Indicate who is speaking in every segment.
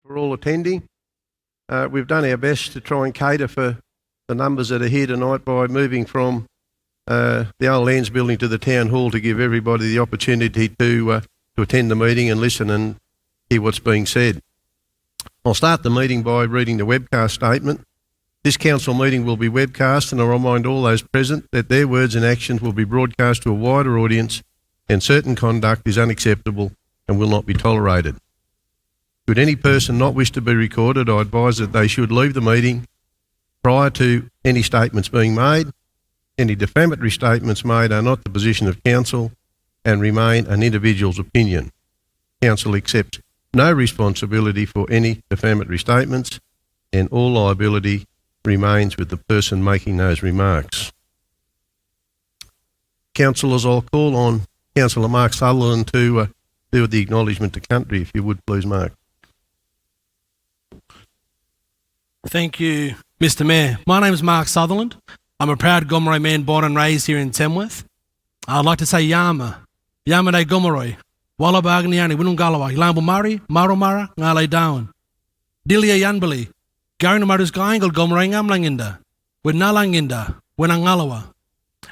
Speaker 1: for all attending. We've done our best to try and cater for the numbers that are here tonight by moving from the old Lands building to the Town Hall to give everybody the opportunity to attend the meeting and listen and hear what's being said. I'll start the meeting by reading the webcast statement. This council meeting will be webcast, and I remind all those present that their words and actions will be broadcast to a wider audience, and certain conduct is unacceptable and will not be tolerated. Should any person not wish to be recorded, I advise that they should leave the meeting prior to any statements being made. Any defamatory statements made are not the position of council and remain an individual's opinion. Council accepts no responsibility for any defamatory statements, and all liability remains with the person making those remarks. Councillors, I'll call on Councillor Mark Sutherland to do the acknowledgement to country, if you would please, Mark.
Speaker 2: Thank you, Mr Mayor. My name is Mark Sutherland. I'm a proud Gomeroi man born and raised here in Tamworth. I'd like to say Yama de Gomeroi, Walla Bagniani, Winungalawa, Ilambu Mari, Marumara, Ngale Down. Dilia Yanbali, Garinamarus Gaingal Gomeroi Ngamlanginda, Winalanginda, Winangalawa.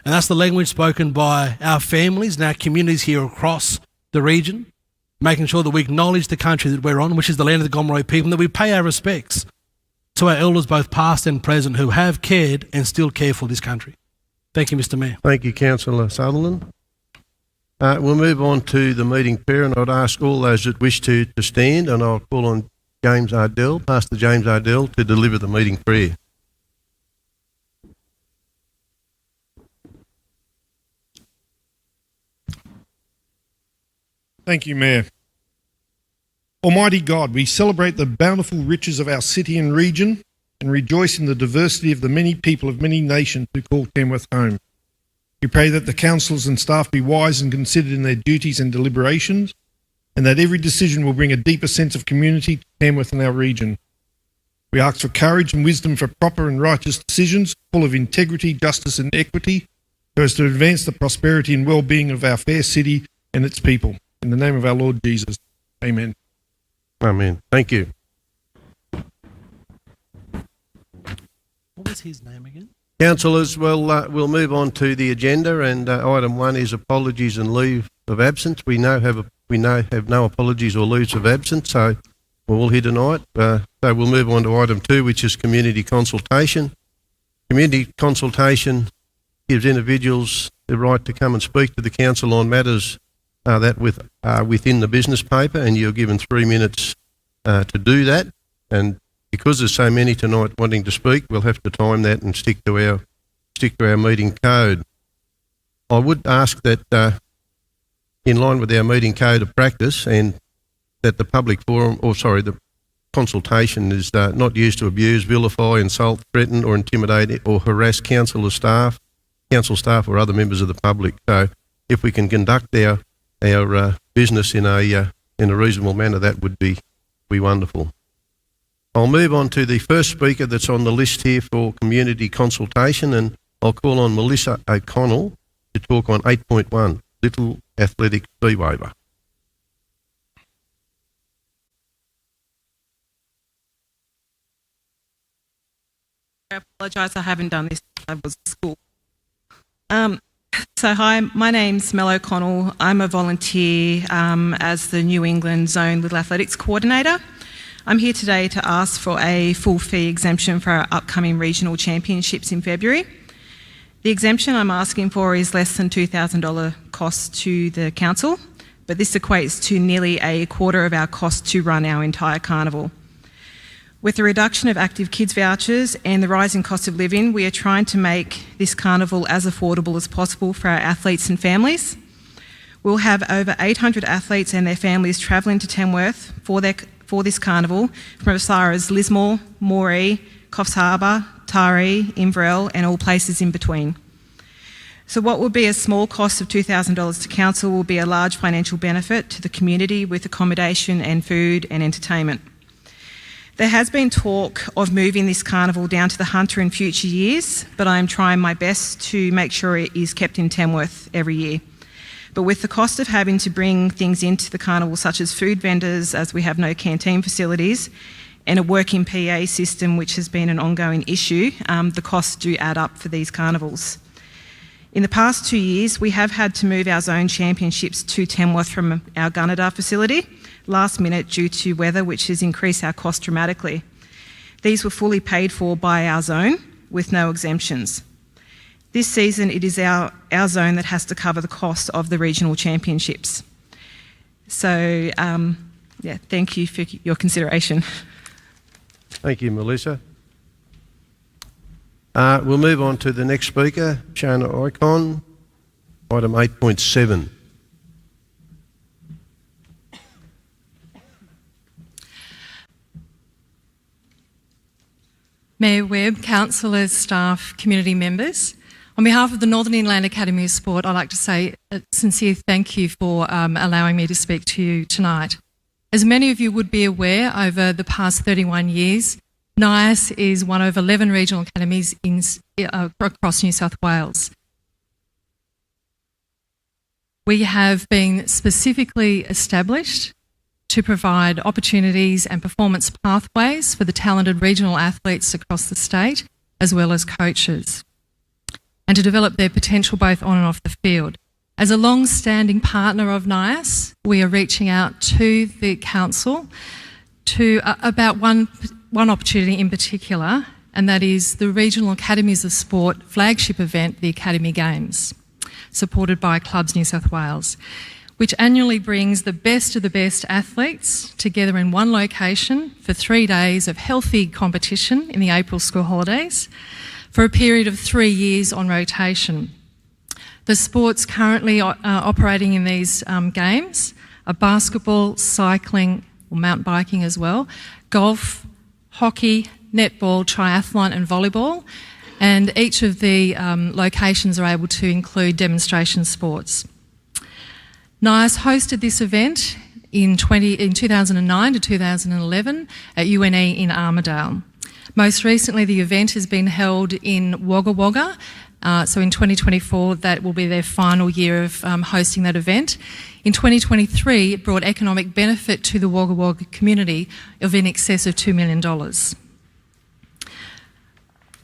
Speaker 2: And that's the language spoken by our families and our communities here across the region, making sure that we acknowledge the country that we're on, which is the land of the Gomeroi people, and that we pay our respects to our elders, both past and present, who have cared and still care for this country. Thank you, Mr Mayor.
Speaker 1: Thank you, Councillor Sutherland. We'll move on to the meeting prayer, and I'd ask all those that wish to stand, and I'll call on James Ardell, Pastor James Ardell, to deliver the meeting prayer.
Speaker 3: Thank you, Mayor. Almighty God, we celebrate the bountiful riches of our city and region and rejoice in the diversity of the many people of many nations who call Tamworth home. We pray that the councillors and staff be wise and considered in their duties and deliberations, and that every decision will bring a deeper sense of community to Tamworth and our region. We ask for courage and wisdom for proper and righteous decisions, full of integrity, justice and equity, so as to advance the prosperity and well-being of our fair city and its people. In the name of our Lord Jesus, amen.
Speaker 1: Amen. Thank you.
Speaker 2: What was his name again?
Speaker 1: Councillors, we'll move on to the agenda, and item 1 is apologies and leave of absence. We have no apologies or leaves of absence, so we're all here tonight. So we'll move on to item 2, which is community consultation. Community consultation gives individuals the right to come and speak to the council on matters that within the business paper, and you're given 3 minutes to do that. And because there's so many tonight wanting to speak, we'll have to time that and stick to our meeting code. I would ask that, in line with our meeting code of practice, and that the public forum, the consultation is not used to abuse, vilify, insult, threaten, or intimidate or harass council staff, or other members of the public. So, if we can conduct our business in a reasonable manner, that would be wonderful. I'll move on to the first speaker that's on the list here for community consultation, and I'll call on Melissa O'Connell to talk on 8.1, Little Athletic Fee Waiver.
Speaker 4: I apologise, I haven't done this since I was at school. So hi, my name's Mel O'Connell. I'm a volunteer as the New England Zone Little Athletics Coordinator. I'm here today to ask for a full fee exemption for our upcoming regional championships in February. The exemption I'm asking for is less than $2,000 cost to the council, but this equates to nearly a quarter of our cost to run our entire carnival. With the reduction of active kids vouchers and the rising cost of living, we are trying to make this carnival as affordable as possible for our athletes and families. We'll have over 800 athletes and their families travelling to Tamworth for this carnival from as far as Lismore, Moree, Coffs Harbour, Taree, Inverell and all places in between. So what will be a small cost of $2,000 to council will be a large financial benefit to the community with accommodation and food and entertainment. There has been talk of moving this carnival down to the Hunter in future years, but I am trying my best to make sure it is kept in Tamworth every year. But with the cost of having to bring things into the carnival, such as food vendors, as we have no canteen facilities, and a working PA system, which has been an ongoing issue, the costs do add up for these carnivals. In the past 2 years, we have had to move our zone championships to Tamworth from our Gunnedah facility, last minute due to weather, which has increased our cost dramatically. These were fully paid for by our zone with no exemptions. This season, it is our zone that has to cover the cost of the regional championships. So, thank you for your consideration.
Speaker 1: Thank you, Melissa. We'll move on to the next speaker, Shana Icon, item 8.7.
Speaker 5: Mayor Webb, councillors, staff, community members. On behalf of the Northern Inland Academy of Sport, I'd like to say a sincere thank you for allowing me to speak to you tonight. As many of you would be aware, over the past 31 years, NIAS is one of 11 regional academies across New South Wales. We have been specifically established to provide opportunities and performance pathways for the talented regional athletes across the state, as well as coaches, and to develop their potential both on and off the field. As a long-standing partner of NIAS, we are reaching out to the council to about one opportunity in particular, and that is the Regional Academies of Sport flagship event, the Academy Games, supported by Clubs New South Wales, which annually brings the best of the best athletes together in one location for 3 days of healthy competition in the April school holidays for a period of 3 years on rotation. The sports currently operating in these games are basketball, cycling, or mountain biking as well, golf, hockey, netball, triathlon and volleyball, and each of the locations are able to include demonstration sports. NIAS hosted this event in 2009 to 2011 at UNE in Armidale. Most recently, the event has been held in Wagga Wagga, so in 2024 that will be their final year of hosting that event. In 2023, it brought economic benefit to the Wagga Wagga community of in excess of $2 million.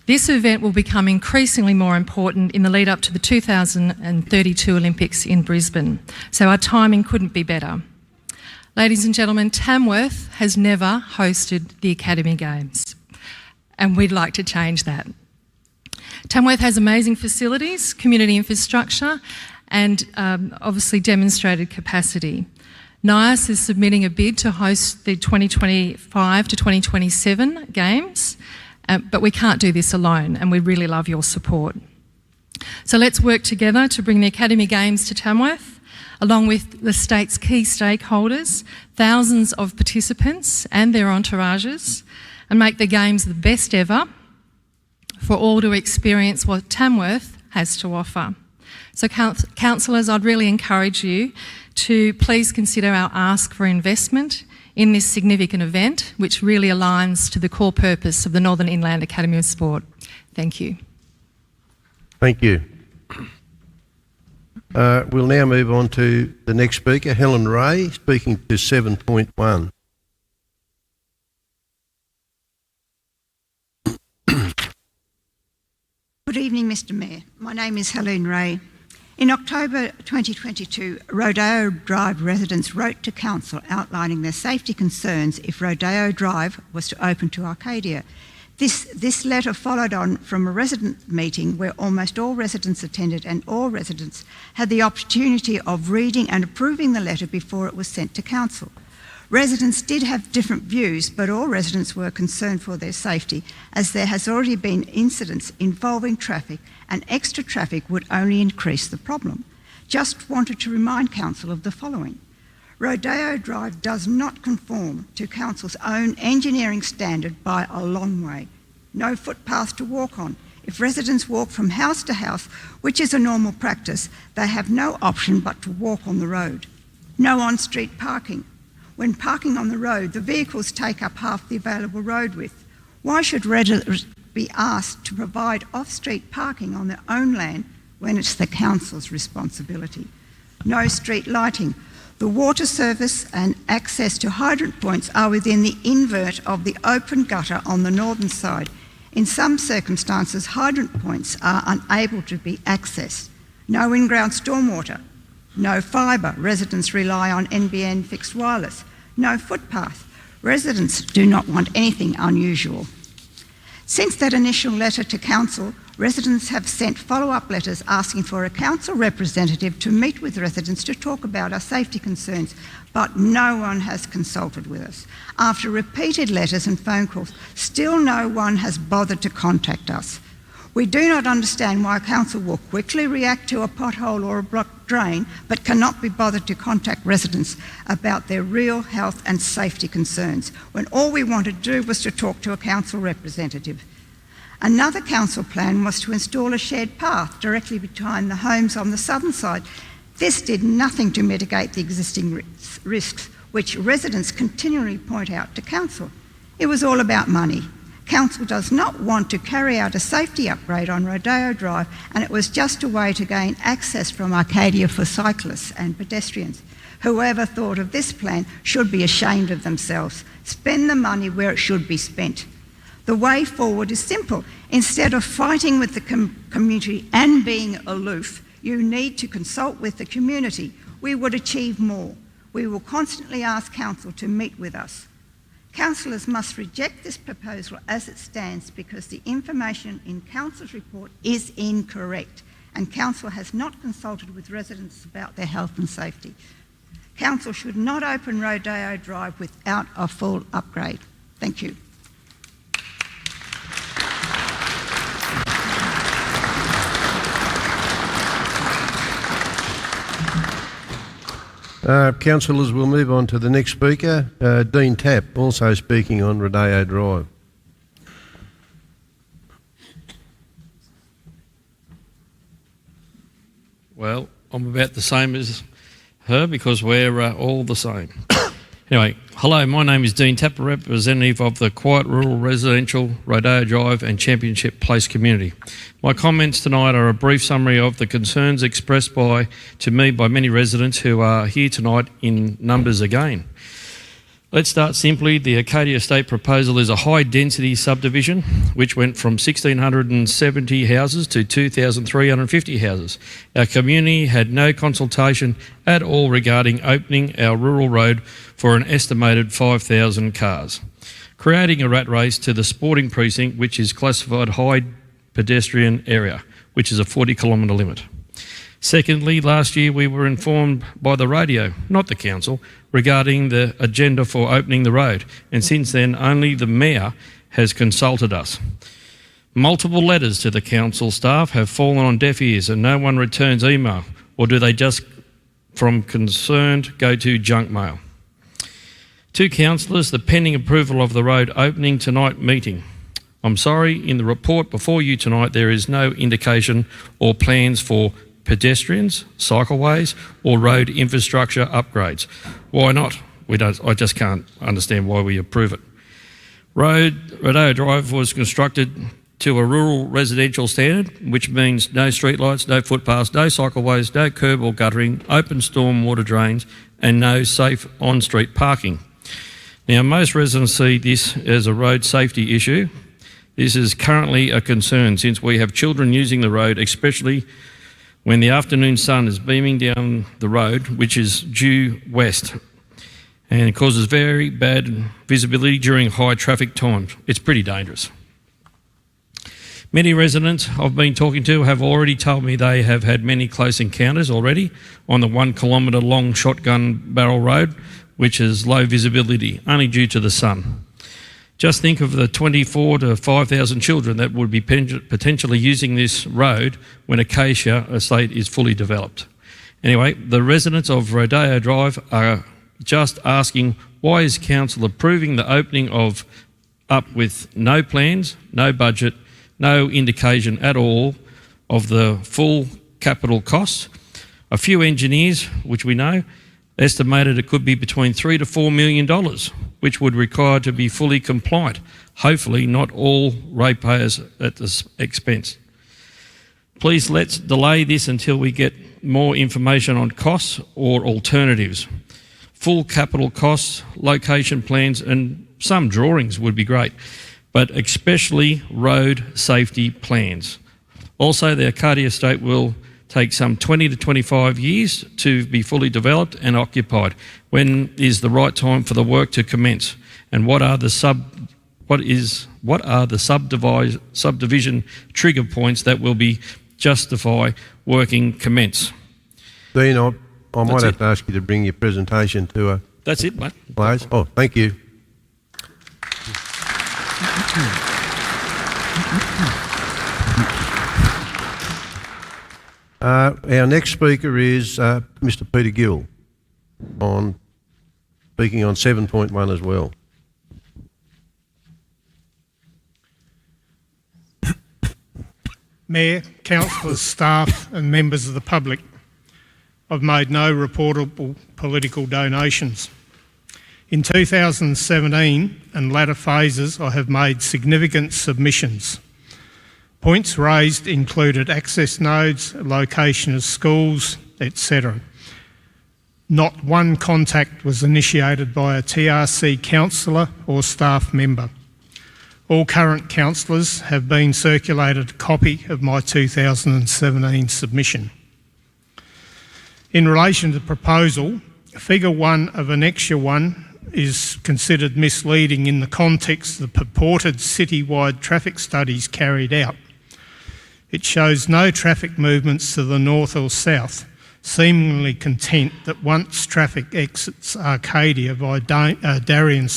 Speaker 5: This event will become increasingly more important in the lead up to the 2032 Olympics in Brisbane, so our timing couldn't be better. Ladies and gentlemen, Tamworth has never hosted the Academy Games, and we'd like to change that. Tamworth has amazing facilities, community infrastructure, and obviously demonstrated capacity. NIAS is submitting a bid to host the 2025 to 2027 Games, but we can't do this alone, and we really love your support. So let's work together to bring the Academy Games to Tamworth, along with the state's key stakeholders, thousands of participants and their entourages, and make the Games the best ever for all to experience what Tamworth has to offer. So councillors, I'd really encourage you to please consider our ask for investment in this significant event, which really aligns to the core purpose of the Northern Inland Academy of Sport. Thank you.
Speaker 1: Thank you. We'll now move on to the next speaker, Helen Ray, speaking to 7.1.
Speaker 6: Good evening, Mr Mayor. My name is Helen Ray. In October 2022, Rodeo Drive residents wrote to Council outlining their safety concerns if Rodeo Drive was to open to Arcadia. This letter followed on from a resident meeting where almost all residents attended, and all residents had the opportunity of reading and approving the letter before it was sent to Council. Residents did have different views, but all residents were concerned for their safety, as there has already been incidents involving traffic, and extra traffic would only increase the problem. Just wanted to remind Council of the following. Rodeo Drive does not conform to Council's own engineering standard by a long way. No footpath to walk on. If residents walk from house to house, which is a normal practice, they have no option but to walk on the road. No on-street parking. When parking on the road, the vehicles take up half the available road width. Why should residents be asked to provide off-street parking on their own land when it's the Council's responsibility? no street lighting. The water service and access to hydrant points are within the invert of the open gutter on the northern side. In some circumstances, hydrant points are unable to be accessed. No in-ground stormwater, no fibre. Residents rely on NBN fixed wireless. No footpath. Residents do not want anything unusual. Since that initial letter to Council, residents have sent follow-up letters asking for a Council representative to meet with residents to talk about our safety concerns, but no one has consulted with us. After repeated letters and phone calls, still no one has bothered to contact us. We do not understand why Council will quickly react to a pothole or a blocked drain, but cannot be bothered to contact residents about their real health and safety concerns, when all we wanted to do was to talk to a Council representative. Another Council plan was to install a shared path directly behind the homes on the southern side. This did nothing to mitigate the existing risks, which residents continually point out to Council. It was all about money. Council does not want to carry out a safety upgrade on Rodeo Drive, and it was just a way to gain access from Arcadia for cyclists and pedestrians. Whoever thought of this plan should be ashamed of themselves. Spend the money where it should be spent. The way forward is simple. Instead of fighting with the community and being aloof, you need to consult with the community. We would achieve more. We will constantly ask Council to meet with us. Councillors must reject this proposal as it stands because the information in Council's report is incorrect and Council has not consulted with residents about their health and safety. Council should not open Rodeo Drive without a full upgrade. Thank you.
Speaker 1: Councillors, we'll move on to the next speaker, Dean Tapp, also speaking on Rodeo Drive.
Speaker 7: Well, I'm about the same as her because we're all the same. Anyway, hello, my name is Dean Tapp, representative of the Quiet Rural Residential, Rodeo Drive and Championship Place community. My comments tonight are a brief summary of the concerns expressed to me by many residents who are here tonight in numbers again. Let's start simply. The Arcadia Estate proposal is a high-density subdivision which went from 1,670 houses to 2,350 houses. Our community had no consultation at all regarding opening our rural road for an estimated 5,000 cars, creating a rat race to the sporting precinct, which is classified high pedestrian area, which is a 40-kilometre limit. Secondly, last year we were informed by the radio, not the council, regarding the agenda for opening the road, and since then only the Mayor has consulted us. Multiple letters to the council staff have fallen on deaf ears and no one returns email, or do they just, from concerned, go to junk mail? To councillors, the pending approval of the road opening tonight meeting. I'm sorry, in the report before you tonight there is no indication or plans for pedestrians, cycleways or road infrastructure upgrades. Why not? I just can't understand why we approve it. Rodeo Drive was constructed to a rural residential standard, which means no streetlights, no footpaths, no cycleways, no curb or guttering, open storm water drains and no safe on-street parking. Now, most residents see this as a road safety issue. This is currently a concern since we have children using the road, especially when the afternoon sun is beaming down the road, which is due west, and it causes very bad visibility during high traffic times. It's pretty dangerous. Many residents I've been talking to have already told me they have had many close encounters already on the 1 kilometre long shotgun barrel road, which is low visibility, only due to the sun. Just think of the 24 to 5,000 children that would be potentially using this road when Acacia Estate is fully developed. Anyway, the residents of Rodeo Drive are just asking, why is council approving the opening of up with no plans, no budget, no indication at all of the full capital costs? A few engineers, which we know, estimated it could be between $3 to $4 million, which would require to be fully compliant. Hopefully not all ratepayers at this expense. Please let's delay this until we get more information on costs or alternatives. Full capital costs, location plans and some drawings would be great, but especially road safety plans. Also, the Arcadia estate will take some 20 to 25 years to be fully developed and occupied. When is the right time for the work to commence? And what are the subdivision trigger points that will be justify working commence?
Speaker 1: Dean, I might
Speaker 7: That's
Speaker 1: have
Speaker 7: it.
Speaker 1: to ask you to bring your presentation to a
Speaker 7: That's it, mate.
Speaker 1: close. Oh, thank you. Our next speaker is Mr. Peter Gill, speaking on 7.1 as well.
Speaker 8: Mayor, councillors, staff and members of the public, I've made no reportable political donations. In 2017 and latter phases, I have made significant submissions. Points raised included access nodes, location of schools, etc. Not one contact was initiated by a TRC councillor or staff member. All current councillors have been circulated a copy of my 2017 submission. In relation to the proposal, Figure 1 of Annexure 1 is considered misleading in the context of the purported citywide traffic studies carried out. It shows no traffic movements to the north or south, seemingly content that once traffic exits Arcadia via Darien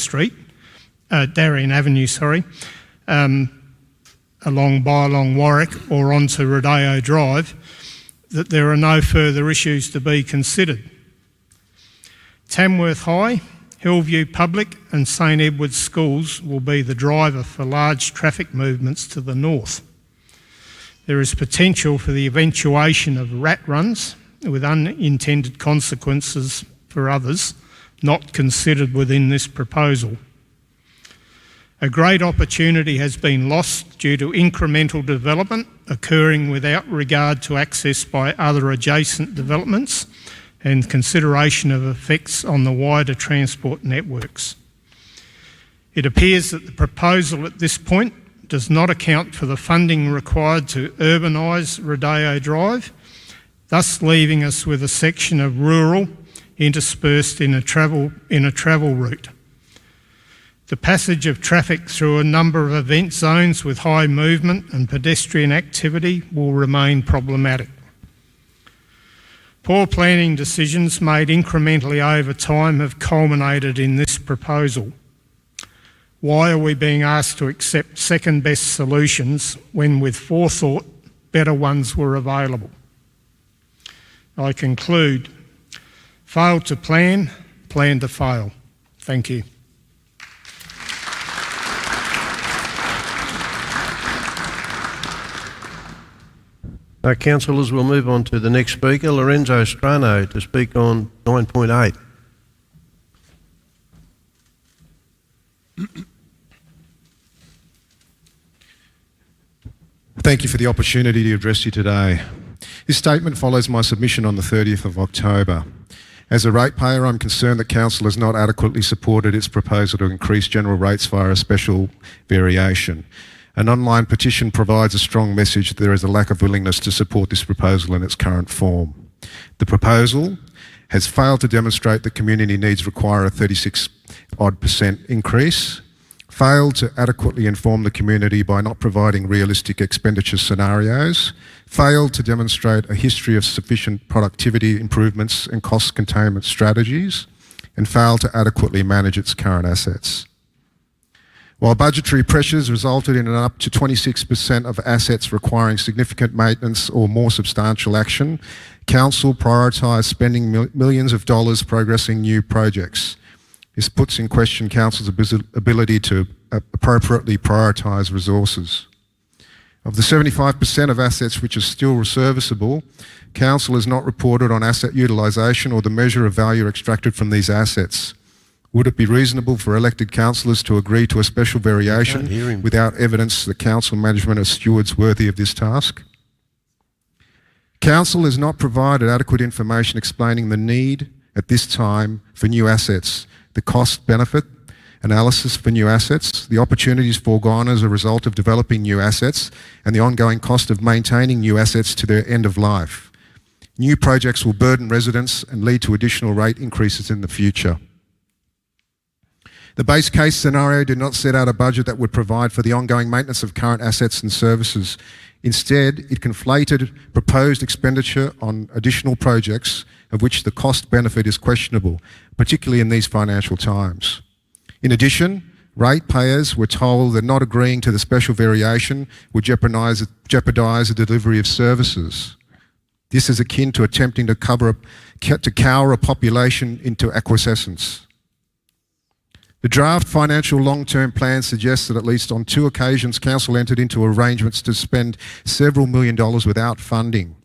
Speaker 8: Avenue, along Bylong Warwick or onto Rodeo Drive, that there are no further issues to be considered. Tamworth High, Hillview Public and St Edward's Schools will be the driver for large traffic movements to the north. There is potential for the eventuation of rat runs with unintended consequences for others not considered within this proposal. A great opportunity has been lost due to incremental development occurring without regard to access by other adjacent developments and consideration of effects on the wider transport networks. It appears that the proposal at this point does not account for the funding required to urbanise Rodeo Drive, thus leaving us with a section of rural interspersed in a travel route. The passage of traffic through a number of event zones with high movement and pedestrian activity will remain problematic. Poor planning decisions made incrementally over time have culminated in this proposal. Why are we being asked to accept second-best solutions when, with forethought, better ones were available? I conclude, fail to plan, plan to fail. Thank you.
Speaker 1: Councillors, we'll move on to the next speaker, Lorenzo Strano, to speak on 9.8.
Speaker 9: Thank you for the opportunity to address you today. This statement follows my submission on the 30th of October. As a ratepayer, I'm concerned that Council has not adequately supported its proposal to increase general rates via a special variation. An online petition provides a strong message that there is a lack of willingness to support this proposal in its current form. The proposal has failed to demonstrate that community needs require a 36% increase, failed to adequately inform the community by not providing realistic expenditure scenarios, failed to demonstrate a history of sufficient productivity improvements and cost containment strategies, and failed to adequately manage its current assets. While budgetary pressures resulted in an up to 26% of assets requiring significant maintenance or more substantial action, Council prioritised spending millions of dollars progressing new projects. This puts in question Council's ability to appropriately prioritise resources. Of the 75% of assets which are still serviceable, Council has not reported on asset utilisation or the measure of value extracted from these assets. Would it be reasonable for elected councillors to agree to a special variation without evidence that council management are stewards worthy of this task? Council has not provided adequate information explaining the need at this time for new assets, the cost-benefit analysis for new assets, the opportunities foregone as a result of developing new assets, and the ongoing cost of maintaining new assets to their end of life. New projects will burden residents and lead to additional rate increases in the future. The base case scenario did not set out a budget that would provide for the ongoing maintenance of current assets and services. Instead, it conflated proposed expenditure on additional projects of which the cost benefit is questionable, particularly in these financial times. In addition, ratepayers were told that not agreeing to the special variation would jeopardise the delivery of services. This is akin to attempting to cower a population into acquiescence. The draft financial long-term plan suggests that at least on 2 occasions Council entered into arrangements to spend several $1 million without funding.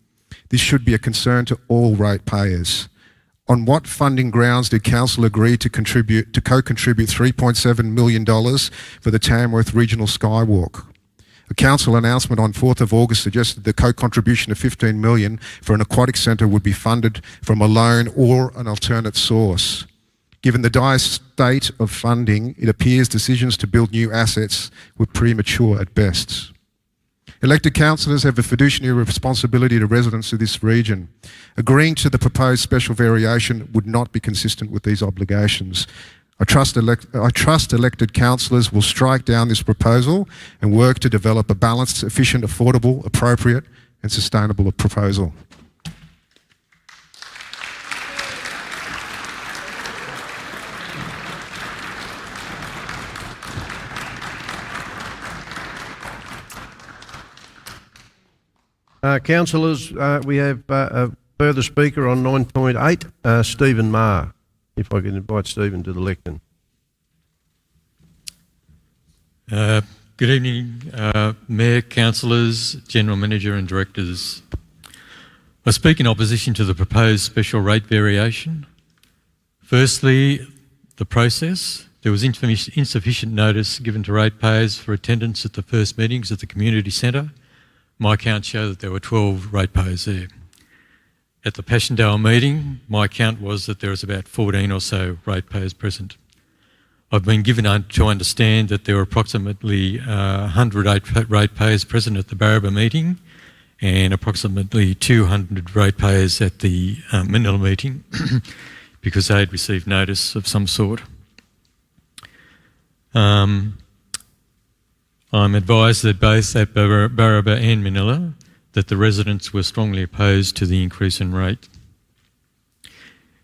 Speaker 9: This should be a concern to all ratepayers. On what funding grounds did Council agree to co-contribute $3.7 million for the Tamworth Regional Skywalk? A Council announcement on 4th of August suggested the co-contribution of $15 million for an aquatic centre would be funded from a loan or an alternate source. Given the dire state of funding, it appears decisions to build new assets were premature at best. Elected councillors have a fiduciary responsibility to residents of this region. Agreeing to the proposed special variation would not be consistent with these obligations. I trust elected councillors will strike down this proposal and work to develop a balanced, efficient, affordable, appropriate and sustainable proposal.
Speaker 1: Councillors, we have a further speaker on 9.8, Stephen Maher. If I can invite Stephen to the lectern.
Speaker 10: Good evening, Mayor, Councillors, General Manager and Directors. I speak in opposition to the proposed special rate variation. Firstly, the process. There was insufficient notice given to ratepayers for attendance at the first meetings at the community centre. My count showed that there were 12 ratepayers there. At the Passchendaele meeting, my count was that there was about 14 or so ratepayers present. I've been given to understand that there were approximately 100 ratepayers present at the Barraba meeting and approximately 200 ratepayers at the Manila meeting because they had received notice of some sort. I'm advised that both at Barraba and Manila that the residents were strongly opposed to the increase in rate.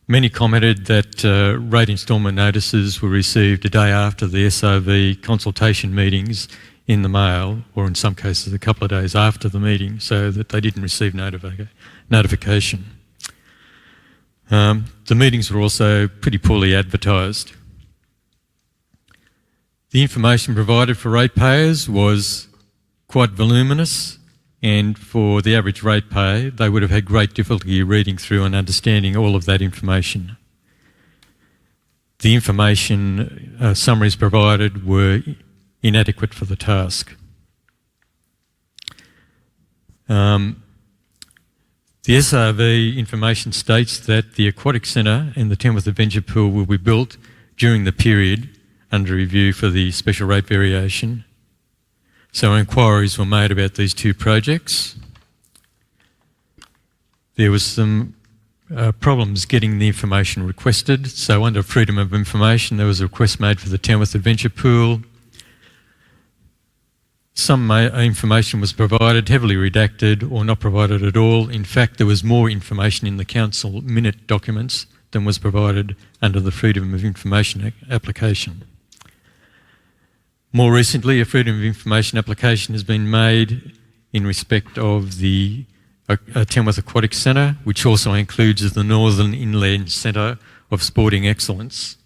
Speaker 10: Many commented that rate instalment notices were received a day after the SOV consultation meetings in the mail, or in some cases a couple of days after the meeting, so that they didn't receive notification. The meetings were also pretty poorly advertised. The information provided for ratepayers was quite voluminous, and for the average ratepayer, they would have had great difficulty reading through and understanding all of that information. The information summaries provided were inadequate for the task. The SRV information states that the Aquatic Centre and the Tamworth Adventure Pool will be built during the period under review for the special rate variation. So inquiries were made about these two projects. There was some problems getting the information requested. So under Freedom of Information, there was a request made for the Tamworth Adventure Pool. Some information was provided, heavily redacted, or not provided at all. In fact, there was more information in the council minute documents than was provided under the Freedom of Information application. More recently, a Freedom of Information application has been made in respect of the Tamworth Aquatic Centre, which also includes the Northern Inland Centre of Sporting Excellence.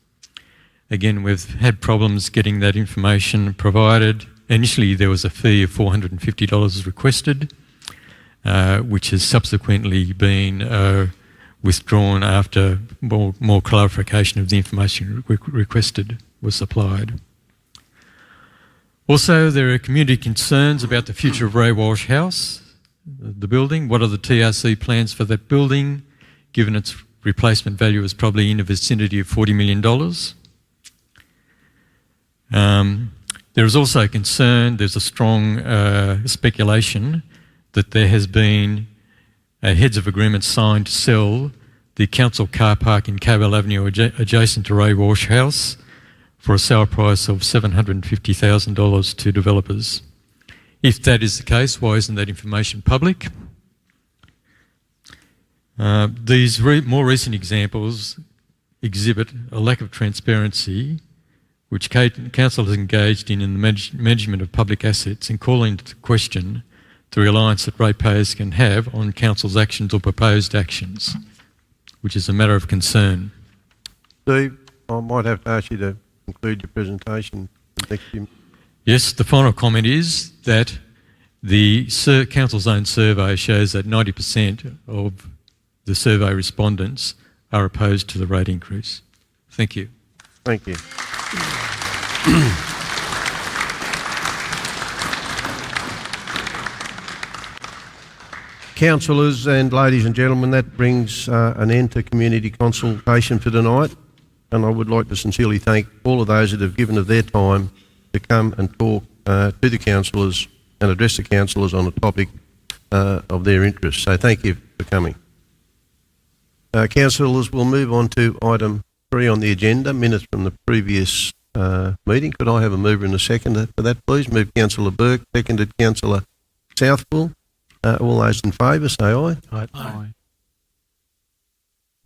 Speaker 10: Again, we've had problems getting that information provided. Initially, there was a fee of $450 requested, which has subsequently been withdrawn after more clarification of the information requested was supplied. Also, there are community concerns about the future of Ray Walsh House. the building? What are the TRC plans for that building, given its replacement value is probably in the vicinity of $40 million? There is also concern, there's a strong speculation that there has been a heads of agreement signed to sell the council car park in Cable Avenue adjacent to Ray Walsh House for a sale price of $750,000 to developers. If that is the case, why isn't that information public? These more recent examples exhibit a lack of transparency which Council has engaged in the management of public assets and calling into question the reliance that ratepayers can have on Council's actions or proposed actions, which is a matter of concern.
Speaker 1: Steve, I might have to ask you to conclude your presentation.
Speaker 10: Yes, the final comment is that the Council's own survey shows that 90% of the survey respondents are opposed to the rate increase. Thank you.
Speaker 1: Thank you. Councillors and ladies and gentlemen, that brings an end to community consultation for tonight, and I would like to sincerely thank all of those that have given of their time to come and talk to the councillors and address the councillors on a topic of their interest. So thank you for coming. Councillors, we'll move on to item 3 on the agenda, minutes from the previous meeting. Could I have a mover and a seconder for that, please? Move Councillor Burke, seconded Councillor Southwell. All those in favour, say aye.
Speaker 2: Aye.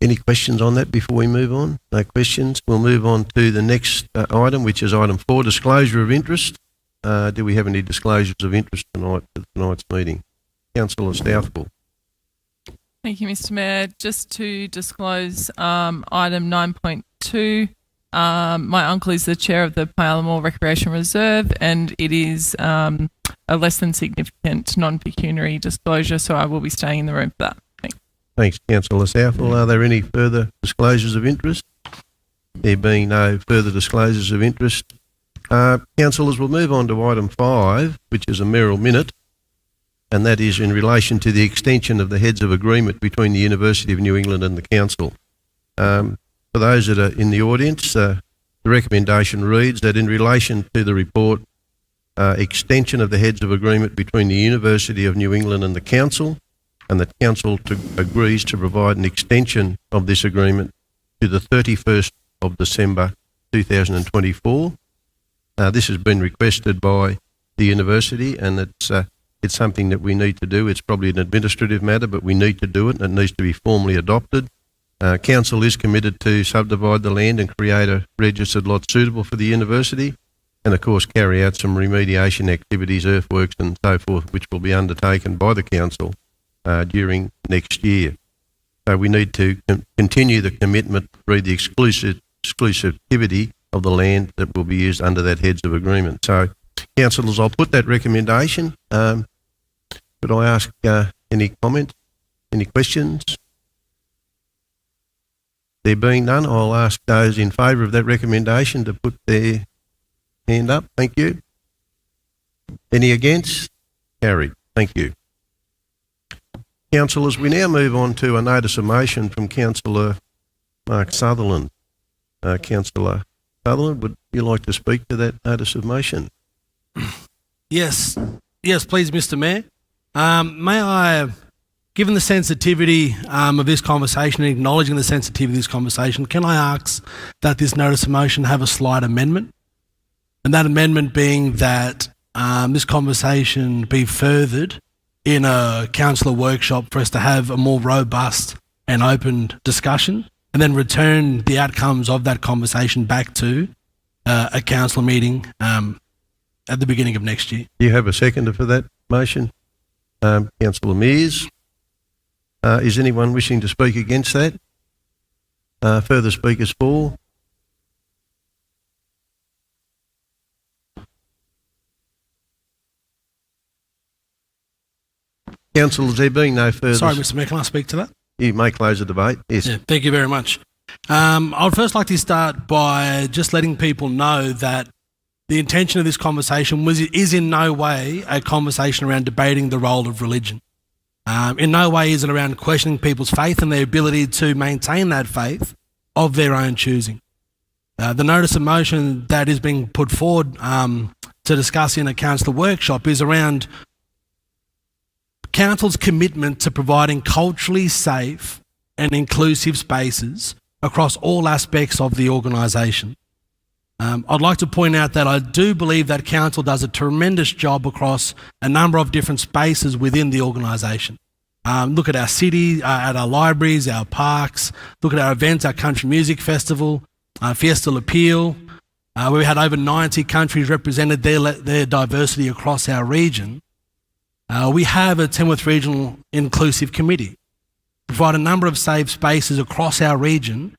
Speaker 1: Any questions on that before we move on? No questions. We'll move on to the next item, which is item 4, disclosure of interest. Do we have any disclosures of interest tonight for tonight's meeting? Councillor Southwell.
Speaker 11: Thank you, Mr. Mayor. Just to disclose item 9.2, my uncle is the chair of the Pyalamore Recreation Reserve, and it is a less than significant non-pecuniary disclosure, so I will be staying in the room for that. Thanks.
Speaker 1: Thanks, Councillor Southwell. Are there any further disclosures of interest? There being no further disclosures of interest, councillors, will move on to item 5, which is a mayoral minute, and that is in relation to the extension of the heads of agreement between the University of New England and the Council. For those that are in the audience, the recommendation reads that in relation to the report, extension of the heads of agreement between the University of New England and the Council, and the Council agrees to provide an extension of this agreement to the 31st of December 2024. This has been requested by the University, and it's something that we need to do. It's probably an administrative matter, but we need to do it, and it needs to be formally adopted. Council is committed to subdivide the land and create a registered lot suitable for the University, and of course carry out some remediation activities, earthworks and so forth, which will be undertaken by the Council during next year. So we need to continue the commitment, read the exclusivity of the land that will be used under that heads of agreement. So, councillors, I'll put that recommendation. Could I ask any comment, any questions? There being none, I'll ask those in favour of that recommendation to put their hand up. Thank you. Any against? Carried. Thank you. Councillors, we now move on to a notice of motion from Councillor Mark Sutherland. Councillor Sutherland, would you like to speak to that notice of motion?
Speaker 2: Yes, please, Mr. Mayor. May I, given the sensitivity of this conversation and acknowledging the sensitivity of this conversation, can I ask that this notice of motion have a slight amendment? And that amendment being that this conversation be furthered in a councillor workshop for us to have a more robust and open discussion, and then return the outcomes of that conversation back to a council meeting at the beginning of next year.
Speaker 1: Do you have a seconder for that motion? Councillor Mears. Is anyone wishing to speak against that? Further speakers for? Councillors, there being no further...
Speaker 2: Sorry, Mr. Mayor, can I speak to that?
Speaker 1: You may close the debate. Yes.
Speaker 2: Yeah, thank you very much. I would first like to start by just letting people know that the intention of this conversation is in no way a conversation around debating the role of religion. In no way is it around questioning people's faith and their ability to maintain that faith of their own choosing. The notice of motion that is being put forward to discuss in a council workshop is around council's commitment to providing culturally safe and inclusive spaces across all aspects of the organisation. I'd like to point out that I do believe that council does a tremendous job across a number of different spaces within the organisation. Look at our city, at our libraries, our parks, look at our events, our country music festival, Fiesta Appeal, where we had over 90 countries represented their diversity across our region. We have a Tamworth Regional Inclusive Committee, provide a number of safe spaces across our region.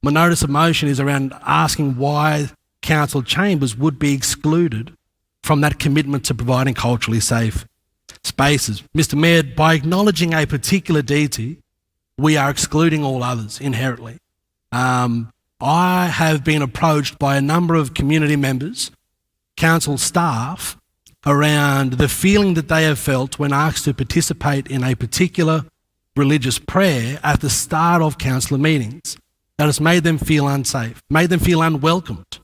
Speaker 2: My notice of motion is around asking why council chambers would be excluded from that commitment to providing culturally safe spaces. Mr. Mayor, by acknowledging a particular deity, we are excluding all others inherently. I have been approached by a number of community members, council staff, around the feeling that they have felt when asked to participate in a particular religious prayer at the start of councillor meetings. That has made them feel unsafe, made them feel unwelcomed,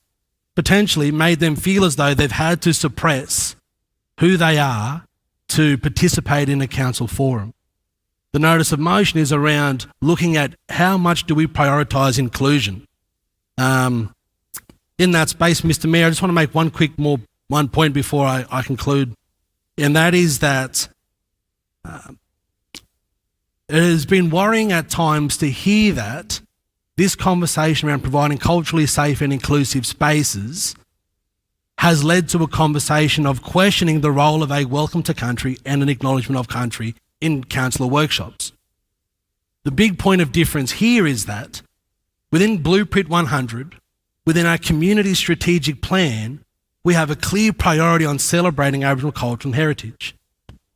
Speaker 2: potentially made them feel as though they've had to suppress who they are to participate in a council forum. The notice of motion is around looking at how much do we prioritise inclusion. In that space, Mr. Mayor, I just want to make one point before I conclude, and that is that it has been worrying at times to hear that this conversation around providing culturally safe and inclusive spaces has led to a conversation of questioning the role of a welcome to country and an acknowledgement of country in councillor workshops. The big point of difference here is that within Blueprint 100, within our community strategic plan, we have a clear priority on celebrating Aboriginal culture and heritage.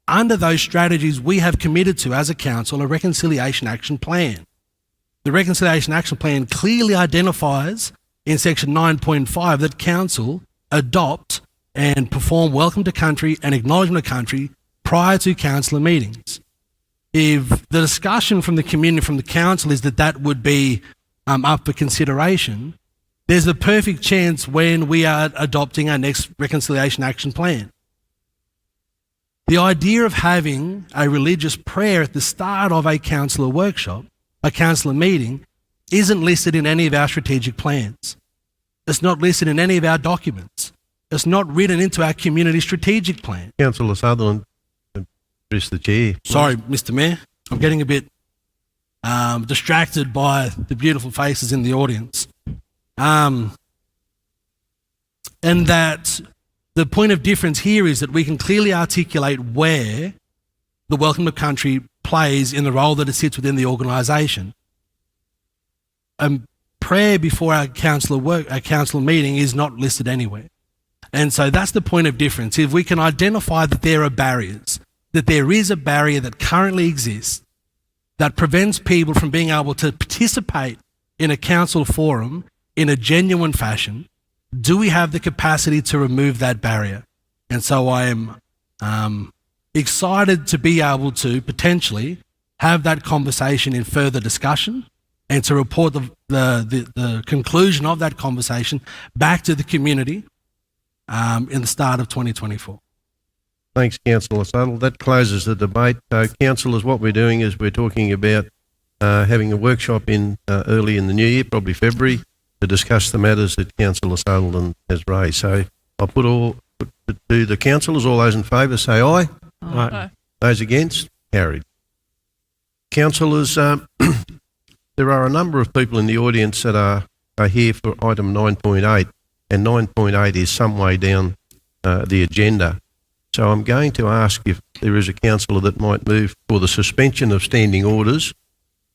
Speaker 2: Under those strategies, we have committed to, as a council, a Reconciliation Action Plan. The Reconciliation Action Plan clearly identifies in section 9.5 that council adopt and perform welcome to country and acknowledgement of country prior to councillor meetings. If the discussion from the community, from the council, is that that would be up for consideration, there's a perfect chance when we are adopting our next Reconciliation Action Plan. The idea of having a religious prayer at the start of a councillor workshop, a councillor meeting, isn't listed in any of our strategic plans. It's not listed in any of our documents. It's not written into our community strategic plan.
Speaker 1: Councillor Sutherland, address the chair.
Speaker 2: Sorry, Mr. Mayor. I'm getting a bit distracted by the beautiful faces in the audience. And that the point of difference here is that we can clearly articulate where the welcome to country plays in the role that it sits within the organisation. Prayer before our council meeting is not listed anywhere. And so that's the point of difference. If we can identify that there are barriers, that there is a barrier that currently exists that prevents people from being able to participate in a council forum in a genuine fashion, do we have the capacity to remove that barrier? And so I am excited to be able to potentially have that conversation in further discussion and to report the conclusion of that conversation back to the community in the start of 2024.
Speaker 1: Thanks, Councillor Suttle. That closes the debate. Councillors, what we're doing is we're talking about having a workshop in early in the new year, probably February, to discuss the matters that Councillor Sutherland has raised. So I'll put to the councillors, all those in favour say aye.
Speaker 11: Aye.
Speaker 1: Those against, carried. Councillors, there are a number of people in the audience that are here for item 9.8, and 9.8 is some way down the agenda. So I'm going to ask if there is a councillor that might move for the suspension of standing orders,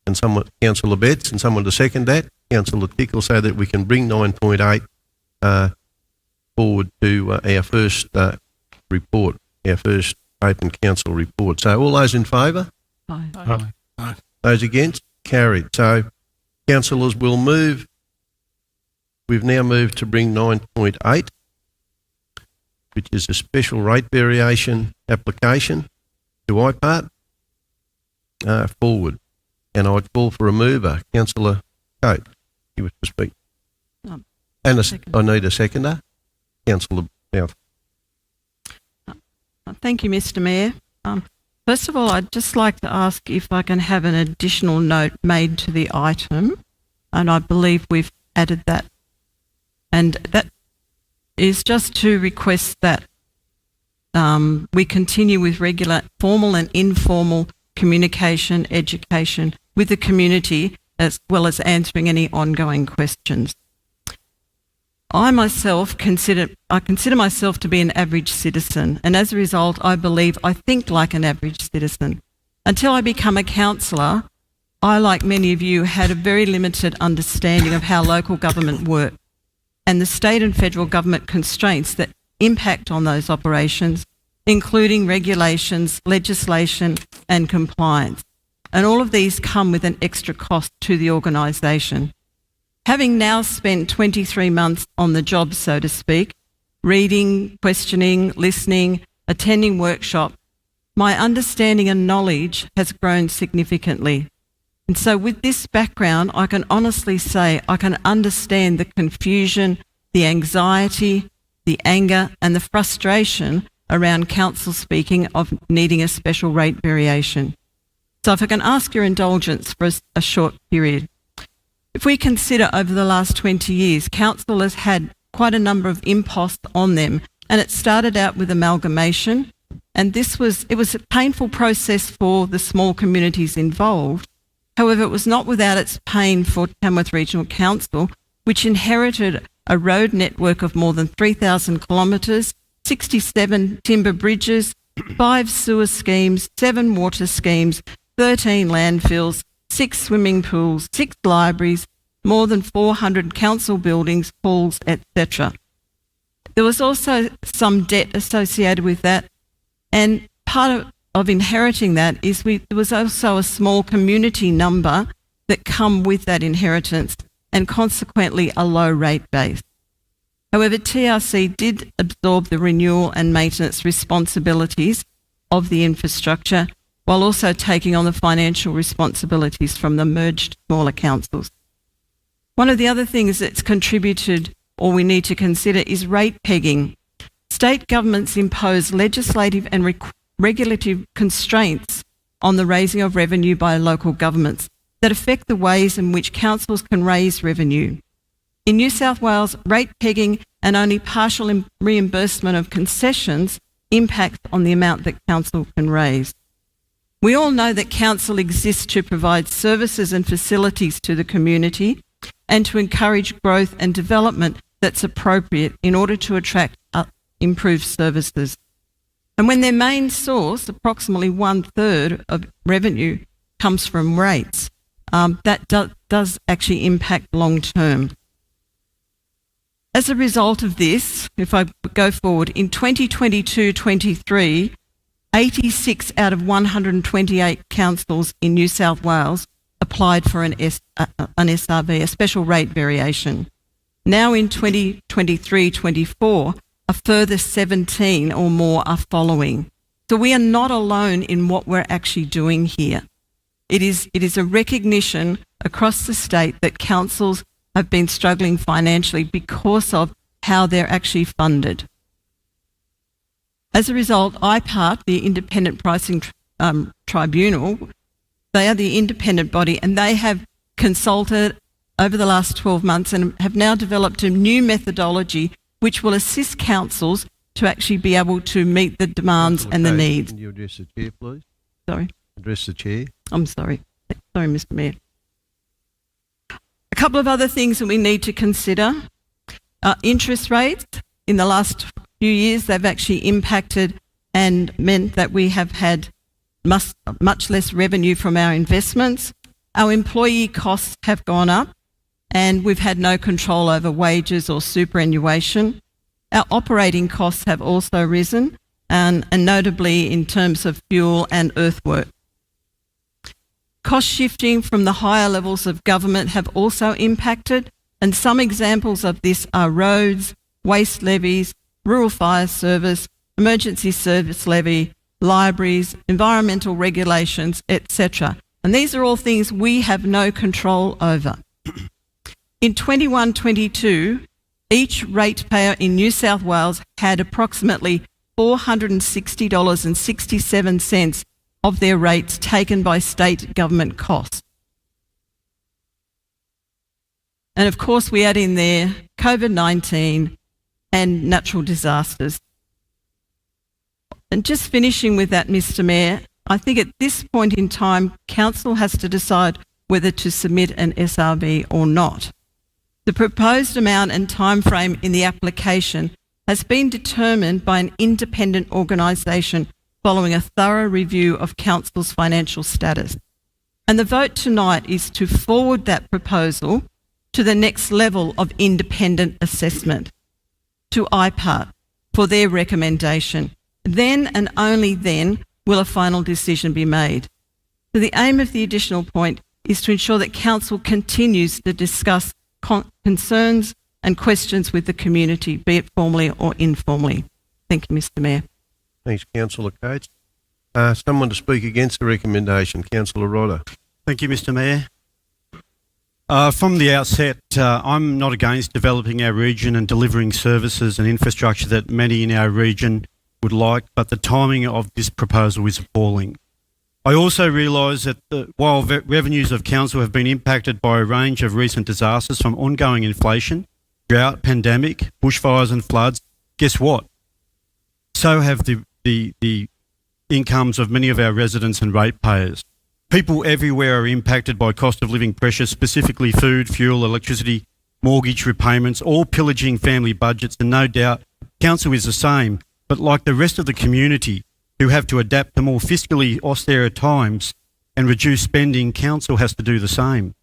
Speaker 1: and someone, Councillor Betts, and someone to second that, Councillor Tickle, so that we can bring 9.8 forward to our first report, our first open council report. So all those in favour?
Speaker 11: Aye.
Speaker 2: Aye.
Speaker 1: Those against? Carried. So councillors will move. We've now moved to bring 9.8, which is a special rate variation application to IPART. forward. And I'd call for a mover, Councillor Coates. You wish to speak. And I need a seconder, Councillor Mouth.
Speaker 12: Thank you, Mr. Mayor. First of all, I'd just like to ask if I can have an additional note made to the item, and I believe we've added that. And that is just to request that we continue with regular formal and informal communication, education with the community, as well as answering any ongoing questions. I consider myself to be an average citizen, and as a result, I believe I think like an average citizen. Until I become a councillor, I, like many of you, had a very limited understanding of how local government works and the state and federal government constraints that impact on those operations, including regulations, legislation and compliance. And all of these come with an extra cost to the organisation. Having now spent 23 months on the job, so to speak, reading, questioning, listening, attending workshops, my understanding and knowledge has grown significantly. And so with this background, I can honestly say I can understand the confusion, the anxiety, the anger and the frustration around council speaking of needing a special rate variation. So if I can ask your indulgence for a short period. If we consider over the last 20 years, council has had quite a number of imposts on them, and it started out with amalgamation, and it was a painful process for the small communities involved. However, it was not without its pain for Tamworth Regional Council, which inherited a road network of more than 3,000 kilometres, 67 timber bridges, 5 sewer schemes, 7 water schemes, 13 landfills, 6 swimming pools, 6 libraries, more than 400 council buildings, halls, etc. There was also some debt associated with that, and part of inheriting that is there was also a small community number that come with that inheritance, and consequently a low rate base. However, TRC did absorb the renewal and maintenance responsibilities of the infrastructure, while also taking on the financial responsibilities from the merged smaller councils. One of the other things that's contributed or we need to consider is rate pegging. State governments impose legislative and regulative constraints on the raising of revenue by local governments that affect the ways in which councils can raise revenue. In New South Wales, rate pegging and only partial reimbursement of concessions impacts on the amount that council can raise. We all know that council exists to provide services and facilities to the community and to encourage growth and development that's appropriate in order to attract improved services. And when their main source, approximately 1/3 of revenue, comes from rates, that does actually impact long term. As a result of this, if I go forward, in 2022-23, 86 out of 128 councils in New South Wales applied for an SRV, a special rate variation. Now in 2023-24, a further 17 or more are following. So we are not alone in what we're actually doing here. It is a recognition across the state that councils have been struggling financially because of how they're actually funded. As a result, IPART, the Independent Pricing Tribunal, they are the independent body, and they have consulted over the last 12 months and have now developed a new methodology which will assist councils to actually be able to meet the demands and the needs.
Speaker 1: Can you address the chair, please?
Speaker 12: Sorry.
Speaker 1: Address the chair.
Speaker 12: I'm sorry. Sorry, Mr. Mayor. A couple of other things that we need to consider. Interest rates. In the last few years, they've actually impacted and meant that we have had much less revenue from our investments. Our employee costs have gone up, and we've had no control over wages or superannuation. Our operating costs have also risen, and notably in terms of fuel and earthwork. Cost shifting from the higher levels of government have also impacted, and some examples of this are roads, waste levies, rural fire service, emergency service levy, libraries, environmental regulations, etc. And these are all things we have no control over. In 21-22, each ratepayer in New South Wales had approximately $460.67 of their rates taken by state government costs. And of course, we add in there COVID-19 and natural disasters. And just finishing with that, Mr. Mayor, I think at this point in time, Council has to decide whether to submit an SRV or not. The proposed amount and timeframe in the application has been determined by an independent organisation following a thorough review of Council's financial status. And the vote tonight is to forward that proposal to the next level of independent assessment, to IPART, for their recommendation. Then and only then will a final decision be made. So the aim of the additional point is to ensure that Council continues to discuss concerns and questions with the community, be it formally or informally. Thank you, Mr. Mayor.
Speaker 1: Thanks, Councillor Coates. Someone to speak against the recommendation, Councillor Rodder.
Speaker 13: Thank you, Mr. Mayor. From the outset, I'm not against developing our region and delivering services and infrastructure that many in our region would like, but the timing of this proposal is appalling. I also realise that while revenues of council have been impacted by a range of recent disasters from ongoing inflation, drought, pandemic, bushfires and floods, guess what? So have the incomes of many of our residents and ratepayers. People everywhere are impacted by cost of living pressures, specifically food, fuel, electricity, mortgage repayments, all pillaging family budgets, and no doubt council is the same. But like the rest of the community who have to adapt to more fiscally austere times and reduce spending, council has to do the same.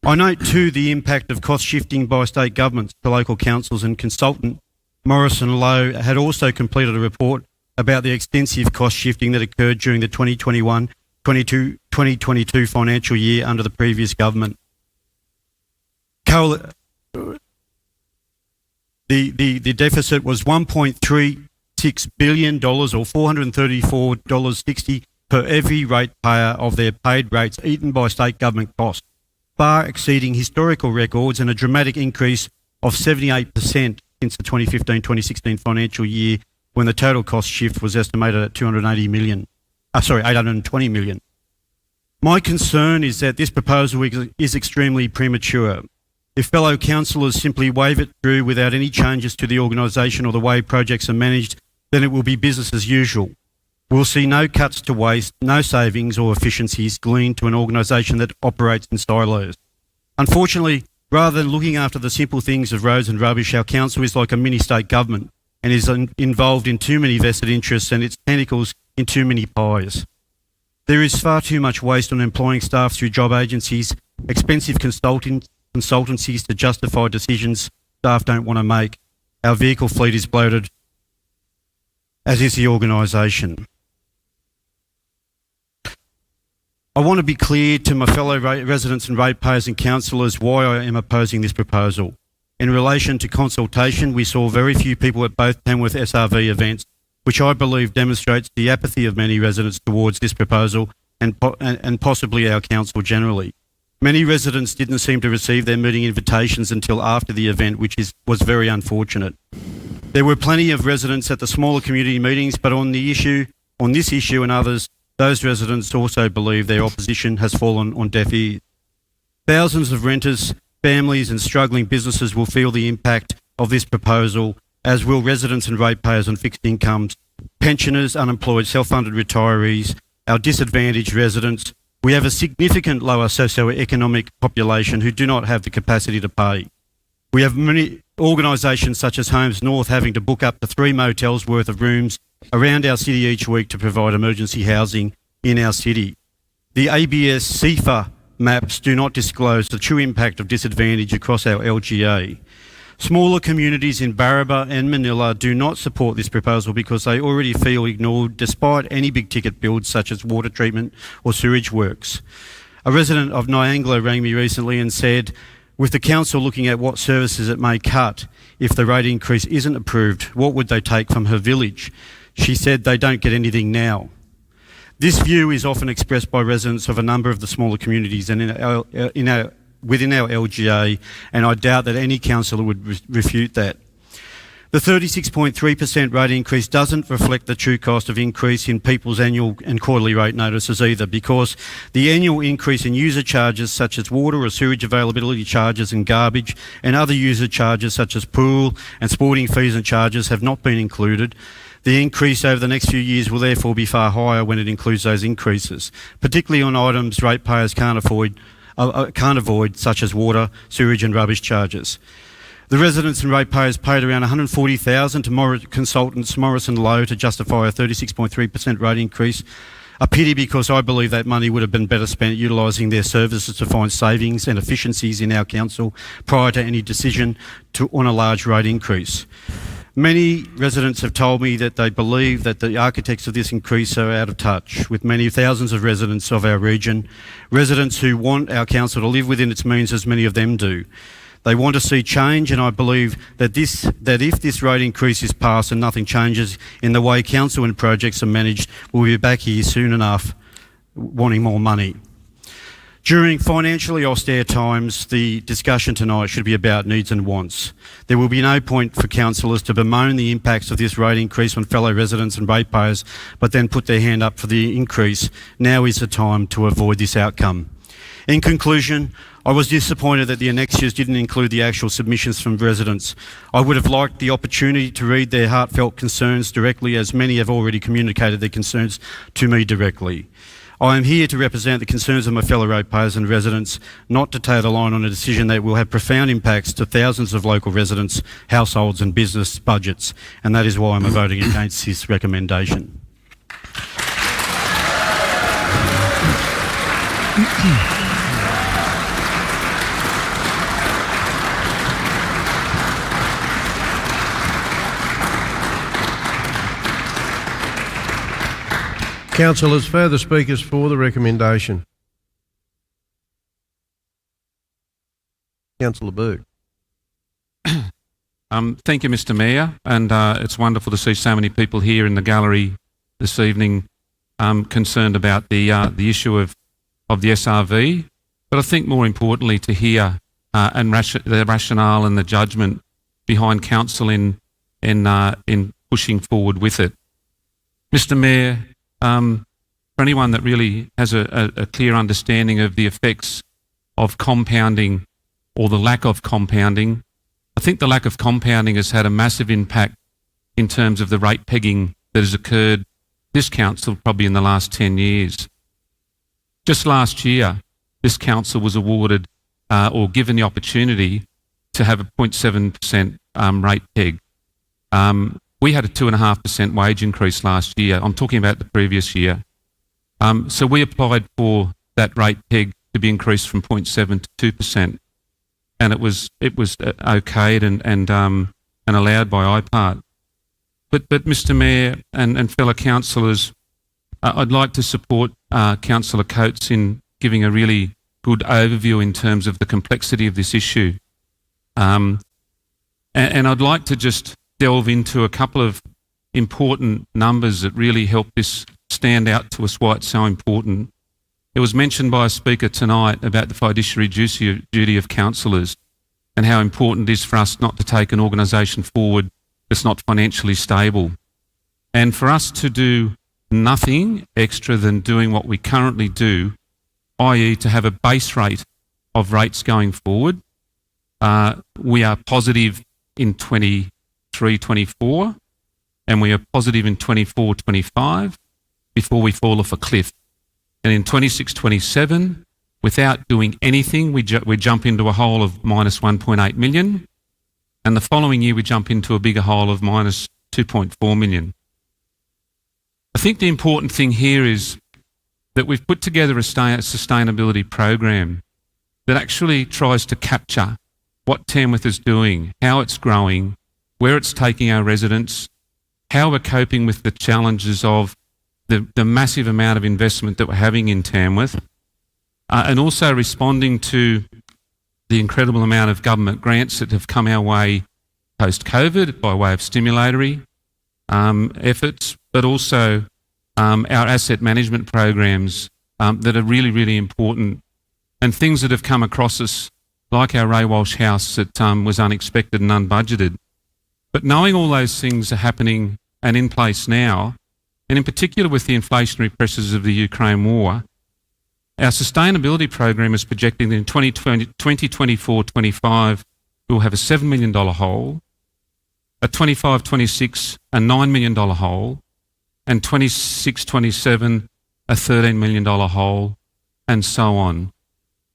Speaker 13: I note too the impact of cost shifting by state governments to local councils, and consultant Morrison Lowe had also completed a report about the extensive cost shifting that occurred during the 2021-2022 financial year under the previous government. The deficit was $1.36 billion, or $434.60 per every ratepayer of their paid rates eaten by state government costs, far exceeding historical records and a dramatic increase of 78% since the 2015-2016 financial year, when the total cost shift was estimated at $820 million. My concern is that this proposal is extremely premature. If fellow councillors simply wave it through without any changes to the organisation or the way projects are managed, then it will be business as usual. We'll see no cuts to waste, no savings or efficiencies gleaned to an organisation that operates in silos. Unfortunately, rather than looking after the simple things of roads and rubbish, our council is like a mini-state government and is involved in too many vested interests and its tentacles in too many pies. There is far too much waste on employing staff through job agencies, expensive consultancies to justify decisions staff don't want to make. Our vehicle fleet is bloated, as is the organisation. I want to be clear to my fellow residents and ratepayers and councillors why I am opposing this proposal. In relation to consultation, we saw very few people at both Tamworth SRV events, which I believe demonstrates the apathy of many residents towards this proposal and possibly our council generally. Many residents didn't seem to receive their meeting invitations until after the event, which was very unfortunate. There were plenty of residents at the smaller community meetings, but on this issue and others, those residents also believe their opposition has fallen on deaf ears. Thousands of renters, families and struggling businesses will feel the impact of this proposal, as will residents and ratepayers on fixed incomes, pensioners, unemployed, self-funded retirees, our disadvantaged residents. We have a significant lower socio-economic population who do not have the capacity to pay. We have many organisations such as Homes North having to book up to 3 motels worth of rooms around our city each week to provide emergency housing in our city. The ABS CEFA maps do not disclose the true impact of disadvantage across our LGA. Smaller communities in Barraba and Manila do not support this proposal because they already feel ignored despite any big ticket builds such as water treatment or sewage works. A resident of Nyangla rang me recently and said, with the council looking at what services it may cut if the rate increase isn't approved, what would they take from her village? She said they don't get anything now. This view is often expressed by residents of a number of the smaller communities and within our LGA, and I doubt that any councillor would refute that. The 36.3% rate increase doesn't reflect the true cost of increase in people's annual and quarterly rate notices either, because the annual increase in user charges such as water or sewage availability charges and garbage, and other user charges such as pool and sporting fees and charges have not been included. The increase over the next few years will therefore be far higher when it includes those increases, particularly on items ratepayers can't avoid, such as water, sewage and rubbish charges. The residents and ratepayers paid around $140,000 to consultants Morrison Lowe to justify a 36.3% rate increase. A pity, because I believe that money would have been better spent utilising their services to find savings and efficiencies in our council prior to any decision on a large rate increase. Many residents have told me that they believe that the architects of this increase are out of touch with many thousands of residents of our region, residents who want our council to live within its means, as many of them do. They want to see change, and I believe that if this rate increase is passed and nothing changes in the way council and projects are managed, we'll be back here soon enough wanting more money. During financially austere times, the discussion tonight should be about needs and wants. There will be no point for councillors to bemoan the impacts of this rate increase on fellow residents and ratepayers, but then put their hand up for the increase. Now is the time to avoid this outcome. In conclusion, I was disappointed that the annexures didn't include the actual submissions from residents. I would have liked the opportunity to read their heartfelt concerns directly, as many have already communicated their concerns to me directly. I am here to represent the concerns of my fellow ratepayers and residents, not to toe the line on a decision that will have profound impacts to thousands of local residents, households and business budgets, and that is why I'm voting against this recommendation.
Speaker 1: Councillors, further speakers for the recommendation? Councillor Burke.
Speaker 14: Thank you, Mr. Mayor, and it's wonderful to see so many people here in the gallery this evening concerned about the issue of the SRV, but I think more importantly to hear the rationale and the judgment behind council in pushing forward with it. Mr. Mayor, for anyone that really has a clear understanding of the effects of compounding or the lack of compounding, I think the lack of compounding has had a massive impact in terms of the rate pegging that has occurred this council probably in the last 10 years. Just last year, this council was awarded or given the opportunity to have a 0.7% rate peg. We had a 2.5% wage increase last year. I'm talking about the previous year. So we applied for that rate peg to be increased from 0.7 to 2%, and it was okayed and allowed by IPART. But Mr. Mayor and fellow councillors, I'd like to support Councillor Coates in giving a really good overview in terms of the complexity of this issue. And I'd like to just delve into a couple of important numbers that really help this stand out to us why it's so important. It was mentioned by a speaker tonight about the fiduciary duty of councillors and how important it is for us not to take an organisation forward that's not financially stable. And for us to do nothing extra than doing what we currently do, i.e. to have a base rate of rates going forward, we are positive in 23-24, and we are positive in 24-25 before we fall off a cliff. And in 26-27, without doing anything, we jump into a hole of minus 1.8 million, and the following year we jump into a bigger hole of minus 2.4 million. I think the important thing here is that we've put together a sustainability program that actually tries to capture what Tamworth is doing, how it's growing, where it's taking our residents, how we're coping with the challenges of the massive amount of investment that we're having in Tamworth, and also responding to the incredible amount of government grants that have come our way post-COVID by way of stimulatory, efforts, but also our asset management programs that are really, really important, and things that have come across us, like our Ray Walsh house that was unexpected and unbudgeted. But knowing all those things are happening and in place now, and in particular with the inflationary pressures of the Ukraine war, our sustainability program is projecting that in 2024-25 we'll have a $7 million hole, a 25-26 a $9 million hole, and 26-27 a $13 million hole, and so on.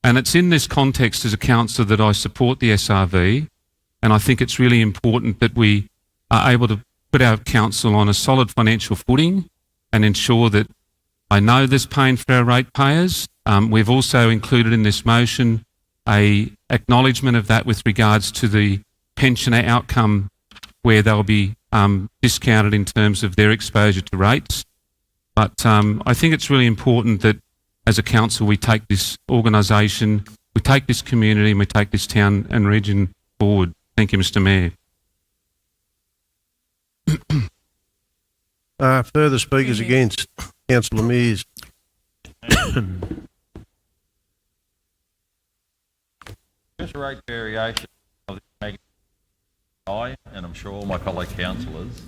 Speaker 14: And it's in this context as a councillor that I support the SRV, and I think it's really important that we are able to put our council on a solid financial footing and ensure that I know there's pain for our ratepayers. We've also included in this motion a acknowledgement of that with regards to the pensioner outcome, where they'll be discounted in terms of their exposure to rates. But I think it's really important that as a council we take this organisation, we take this community and we take this town and region forward. Thank you, Mr Mayor.
Speaker 1: Further speakers against? Councillor Mears.
Speaker 15: Special rate variation of this magnitude, I, and I'm sure all my fellow councillors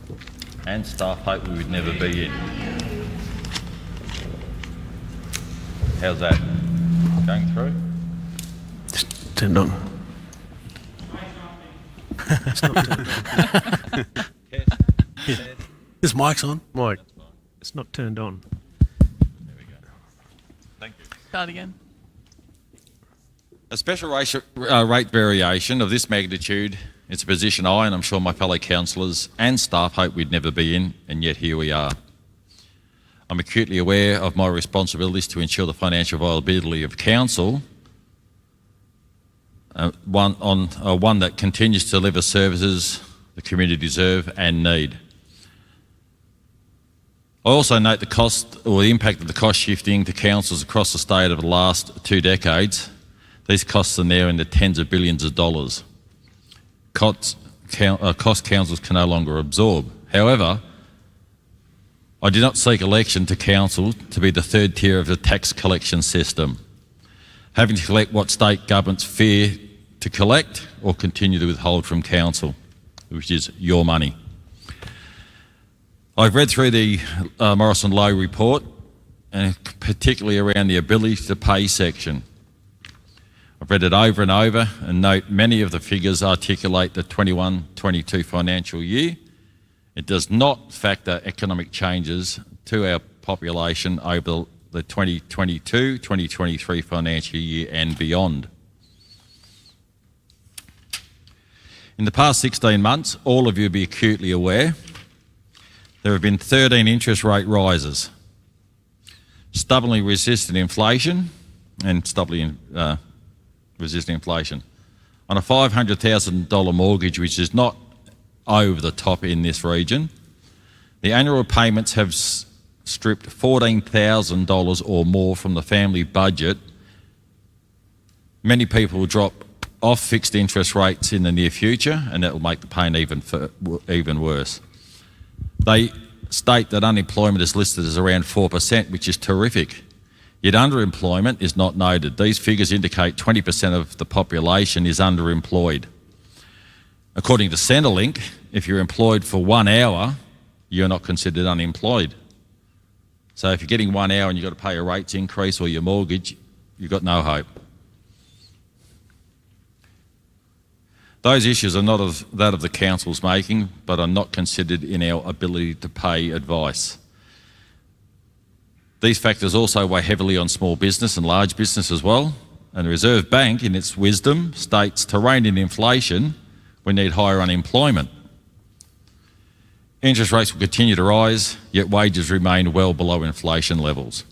Speaker 15: and staff hope we would never be in. How's that? Going through?
Speaker 1: Just turned on. It's not turned on.
Speaker 2: This mic's on.
Speaker 1: Mike.
Speaker 16: It's not turned on.
Speaker 15: There we go. Thank you.
Speaker 11: Start again.
Speaker 15: A special rate variation of this magnitude, it's a position I, and I'm sure my fellow councillors and staff hope we'd never be in, and yet here we are. I'm acutely aware of my responsibilities to ensure the financial viability of council, one that continues to deliver services the community deserve and need. I also note the cost or the impact of the cost shifting to councils across the state over the last 2 decades. These costs are now in the tens of billions of dollars. Cost councils can no longer absorb. However, I do not seek election to council to be the third tier of the tax collection system, having to collect what state governments fear to collect or continue to withhold from council, which is your money. I've read through the Morrison Lowe report, and particularly around the ability to pay section. I've read it over and over and note many of the figures articulate the 21-22 financial year. It does not factor economic changes to our population over the 2022-2023 financial year and beyond. In the past 16 months, all of you will be acutely aware, there have been 13 interest rate rises, stubbornly resisting inflation and stubbornly resisting inflation. On a $500,000 mortgage, which is not over the top in this region, the annual payments have stripped $14,000 or more from the family budget. Many people will drop off fixed interest rates in the near future, and that will make the pain even worse. They state that unemployment is listed as around 4%, which is terrific. Yet underemployment is not noted. These figures indicate 20% of the population is underemployed. According to Centrelink, if you're employed for 1 hour, you're not considered unemployed. So if you're getting 1 hour and you've got to pay a rates increase or your mortgage, you've got no hope. Those issues are not that of the council's making, but are not considered in our ability to pay advice. These factors also weigh heavily on small business and large business as well, and the Reserve Bank, in its wisdom, states to rein in inflation, we need higher unemployment. Interest rates will continue to rise, yet wages remain well below inflation levels.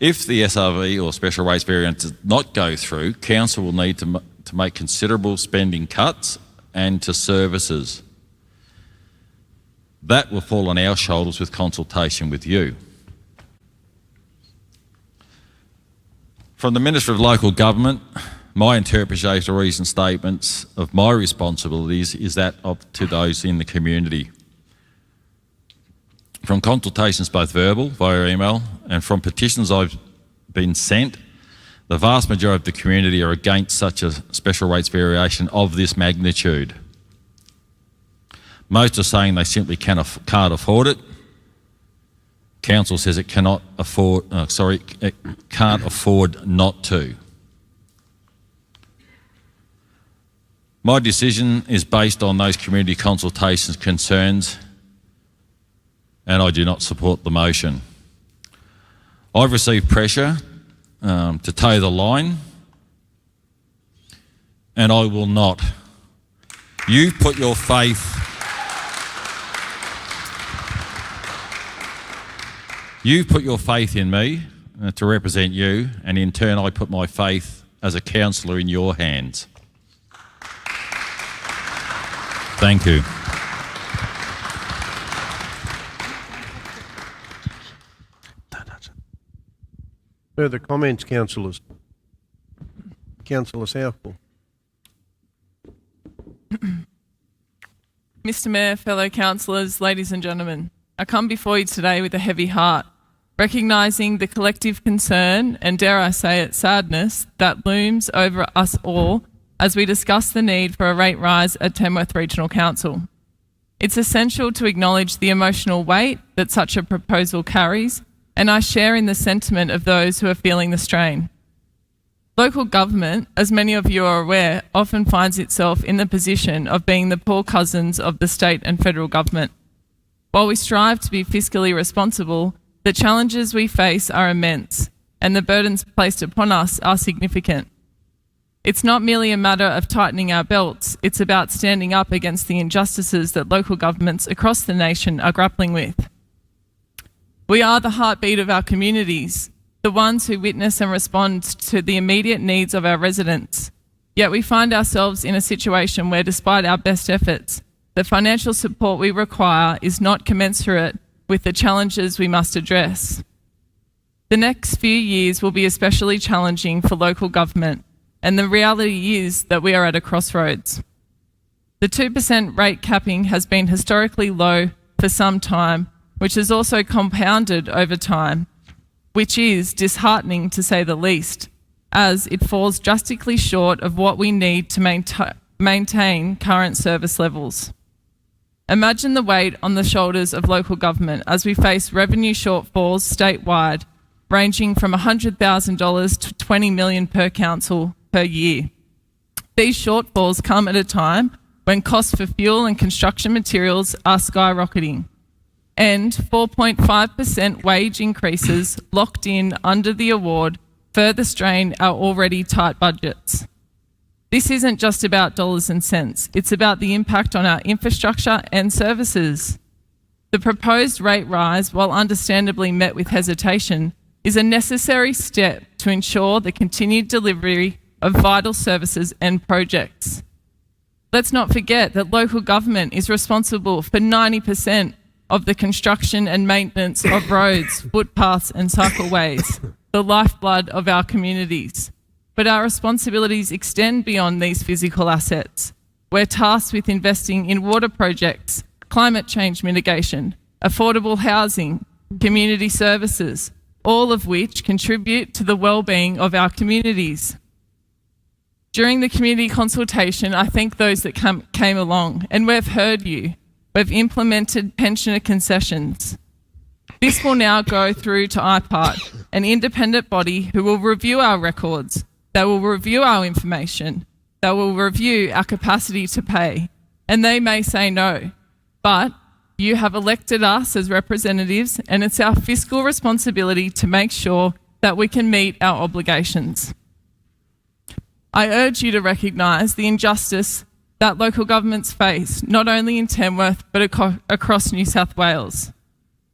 Speaker 15: If the SRV or special rates variant does not go through, council will need to make considerable spending cuts and to services. That will fall on our shoulders with consultation with you. From the Minister of Local Government, my interpretation of recent statements of my responsibilities is that to those in the community. From consultations, both verbal, via email, and from petitions I've been sent, the vast majority of the community are against such a special rates variation of this magnitude. Most are saying they simply can't afford it. Council says it can't afford not to. My decision is based on those community consultations concerns, and I do not support the motion. I've received pressure to toe the line, and I will not. You've put your faith in me to represent you, and in turn I put my faith as a councillor in your hands. Thank you.
Speaker 1: Further comments, councillors? Councillor Southall.
Speaker 11: Mr Mayor, fellow councillors, ladies and gentlemen, I come before you today with a heavy heart, recognising the collective concern and, dare I say it, sadness that looms over us all as we discuss the need for a rate rise at Tamworth Regional Council. It's essential to acknowledge the emotional weight that such a proposal carries, and I share in the sentiment of those who are feeling the strain. Local government, as many of you are aware, often finds itself in the position of being the poor cousins of the state and federal government. While we strive to be fiscally responsible, the challenges we face are immense, and the burdens placed upon us are significant. It's not merely a matter of tightening our belts, it's about standing up against the injustices that local governments across the nation are grappling with. We are the heartbeat of our communities, the ones who witness and respond to the immediate needs of our residents. Yet we find ourselves in a situation where, despite our best efforts, the financial support we require is not commensurate with the challenges we must address. The next few years will be especially challenging for local government, and the reality is that we are at a crossroads. The 2% rate capping has been historically low for some time, which has also compounded over time, which is disheartening to say the least, as it falls drastically short of what we need to maintain current service levels. Imagine the weight on the shoulders of local government as we face revenue shortfalls statewide, ranging from $100,000 to $20 million per council per year. These shortfalls come at a time when costs for fuel and construction materials are skyrocketing, and 4.5% wage increases locked in under the award further strain our already tight budgets. This isn't just about dollars and cents, it's about the impact on our infrastructure and services. The proposed rate rise, while understandably met with hesitation, is a necessary step to ensure the continued delivery of vital services and projects. Let's not forget that local government is responsible for 90% of the construction and maintenance of roads, footpaths and cycleways, the lifeblood of our communities. But our responsibilities extend beyond these physical assets. We're tasked with investing in water projects, climate change mitigation, affordable housing, community services, all of which contribute to the well-being of our communities. During the community consultation, I thank those that came along, and we've heard you. We've implemented pensioner concessions. This will now go through to IPART, an independent body who will review our records, they will review our information, they will review our capacity to pay, and they may say no. But you have elected us as representatives, and it's our fiscal responsibility to make sure that we can meet our obligations. I urge you to recognise the injustice that local governments face, not only in Tamworth but across New South Wales.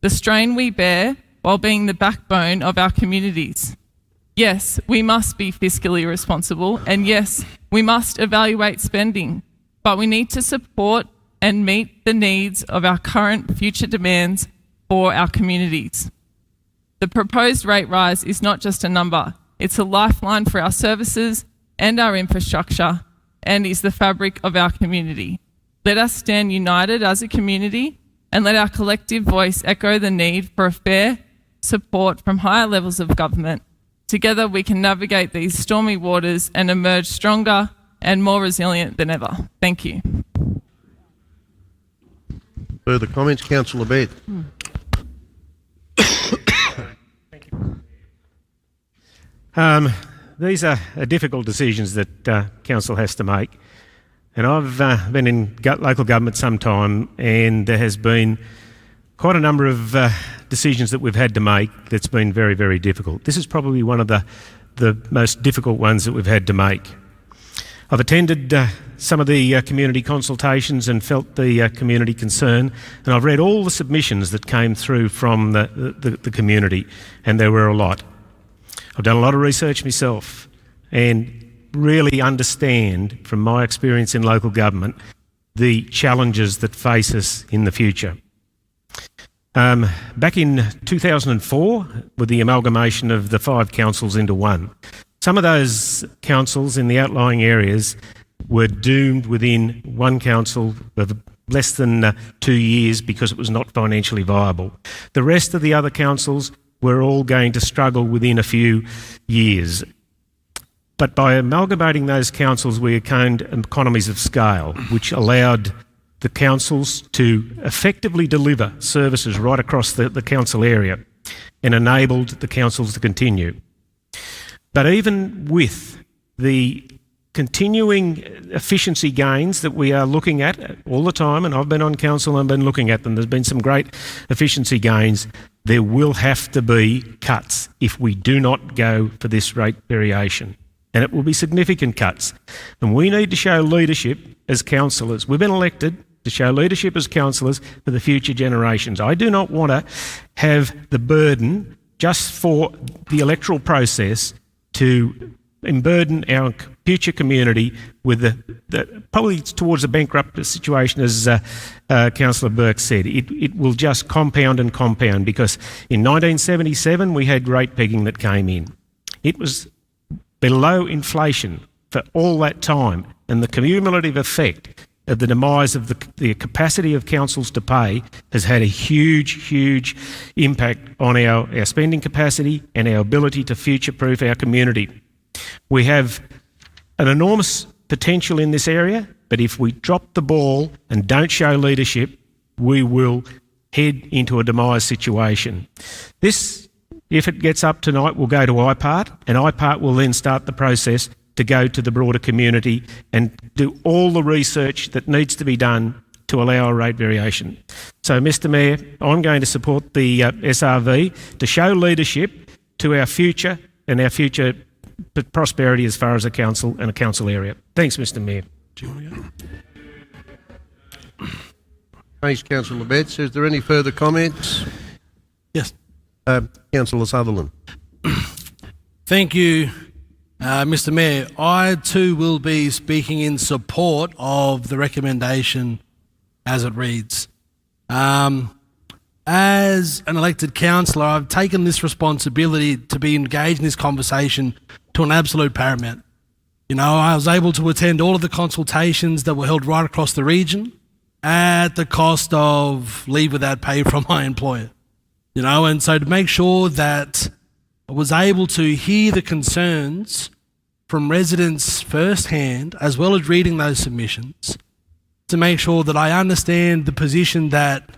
Speaker 11: The strain we bear while being the backbone of our communities. Yes, we must be fiscally responsible, and yes, we must evaluate spending, but we need to support and meet the needs of our current future demands for our communities. The proposed rate rise is not just a number, it's a lifeline for our services, and our infrastructure and is the fabric of our community. Let us stand united as a community and let our collective voice echo the need for a fair support from higher levels of government. Together we can navigate these stormy waters and emerge stronger and more resilient than ever. Thank you.
Speaker 1: Further comments? Councillor Baird.
Speaker 16: These are difficult decisions that council has to make, and I've been in local government some time, and there has been quite a number of decisions that we've had to make that's been very, very difficult. This is probably one of the most difficult ones that we've had to make. I've attended some of the community consultations and felt the community concern, and I've read all the submissions that came through from the community, and there were a lot. I've done a lot of research myself and really understand, from my experience in local government, the challenges that face us in the future. Back in 2004, with the amalgamation of the 5 councils into one, some of those councils in the outlying areas were doomed within one council of less than 2 years because it was not financially viable. The rest of the other councils were all going to struggle within a few years. But by amalgamating those councils, we attained economies of scale, which allowed the councils to effectively deliver services right across the council area and enabled the councils to continue. But even with the continuing efficiency gains that we are looking at all the time, and I've been on council and been looking at them, there's been some great efficiency gains. There will have to be cuts if we do not go for this rate variation, and it will be significant cuts. And we need to show leadership as councillors. We've been elected to show leadership as councillors for the future generations. I do not want to have the burden just for the electoral process to burden our future community with the probably towards a bankrupt situation, as Councillor Burke said. It will just compound and compound, because in 1977 we had rate pegging that came in. It was below inflation for all that time, and the cumulative effect of the demise of the capacity of councils to pay has had a huge impact on our spending capacity and our ability to future-proof our community. We have an enormous potential in this area, but if we drop the ball and don't show leadership, we will head into a demise situation. This, if it gets up tonight, will go to IPART, and IPART will then start the process to go to the broader community and do all the research that needs to be done to allow a rate variation. So, Mr Mayor, I'm going to support the SRV to show leadership to our future and our future prosperity as far as a council and a council area. Thanks, Mr Mayor.
Speaker 2: Do you want to go?
Speaker 1: Thanks, Councillor Betts. Is there any further comments?
Speaker 2: Yes.
Speaker 1: Councillor Sutherland.
Speaker 2: Thank you, Mr Mayor. I too will be speaking in support of the recommendation as it reads. As an elected councillor, I've taken this responsibility to be engaged in this conversation to an absolute paramount. You know, I was able to attend all of the consultations that were held right across the region at the cost of leave without pay from my employer. You know, and so to make sure that I was able to hear the concerns from residents firsthand, as well as reading those submissions, to make sure that I understand the position that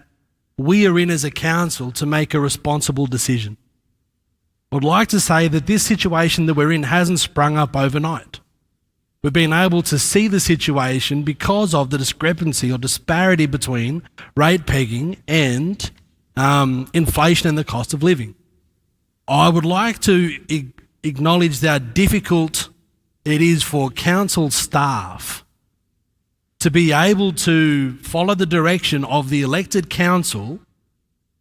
Speaker 2: we are in as a council to make a responsible decision. I would like to say that this situation that we're in hasn't sprung up overnight. We've been able to see the situation because of the discrepancy or disparity between rate pegging and inflation and the cost of living. I would like to acknowledge how difficult it is for council staff to be able to follow the direction of the elected council,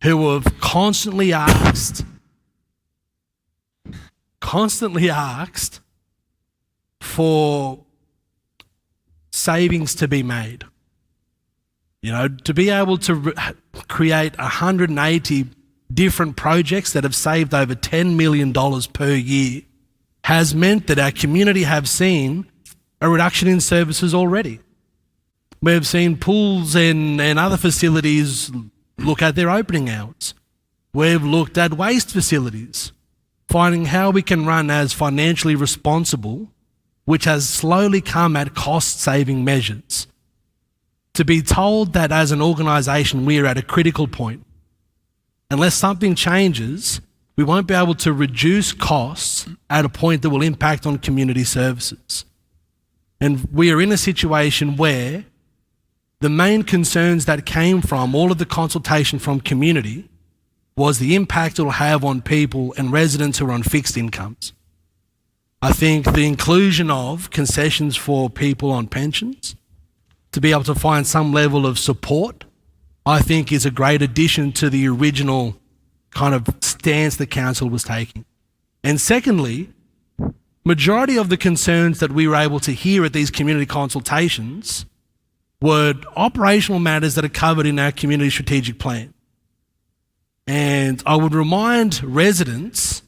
Speaker 2: who have constantly asked for savings to be made. You know, to be able to create 180 different projects that have saved over $10 million per year has meant that our community have seen a reduction in services already. We've seen pools and other facilities look at their opening hours. We've looked at waste facilities, finding how we can run as financially responsible, which has slowly come at cost-saving measures. To be told that as an organisation we are at a critical point, unless something changes, we won't be able to reduce costs at a point that will impact on community services. And we are in a situation where the main concerns that came from all of the consultation from community was the impact it will have on people and residents who are on fixed incomes. I think the inclusion of concessions for people on pensions to be able to find some level of support, I think is a great addition to the original kind of stance the council was taking. And secondly, majority of the concerns that we were able to hear at these community consultations were operational matters that are covered in our community strategic plan. And I would remind residents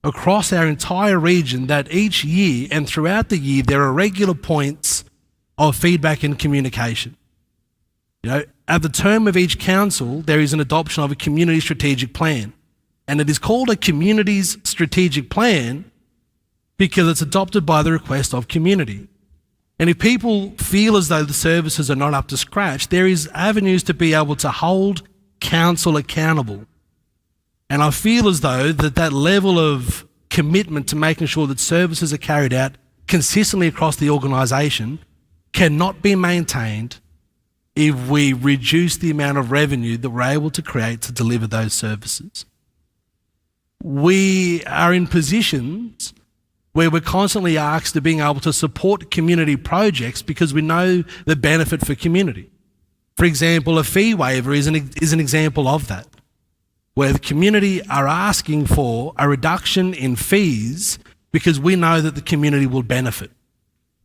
Speaker 2: across our entire region that each year and throughout the year there are regular points of feedback and communication. You know, at the term of each council, there is an adoption of a community strategic plan. And it is called a community's strategic plan because it's adopted by the request of community. And if people feel as though the services are not up to scratch, there is avenues to be able to hold council accountable. And I feel as though that level of commitment to making sure that services are carried out consistently across the organisation cannot be maintained if we reduce the amount of revenue that we're able to create to deliver those services. We are in positions where we're constantly asked to being able to support community projects because we know the benefit for community. For example, a fee waiver is an example of that, where the community are asking for a reduction in fees because we know that the community will benefit.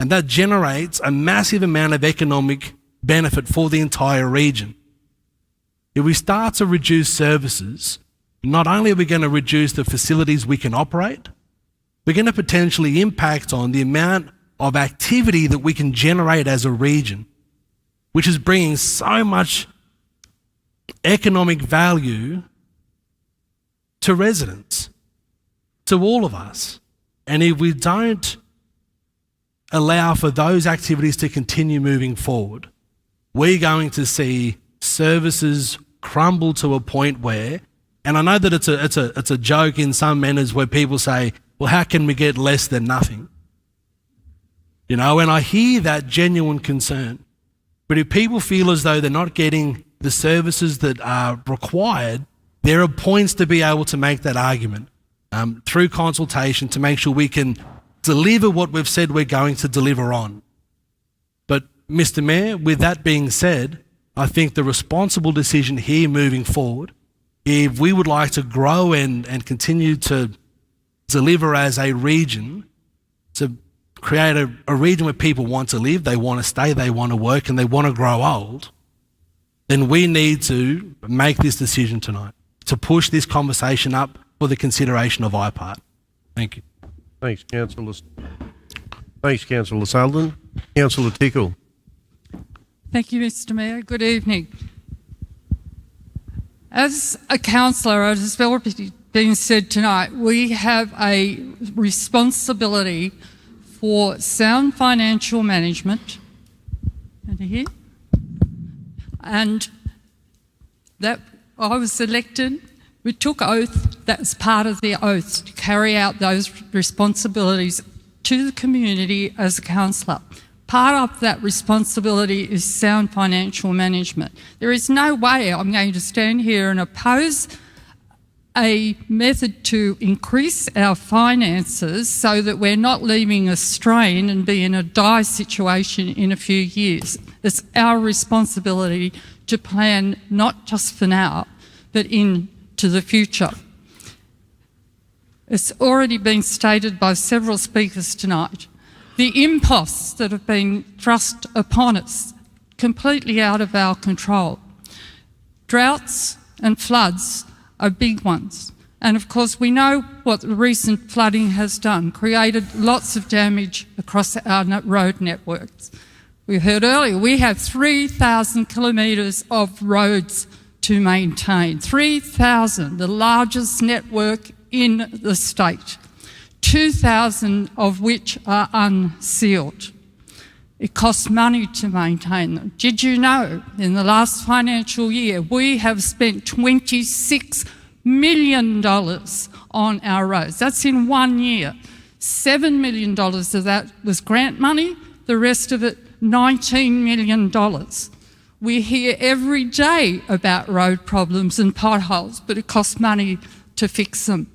Speaker 2: And that generates a massive amount of economic benefit for the entire region. If we start to reduce services, not only are we going to reduce the facilities we can operate, we're going to potentially impact on the amount of activity that we can generate as a region, which is bringing so much economic value to residents, to all of us. And if we don't allow for those activities to continue moving forward, we're going to see services crumble to a point where, and I know that it's a joke in some manners where people say, well, how can we get less than nothing? You know, and I hear that genuine concern. But if people feel as though they're not getting the services that are required, there are points to be able to make that argument through consultation to make sure we can deliver what we've said we're going to deliver on. But Mr. Mayor, with that being said, I think the responsible decision here moving forward, if we would like to grow and continue to deliver as a region, to create a region where people want to live, they want to stay, they want to work, and they want to grow old, then we need to make this decision tonight to push this conversation up for the consideration of IPART. Thank you.
Speaker 1: Thanks, Councillor. Thanks, Councillor Sullivan. Councillor Tickle.
Speaker 17: Thank you, Mr. Mayor. Good evening. As a councillor, as has already been said tonight, we have a responsibility for sound financial management. And that I was elected, we took oath, that's part of the oath, to carry out those responsibilities to the community as a councillor. Part of that responsibility is sound financial management. There is no way I'm going to stand here and oppose a method to increase our finances so that we're not leaving a strain and be in a dire situation in a few years. It's our responsibility to plan not just for now, but into the future. It's already been stated by several speakers tonight. The imposts that have been thrust upon us, completely out of our control. Droughts and floods are big ones. And of course, we know what the recent flooding has done, created lots of damage across our road networks. We heard earlier, we have 3,000 kilometres of roads to maintain. 3,000, the largest network in the state. 2,000 of which are unsealed. It costs money to maintain them. Did you know in the last financial year we have spent $26 million on our roads? That's in 1 year. $7 million of that was grant money, the rest of it $19 million. We hear every day about road problems and potholes, but it costs money to fix them.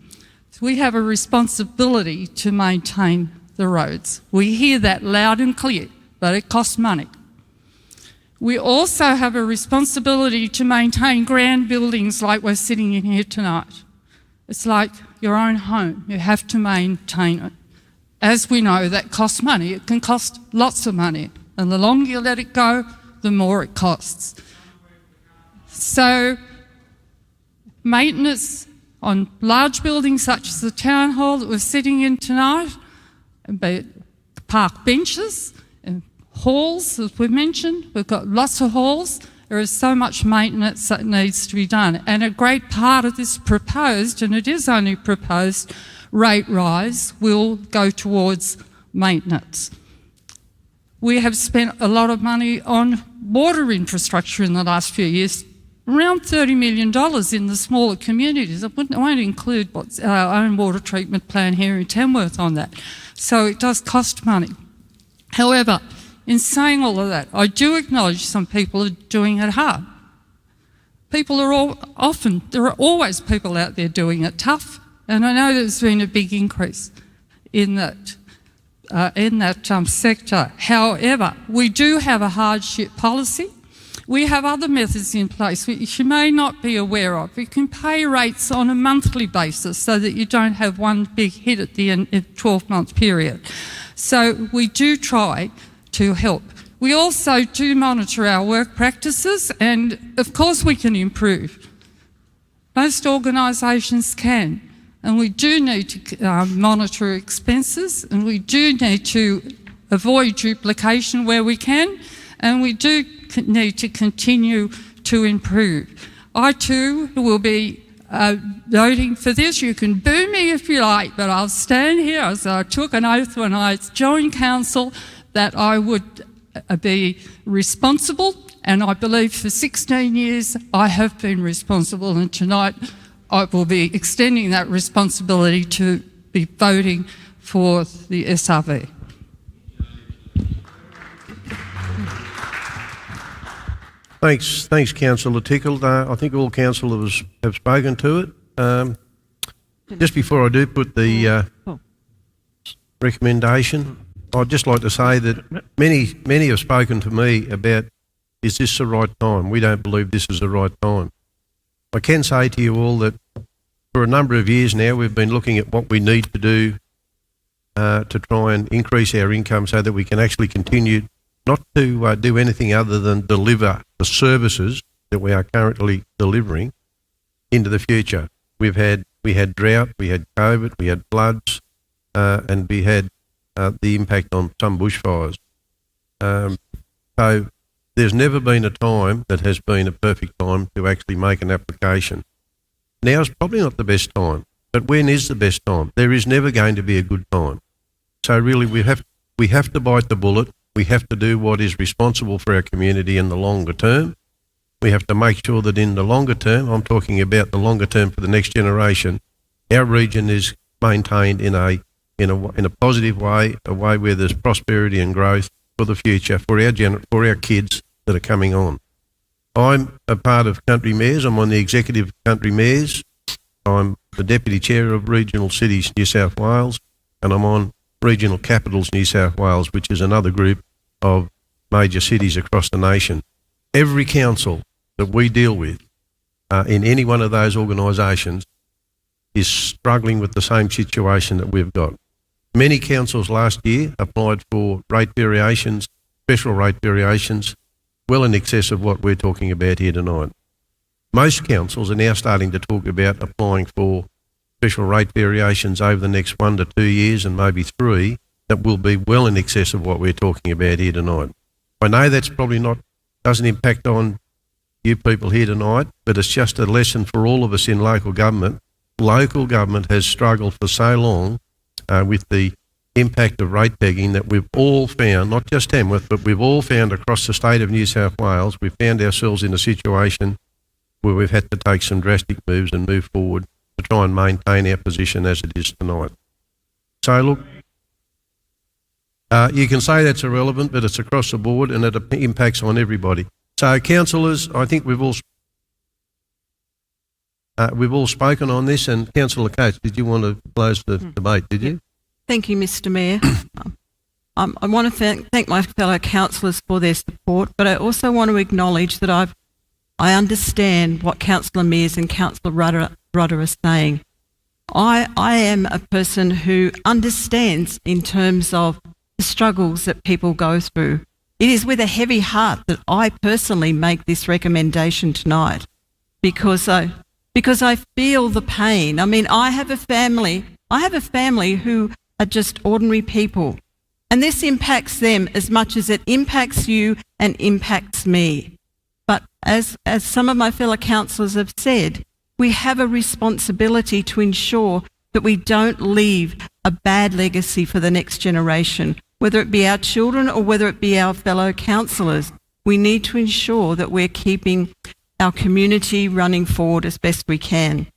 Speaker 17: So we have a responsibility to maintain the roads. We hear that loud and clear, but it costs money. We also have a responsibility to maintain grand buildings like we're sitting in here tonight. It's like your own home. You have to maintain it. As we know, that costs money. It can cost lots of money. And the longer you let it go, the more it costs. So maintenance on large buildings such as the town hall that we're sitting in tonight, be park benches and halls, as we've mentioned. We've got lots of halls. There is so much maintenance that needs to be done. And a great part of this proposed, and it is only proposed, rate rise will go towards maintenance. We have spent a lot of money on water infrastructure in the last few years, around $30 million in the smaller communities. I won't include what's our own water treatment plan here in Tamworth on that. So it does cost money. However, in saying all of that, I do acknowledge some people are doing it hard. People are there are always people out there doing it tough, and I know there's been a big increase in that sector. However, we do have a hardship policy. We have other methods in place which you may not be aware of. You can pay rates on a monthly basis so that you don't have one big hit at the end of a 12-month period. So we do try to help. We also do monitor our work practices, and of course we can improve. Most organisations can. And we do need to monitor expenses, and we do need to avoid duplication where we can, and we do need to continue to improve. I too will be voting for this. You can boo me if you like, but I'll stand here as I took an oath when I joined council that I would be responsible, and I believe for 16 years I have been responsible, and tonight I will be extending that responsibility to be voting for the SRV.
Speaker 1: Thanks, Councillor Tickle. I think all councillors have spoken to it. Just before I do put the recommendation, I'd just like to say that many have spoken to me about, is this the right time? We don't believe this is the right time. I can say to you all that for a number of years now we've been looking at what we need to do to try and increase our income so that we can actually continue not to do anything other than deliver the services that we are currently delivering into the future. We had drought, we had COVID, we had floods, and we had the impact on some bushfires. So there's never been a time that has been a perfect time to actually make an application. Now is probably not the best time, but when is the best time? There is never going to be a good time. So really we have to bite the bullet. We have to do what is responsible for our community in the longer term. We have to make sure that in the longer term, I'm talking about the longer term for the next generation, our region is maintained in a positive way, a way where there's prosperity and growth for the future, for our kids that are coming on. I'm a part of Country Mayors. I'm on the executive of Country Mayors. I'm the Deputy Chair of Regional Cities New South Wales, and I'm on Regional Capitals New South Wales, which is another group of major cities across the nation. Every council that we deal with in any one of those organisations is struggling with the same situation that we've got. Many councils last year applied for rate variations, special rate variations, well in excess of what we're talking about here tonight. Most councils are now starting to talk about applying for special rate variations over the next 1 to 2 years and maybe 3 that will be well in excess of what we're talking about here tonight. I know that's probably doesn't impact on you people here tonight, but it's just a lesson for all of us in local government. Local government has struggled for so long with the impact of rate pegging that we've all found, not just Tamworth, but we've all found across the state of New South Wales, we've found ourselves in a situation where we've had to take some drastic moves and move forward to try and maintain our position as it is tonight. So look, you can say that's irrelevant, but it's across the board and it impacts on everybody. So councillors, I think we've all spoken on this, and Councillor Coates, did you want to close the debate, did you?
Speaker 12: Thank you, Mr Mayor. I want to thank my fellow councillors for their support, but I also want to acknowledge that I understand what Councillor Mears and Councillor Rudder are saying. I am a person who understands in terms of the struggles that people go through. It is with a heavy heart that I personally make this recommendation tonight because I feel the pain. I mean, I have a family who are just ordinary people, and this impacts them as much as it impacts you and impacts me. But as some of my fellow councillors have said, we have a responsibility to ensure that we don't leave a bad legacy for the next generation, whether it be our children or whether it be our fellow councillors. We need to ensure that we're keeping our community running forward as best we can.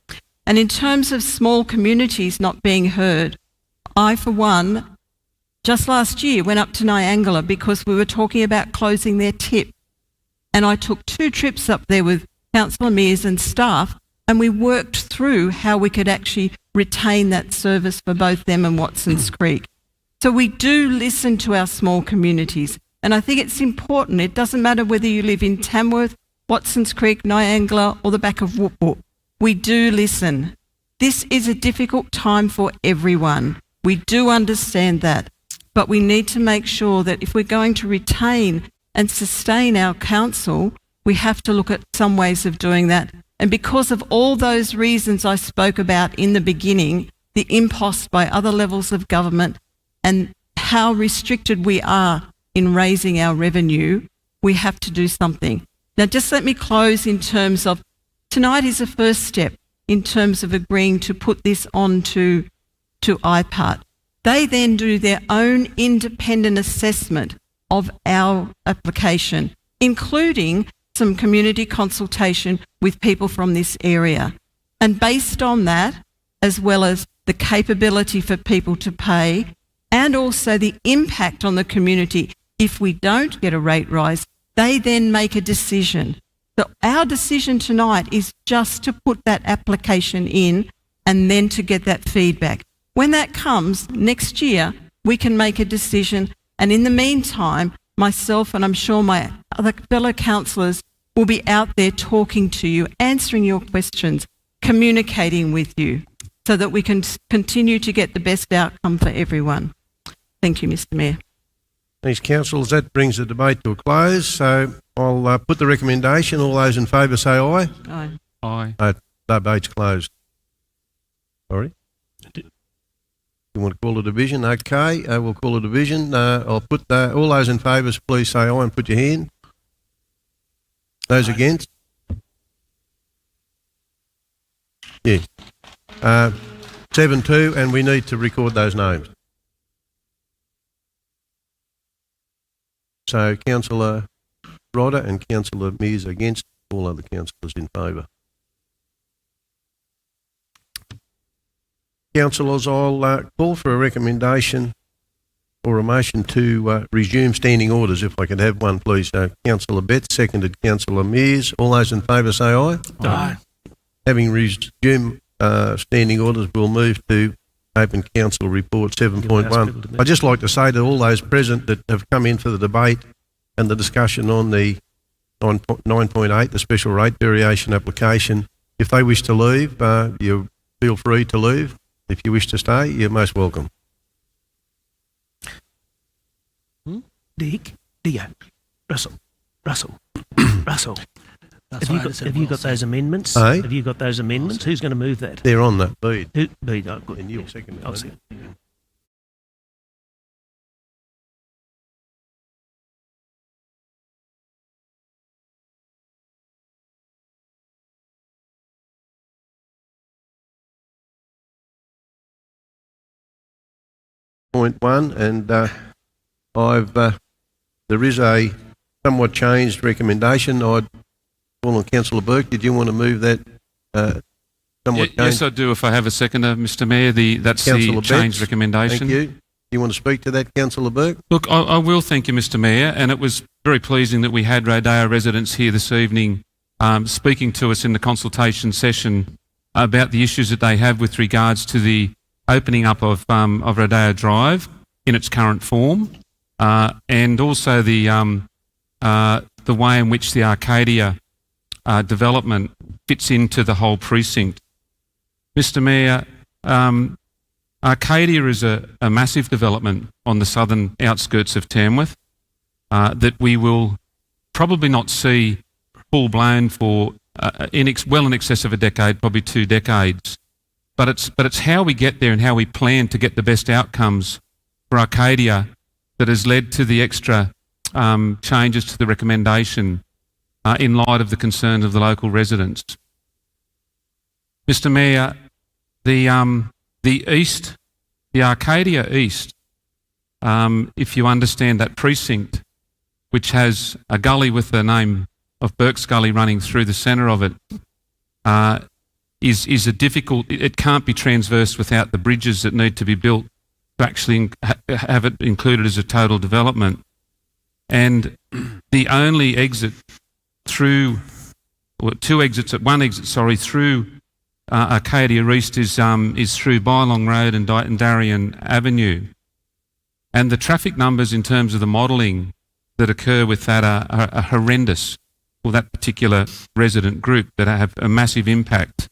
Speaker 12: And in terms of small communities not being heard, I, for one, just last year went up to Nyangula because we were talking about closing their tip. And I took 2 trips up there with Councillor Mears and staff, and we worked through how we could actually retain that service for both them and Watson's Creek. So we do listen to our small communities. And I think it's important. It doesn't matter whether you live in Tamworth, Watson's Creek, Nyangula, or the back of Whoop Whoop. We do listen. This is a difficult time for everyone. We do understand that. But we need to make sure that if we're going to retain and sustain our council, we have to look at some ways of doing that. And because of all those reasons I spoke about in the beginning, the impost by other levels of government and how restricted we are in raising our revenue, we have to do something. Now, just let me close in terms of tonight is a first step in terms of agreeing to put this on to IPART. They then do their own independent assessment of our application, including some community consultation with people from this area. And based on that, as well as the capability for people to pay and also the impact on the community if we don't get a rate rise, they then make a decision. So our decision tonight is just to put that application in and then to get that feedback. When that comes next year, we can make a decision. And in the meantime, myself and I'm sure my other fellow councillors will be out there talking to you, answering your questions, communicating with you so that we can continue to get the best outcome for everyone. Thank you, Mr Mayor.
Speaker 1: Thanks, councillors. That brings the debate to a close. So I'll put the recommendation. All those in favour say aye.
Speaker 12: Aye.
Speaker 14: Aye.
Speaker 1: Debate's closed. Sorry? You want to call a division? Okay, we'll call a division. I'll put all those in favour, please say aye and put your hand. Those against? Yes. 7-2, and we need to record those names. So Councillor Rodder and Councillor Mears against, all other councillors in favour. Councillors, I'll call for a recommendation or a motion to resume standing orders, if I could have one, please. Councillor Betts, seconded Councillor Mears. All those in favour say aye.
Speaker 2: Aye.
Speaker 1: Having resumed standing orders, we'll move to Open Council Report 7.1. I'd just like to say to all those present that have come in for the debate and the discussion on the 9.8, the special rate variation application, if they wish to leave, you feel free to leave. If you wish to stay, you're most welcome.
Speaker 2: Dick, Dio, Russell, Russell, Russell, That's
Speaker 18: Have
Speaker 2: what I just said.
Speaker 18: you got those amendments?
Speaker 1: Eh?
Speaker 18: Have you got those amendments? Who's going to move that?
Speaker 1: They're on that bead.
Speaker 18: Who? Bede, oh, good.
Speaker 1: And you'll second it.
Speaker 18: I'll
Speaker 1: won't
Speaker 18: second.
Speaker 1: you? Point 1, and there is a somewhat changed recommendation. I'd call on Councillor Burke. Did you want to move that somewhat changed?
Speaker 14: Yes, I do. If I have a seconder, Mr. Mayor, that's
Speaker 1: Councillor
Speaker 14: the changed
Speaker 1: Betts.
Speaker 14: recommendation.
Speaker 1: Thank you. Do you want to speak to that, Councillor Burke?
Speaker 14: Look, I will thank you, Mr. Mayor, and it was very pleasing that we had Rodeo residents here this evening speaking to us in the consultation session about the issues that they have with regards to the opening up of Rodeo Drive in its current form, and also the way in which the Arcadia development fits into the whole precinct. Mr. Mayor, Arcadia is a massive development on the southern outskirts of Tamworth that we will probably not see full blown for well in excess of a decade, probably 2 decades. But it's how we get there and how we plan to get the best outcomes for Arcadia that has led to the extra changes to the recommendation in light of the concerns of the local residents. Mr. Mayor, the Arcadia East, if you understand that precinct, which has a gully with the name of Burke's Gully running through the centre of it, is a difficult. It can't be transversed without the bridges that need to be built to actually have it included as a total development. And the only exit through, or one exit through Arcadia East is through Bylong Road and Darien Avenue. And the traffic numbers in terms of the modelling that occur with that are horrendous for that particular resident group that have a massive impact.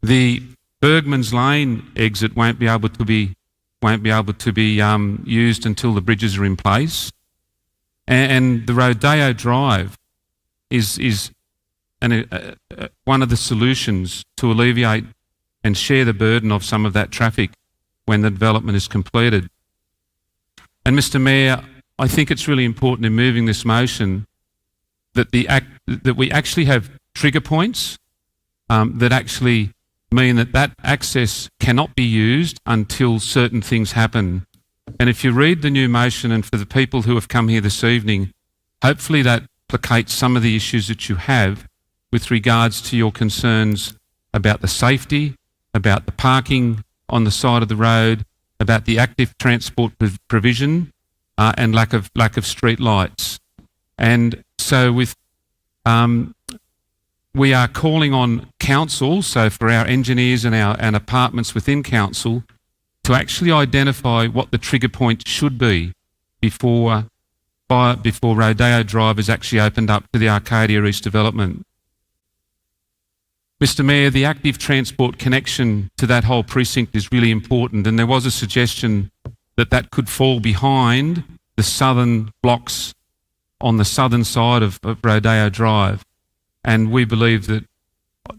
Speaker 14: The Bergman's Lane exit won't be able to be used until the bridges are in place, and the Rodeo Drive is one of the solutions to alleviate and share the burden of some of that traffic when the development is completed. And Mr. Mayor, I think it's really important in moving this motion that we actually have trigger points that actually mean that access cannot be used until certain things happen. And if you read the new motion, and for the people who have come here this evening, hopefully that placates some of the issues that you have with regards to your concerns about the safety, about the parking on the side of the road, about the active transport provision, and lack of street lights. And so we are calling on council, so for our engineers and apartments within council, to actually identify what the trigger point should be before Rodeo Drive is actually opened up to the Arcadia East development. Mr. Mayor, the active transport connection to that whole precinct is really important, and there was a suggestion that could fall behind the southern blocks on the southern side of Rodeo Drive. And we believe that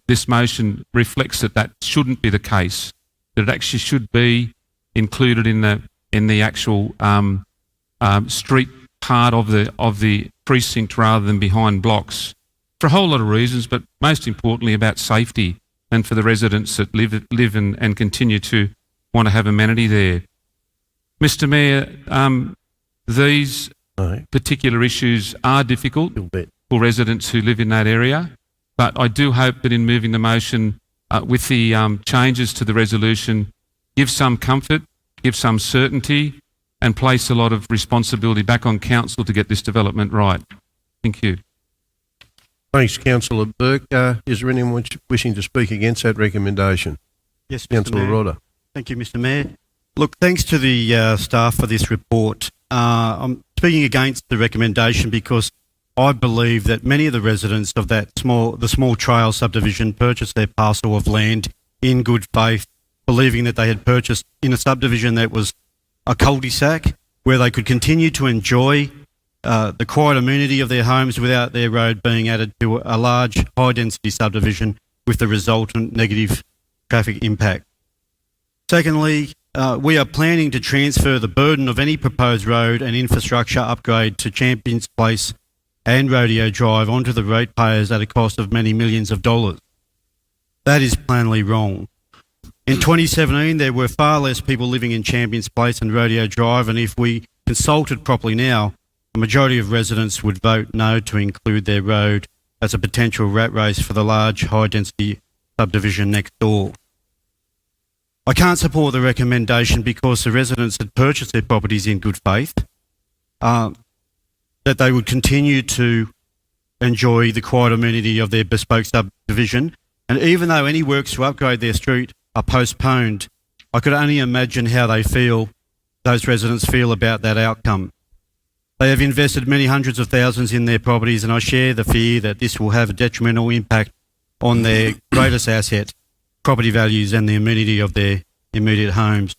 Speaker 14: this motion reflects that shouldn't be the case, that it actually should be included in the actual street part of the precinct rather than behind blocks, for a whole lot of reasons, but most importantly about safety and for the residents that live and continue to want to have amenity there. Mr. Mayor, these particular issues are difficult for residents who live in that area, but I do hope that in moving the motion with the changes to the resolution, give some comfort, give some certainty, and place a lot of responsibility back on council to get this development right. Thank you.
Speaker 1: Thanks, Councillor Burke. Is there anyone wishing to speak against that recommendation?
Speaker 13: Yes,
Speaker 1: Councillor Rodder.
Speaker 13: Thank you, Mr. Mayor. Look, thanks to the staff for this report. I'm speaking against the recommendation because I believe that many of the residents of the small trail subdivision purchased their parcel of land in good faith, believing that they had purchased in a subdivision that was a cul-de-sac where they could continue to enjoy the quiet amenity of their homes without their road being added to a large high-density subdivision with the resultant negative traffic impact. Secondly, we are planning to transfer the burden of any proposed road and infrastructure upgrade to Champions Place and Rodeo Drive onto the ratepayers at a cost of many millions of dollars. That is plainly wrong. In 2017, there were far less people living in Champions Place and Rodeo Drive, and if we consulted properly now, a majority of residents would vote no to include their road as a potential rat race for the large high-density subdivision next door. I can't support the recommendation because the residents had purchased their properties in good faith, that they would continue to enjoy the quiet amenity of their bespoke subdivision, and even though any works to upgrade their street are postponed, I could only imagine how those residents feel about that outcome. They have invested many hundreds of thousands in their properties, and I share the fear that this will have a detrimental impact on their greatest asset, property values and the amenity of their immediate homes.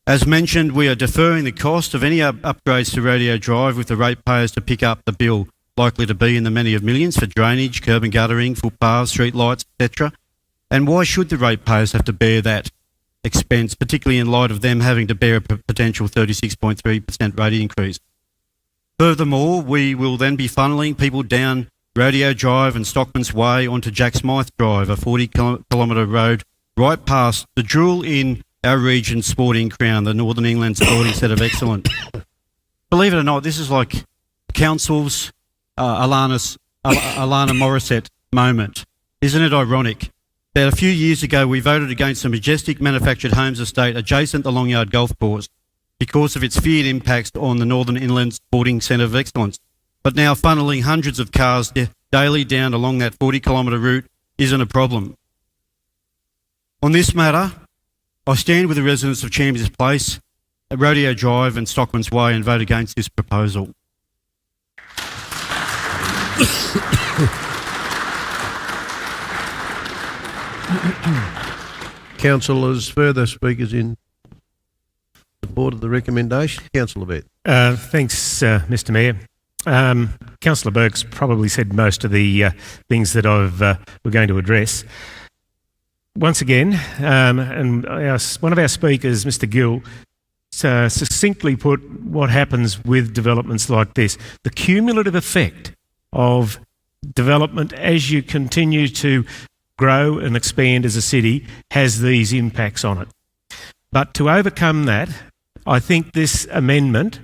Speaker 13: As mentioned, we are deferring the cost of any upgrades to Rodeo Drive with the ratepayers to pick up the bill, likely to be in the many of millions for drainage, curb and guttering, footpaths, street lights, etc. And why should the ratepayers have to bear that expense, particularly in light of them having to bear a potential 36.3% rate increase? Furthermore, we will then be funneling people down Rodeo Drive and Stockman's Way onto Jack Smythe Drive, a 40-kilometre road right past the jewel in our region's sporting crown, the Northern England Sporting Set of Excellence. Believe it or not, this is like Council's Alana Morissette moment. Isn't it ironic that a few years ago we voted against a majestic manufactured homes estate adjacent to the Longyard Golf Course because of its feared impacts on the Northern Inland Sporting Centre of Excellence. But now funneling hundreds of cars daily down along that 40-kilometre route isn't a problem. On this matter, I stand with the residents of Champions Place, Rodeo Drive and Stockman's Way and vote against this proposal.
Speaker 1: Councillors, further speakers in support of the recommendation? Councillor Bett.
Speaker 16: Thanks, Mr Mayor. Councillor Burke's probably said most of the things that we're going to address. Once again, one of our speakers, Mr Gill, succinctly put what happens with developments like this. The cumulative effect of development as you continue to grow and expand as a city has these impacts on it. But to overcome that, I think this amendment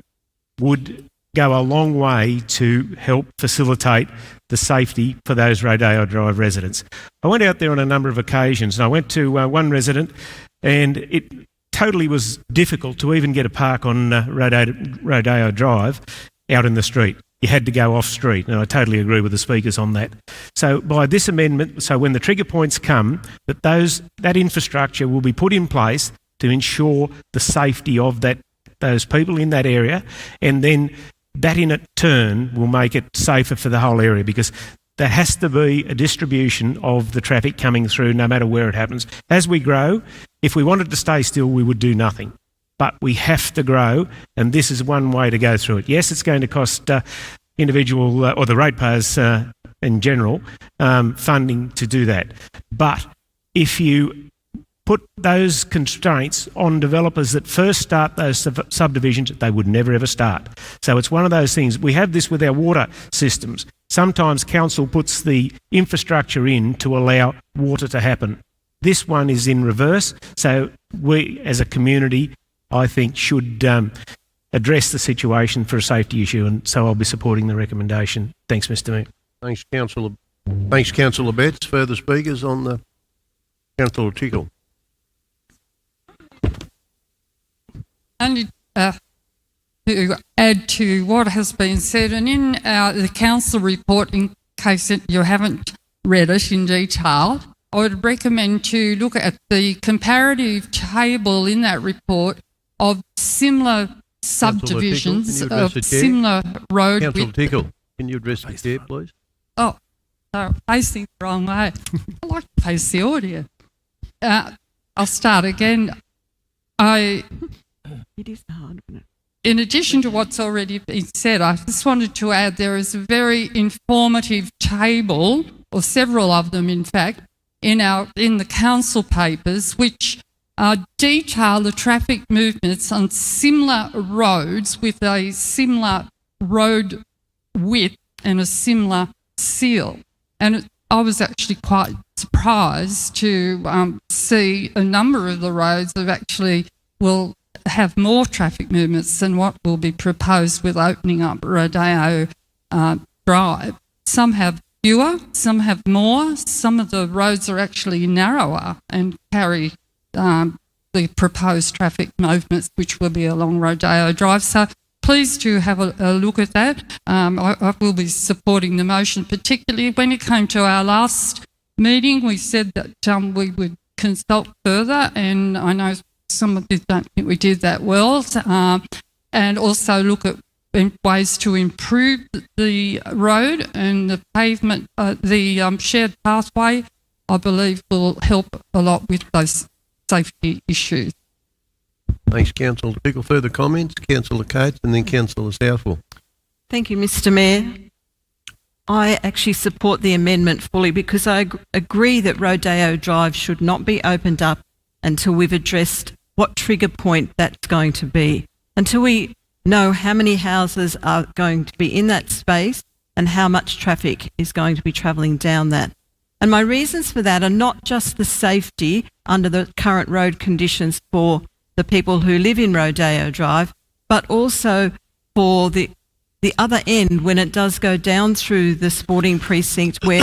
Speaker 16: would go a long way to help facilitate the safety for those Rodeo Drive residents. I went out there on a number of occasions, and I went to one resident, and it totally was difficult to even get a park on Rodeo Drive out in the street. You had to go off street, and I totally agree with the speakers on that. So by this amendment, so when the trigger points come, that infrastructure will be put in place to ensure the safety of those people in that area, and then that in turn will make it safer for the whole area, because there has to be a distribution of the traffic coming through no matter where it happens. As we grow, if we wanted to stay still, we would do nothing. But we have to grow, and this is one way to go through it. Yes, it's going to cost individual or the ratepayers in general funding to do that. But if you put those constraints on developers that first start those subdivisions, they would never ever start. So it's one of those things. We have this with our water systems. Sometimes council puts the infrastructure in to allow water to happen. This one is in reverse. So we as a community, I think, should address the situation for a safety issue, and so I'll be supporting the recommendation. Thanks, Mr Mayor.
Speaker 1: Thanks, Councillor Betts. Further speakers on the... Councillor Tickle.
Speaker 17: Only to add to what has been said, and in the council report, in case you haven't read it in detail, I would recommend to look at the comparative table in that report of similar subdivisions of similar road.
Speaker 1: Councillor Tickle, can you address the chair, please?
Speaker 17: Oh, sorry, facing the wrong way. I like to face the audio. I'll start again.
Speaker 12: It is hard, isn't it?
Speaker 17: in addition to what's already been said, I just wanted to add there is a very informative table, or several of them in fact, in the council papers, which detail the traffic movements on similar roads with a similar road width and a similar seal. And I was actually quite surprised to see a number of the roads that actually will have more traffic movements than what will be proposed with opening up Rodeo Drive. Some have fewer, some have more. Some of the roads are actually narrower and carry the proposed traffic movements, which will be along Rodeo Drive. So please do have a look at that. I will be supporting the motion, particularly when it came to our last meeting. We said that we would consult further, and I know some of you don't think we did that well, and also look at ways to improve the road and the pavement, the shared pathway, I believe will help a lot with those safety issues.
Speaker 1: Thanks, Councillor Pickle. Further comments? Councillor Coates and then Councillor Southwell.
Speaker 12: Thank you, Mr. Mayor. I actually support the amendment fully because I agree that Rodeo Drive should not be opened up until we've addressed what trigger point that's going to be, until we know how many houses are going to be in that space and how much traffic is going to be travelling down that. And my reasons for that are not just the safety under the current road conditions for the people who live in Rodeo Drive, but also for the other end when it does go down through the sporting precinct, where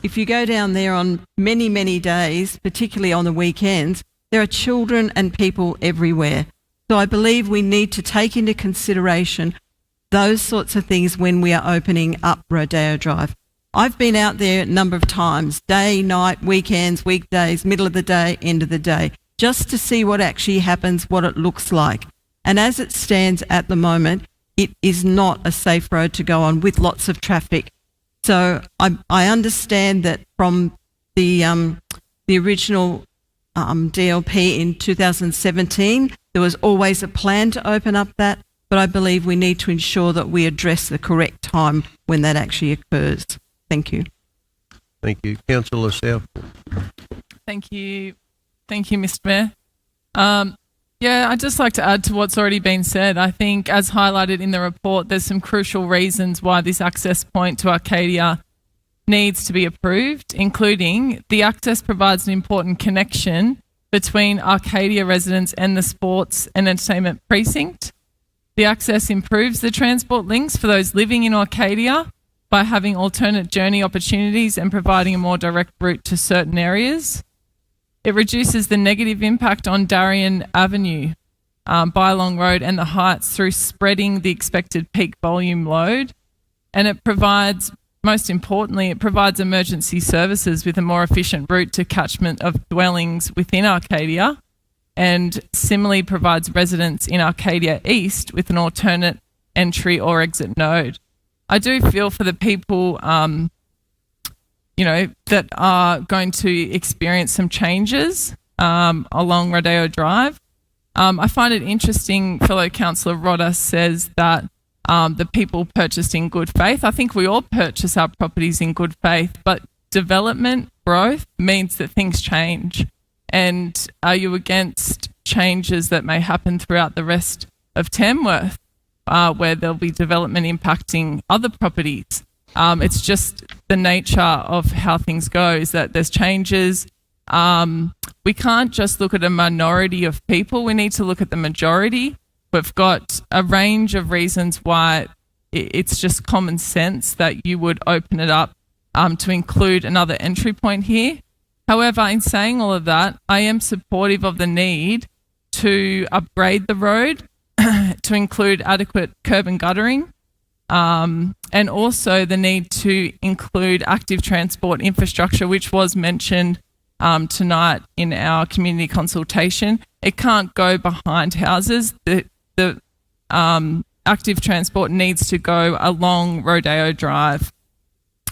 Speaker 12: if you go down there on many, many days, particularly on the weekends, there are children and people everywhere. So I believe we need to take into consideration those sorts of things when we are opening up Rodeo Drive. I've been out there a number of times, day, night, weekends, weekdays, middle of the day, end of the day, just to see what actually happens, what it looks like. And as it stands at the moment, it is not a safe road to go on with lots of traffic. So I understand that from the original DLP in 2017, there was always a plan to open up that, but I believe we need to ensure that we address the correct time when that actually occurs. Thank you.
Speaker 1: Thank you. Councillor Southwell.
Speaker 11: Thank you. Thank you, Mr. Mayor. I'd just like to add to what's already been said. I think, as highlighted in the report, there's some crucial reasons why this access point to Arcadia needs to be approved, including the access provides an important connection between Arcadia residents and the sports and entertainment precinct. The access improves the transport links for those living in Arcadia by having alternate journey opportunities and providing a more direct route to certain areas. It reduces the negative impact on Darien Avenue, Bylong Road and the Heights through spreading the expected peak volume load. And it provides, most importantly, it provides emergency services with a more efficient route to catchment of dwellings within Arcadia, and similarly provides residents in Arcadia East with an alternate entry or exit node. I do feel for the people that are going to experience some changes along Rodeo Drive. I find it interesting, fellow councillor Rodda says that the people purchased in good faith. I think we all purchase our properties in good faith, but development growth means that things change. And are you against changes that may happen throughout the rest of Tamworth, where there'll be development impacting other properties? It's just the nature of how things go, is that there's changes. We can't just look at a minority of people. We need to look at the majority. We've got a range of reasons why it's just common sense that you would open it up to include another entry point here. However, in saying all of that, I am supportive of the need to upgrade the road to include adequate curb and guttering, and also the need to include active transport infrastructure, which was mentioned tonight in our community consultation. It can't go behind houses. The active transport needs to go along Rodeo Drive.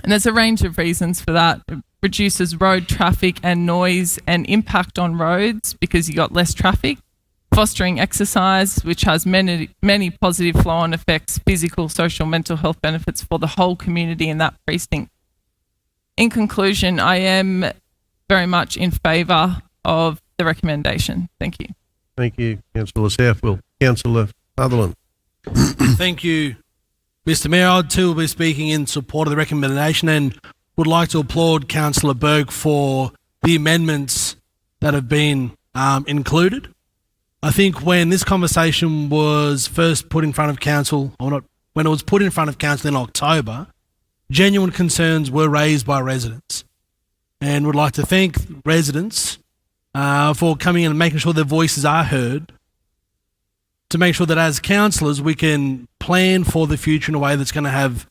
Speaker 11: And there's a range of reasons for that. It reduces road traffic and noise and impact on roads because you got less traffic. fostering exercise, which has many positive flow-on effects, physical, social, mental health benefits for the whole community in that precinct. In conclusion, I am very much in favour of the recommendation. Thank you.
Speaker 1: Thank you, Councillor Southwell. Councillor Sutherland.
Speaker 2: Thank you, Mr. Mayor. I too will be speaking in support of the recommendation and would like to applaud Councillor Berg for the amendments that have been included. I think when this conversation was first put in front of council, or not, when it was put in front of council in October, genuine concerns were raised by residents, and would like to thank residents for coming in and making sure their voices are heard, to make sure that as councillors we can plan for the future in a way that's going to have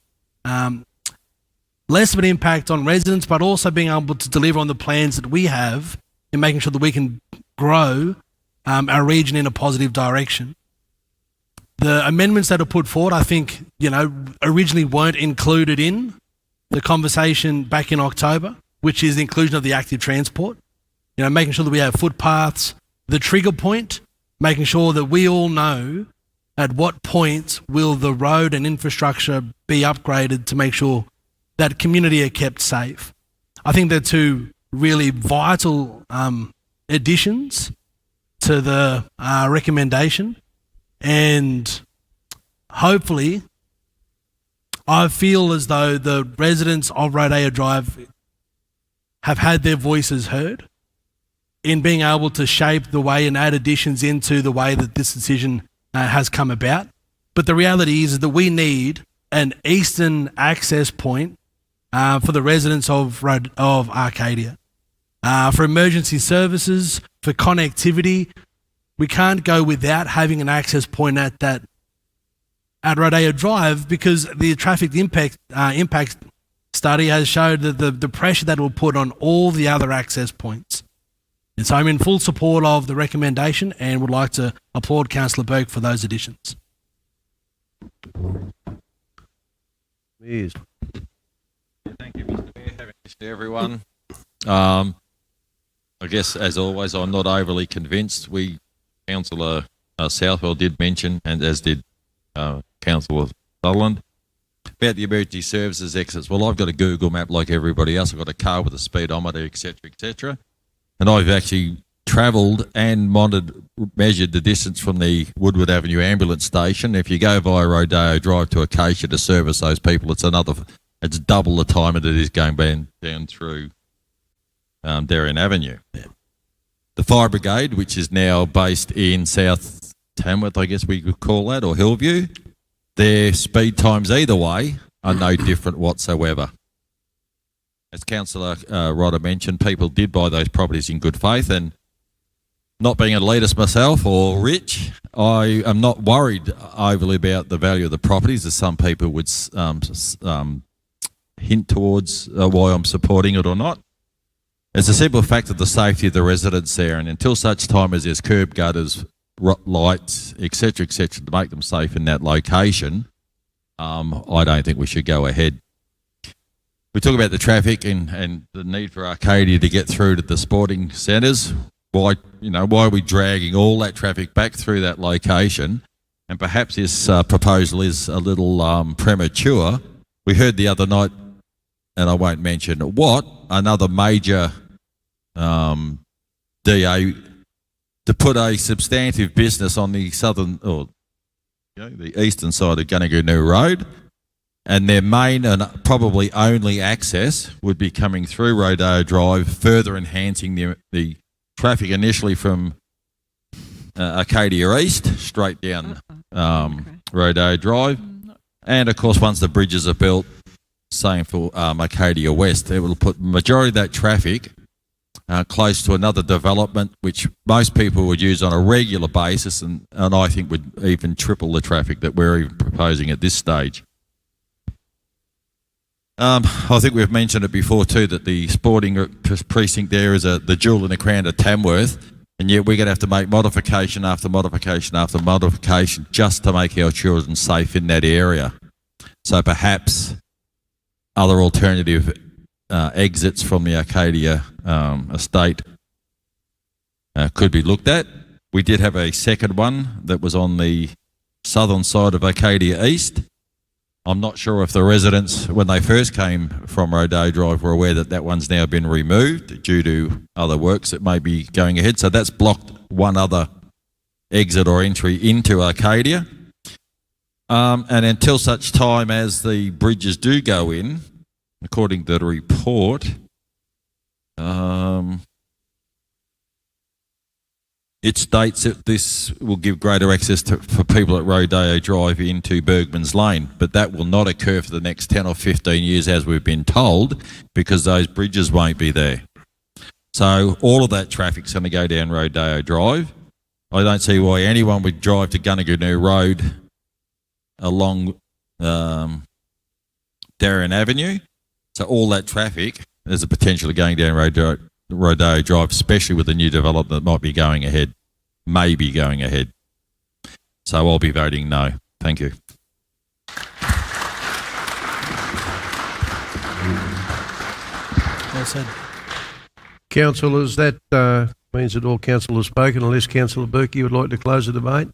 Speaker 2: less of an impact on residents, but also being able to deliver on the plans that we have in making sure that we can grow our region in a positive direction. The amendments that are put forward, I think, originally weren't included in the conversation back in October, which is the inclusion of the active transport. Making sure that we have footpaths, the trigger point, making sure that we all know at what point will the road and infrastructure be upgraded to make sure that community are kept safe. I think they're two really vital additions to the recommendation, and hopefully I feel as though the residents of Rodeo Drive have had their voices heard in being able to shape the way and add additions into the way that this decision has come about. But the reality is that we need an eastern access point for the residents of Arcadia. For emergency services, for connectivity, we can't go without having an access point at Rodeo Drive, because the traffic impact study has showed that the pressure that will put on all the other access points. And so I'm in full support of the recommendation and would like to applaud Councillor Berg for those additions.
Speaker 1: Yes.
Speaker 15: Thank you, Mr. Mayor. Having listened to everyone. I guess, as always, I'm not overly convinced. Councillor Southwell did mention, and as did Councillor Sutherland, about the emergency services exits. Well, I've got a Google map like everybody else. I've got a car with a speedometer, etc., etc. And I've actually travelled and measured the distance from the Woodward Avenue ambulance station. If you go via Rodeo Drive to Acacia to service those people, it's it's double the time that it is going down through Darien Avenue. Yeah. The Fire Brigade, which is now based in South Tamworth, I guess we could call that, or Hillview, their speed times either way are no different whatsoever. As Councillor Rodder mentioned, people did buy those properties in good faith, and not being an elitist myself or rich, I am not worried overly about the value of the properties, as some people would hint towards why I'm supporting it or not. It's a simple fact of the safety of the residents there, and until such time as there's curb gutters, lights, etc., to make them safe in that location, I don't think we should go ahead. We talk about the traffic and the need for Arcadia to get through to the sporting centres. Why are we dragging all that traffic back through that location? And perhaps this proposal is a little premature. We heard the other night, and I won't mention what, another major DA to put a substantive business on the southern or the eastern side of Gunnagoonu Road, and their main and probably only access would be coming through Rodeo Drive, further enhancing the traffic initially from Arcadia East straight down Rodeo Drive, and of course once the bridges are built, same for Arcadia West, it will put the majority of that traffic close to another development which most people would use on a regular basis, and I think would even triple the traffic that we're even proposing at this stage. I think we've mentioned it before too, that the sporting precinct there is the jewel in the crown of Tamworth, and yet we're going to have to make modification after modification after modification just to make our children safe in that area. So perhaps other alternative exits from the Arcadia estate could be looked at. We did have a second one that was on the southern side of Arcadia East. I'm not sure if the residents, when they first came from Rodeo Drive, were aware that that one's now been removed due to other works that may be going ahead. So that's blocked one other exit or entry into Arcadia. And until such time as the bridges do go in, according to the report, it states that this will give greater access for people at Rodeo Drive into Bergman's Lane, but that will not occur for the next 10 or 15 years as we've been told, because those bridges won't be there. So all of that traffic's going to go down Rodeo Drive. I don't see why anyone would drive to Gunnaganoo Road along Darien Avenue. So all that traffic, there's a potential of going down Rodeo Drive, especially with the new development that might be going ahead, may be going ahead. So I'll be voting no. Thank you.
Speaker 2: Well said.
Speaker 1: Councillors, that means that all councillors have spoken, unless Councillor Berkey would like to close the debate.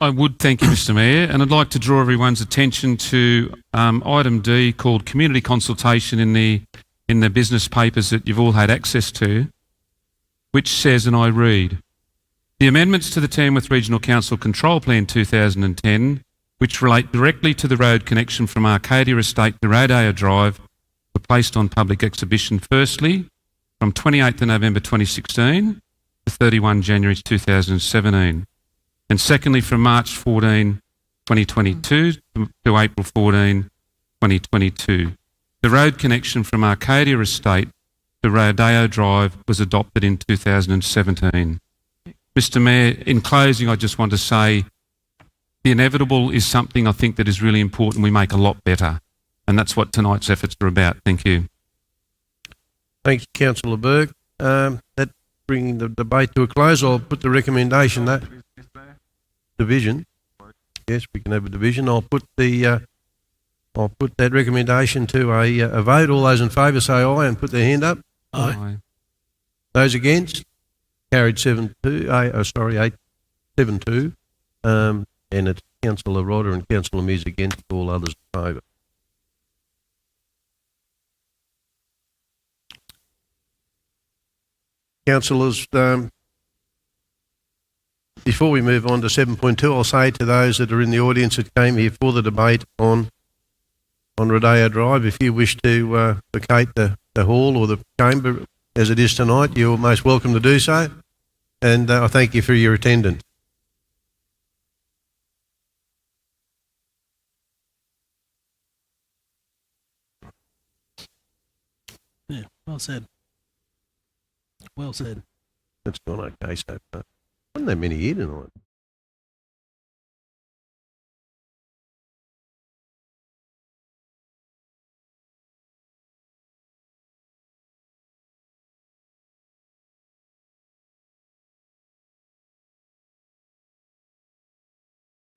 Speaker 14: I would, thank you, Mr Mayor, and I'd like to draw everyone's attention to item D, called community consultation in the business papers that you've all had access to, which says, and I read, the amendments to the Tamworth Regional Council Control Plan 2010, which relate directly to the road connection from Arcadia Estate to Rodeo Drive, were placed on public exhibition firstly from 28th of November 2016 to 31 January 2017. And secondly, from March 14, 2022 to April 14, 2022. The road connection from Arcadia Estate to Rodeo Drive was adopted in 2017. Mr Mayor, in closing, I just want to say the inevitable is something I think that is really important we make a lot better. And that's what tonight's efforts are about. Thank you.
Speaker 1: Thanks, Councillor Burke. That bringing the debate to a close, I'll put the recommendation that division. Yes, we can have a division. I'll put that recommendation to a vote. All those in favour say aye and put their hand up.
Speaker 14: Aye.
Speaker 1: Those against? Carried 7-2. 8-7-2. And it's Councillor Rodder and Councillor Mears against, all others in favour. Councillors, before we move on to 7.2, I'll say to those that are in the audience that came here for the debate on Rodeo Drive, if you wish to vacate the hall or the chamber as it is tonight, you're most welcome to do so. And I thank you for your attendance.
Speaker 2: Yeah, well said. Well said.
Speaker 1: That's gone okay so far. Wasn't there many here tonight?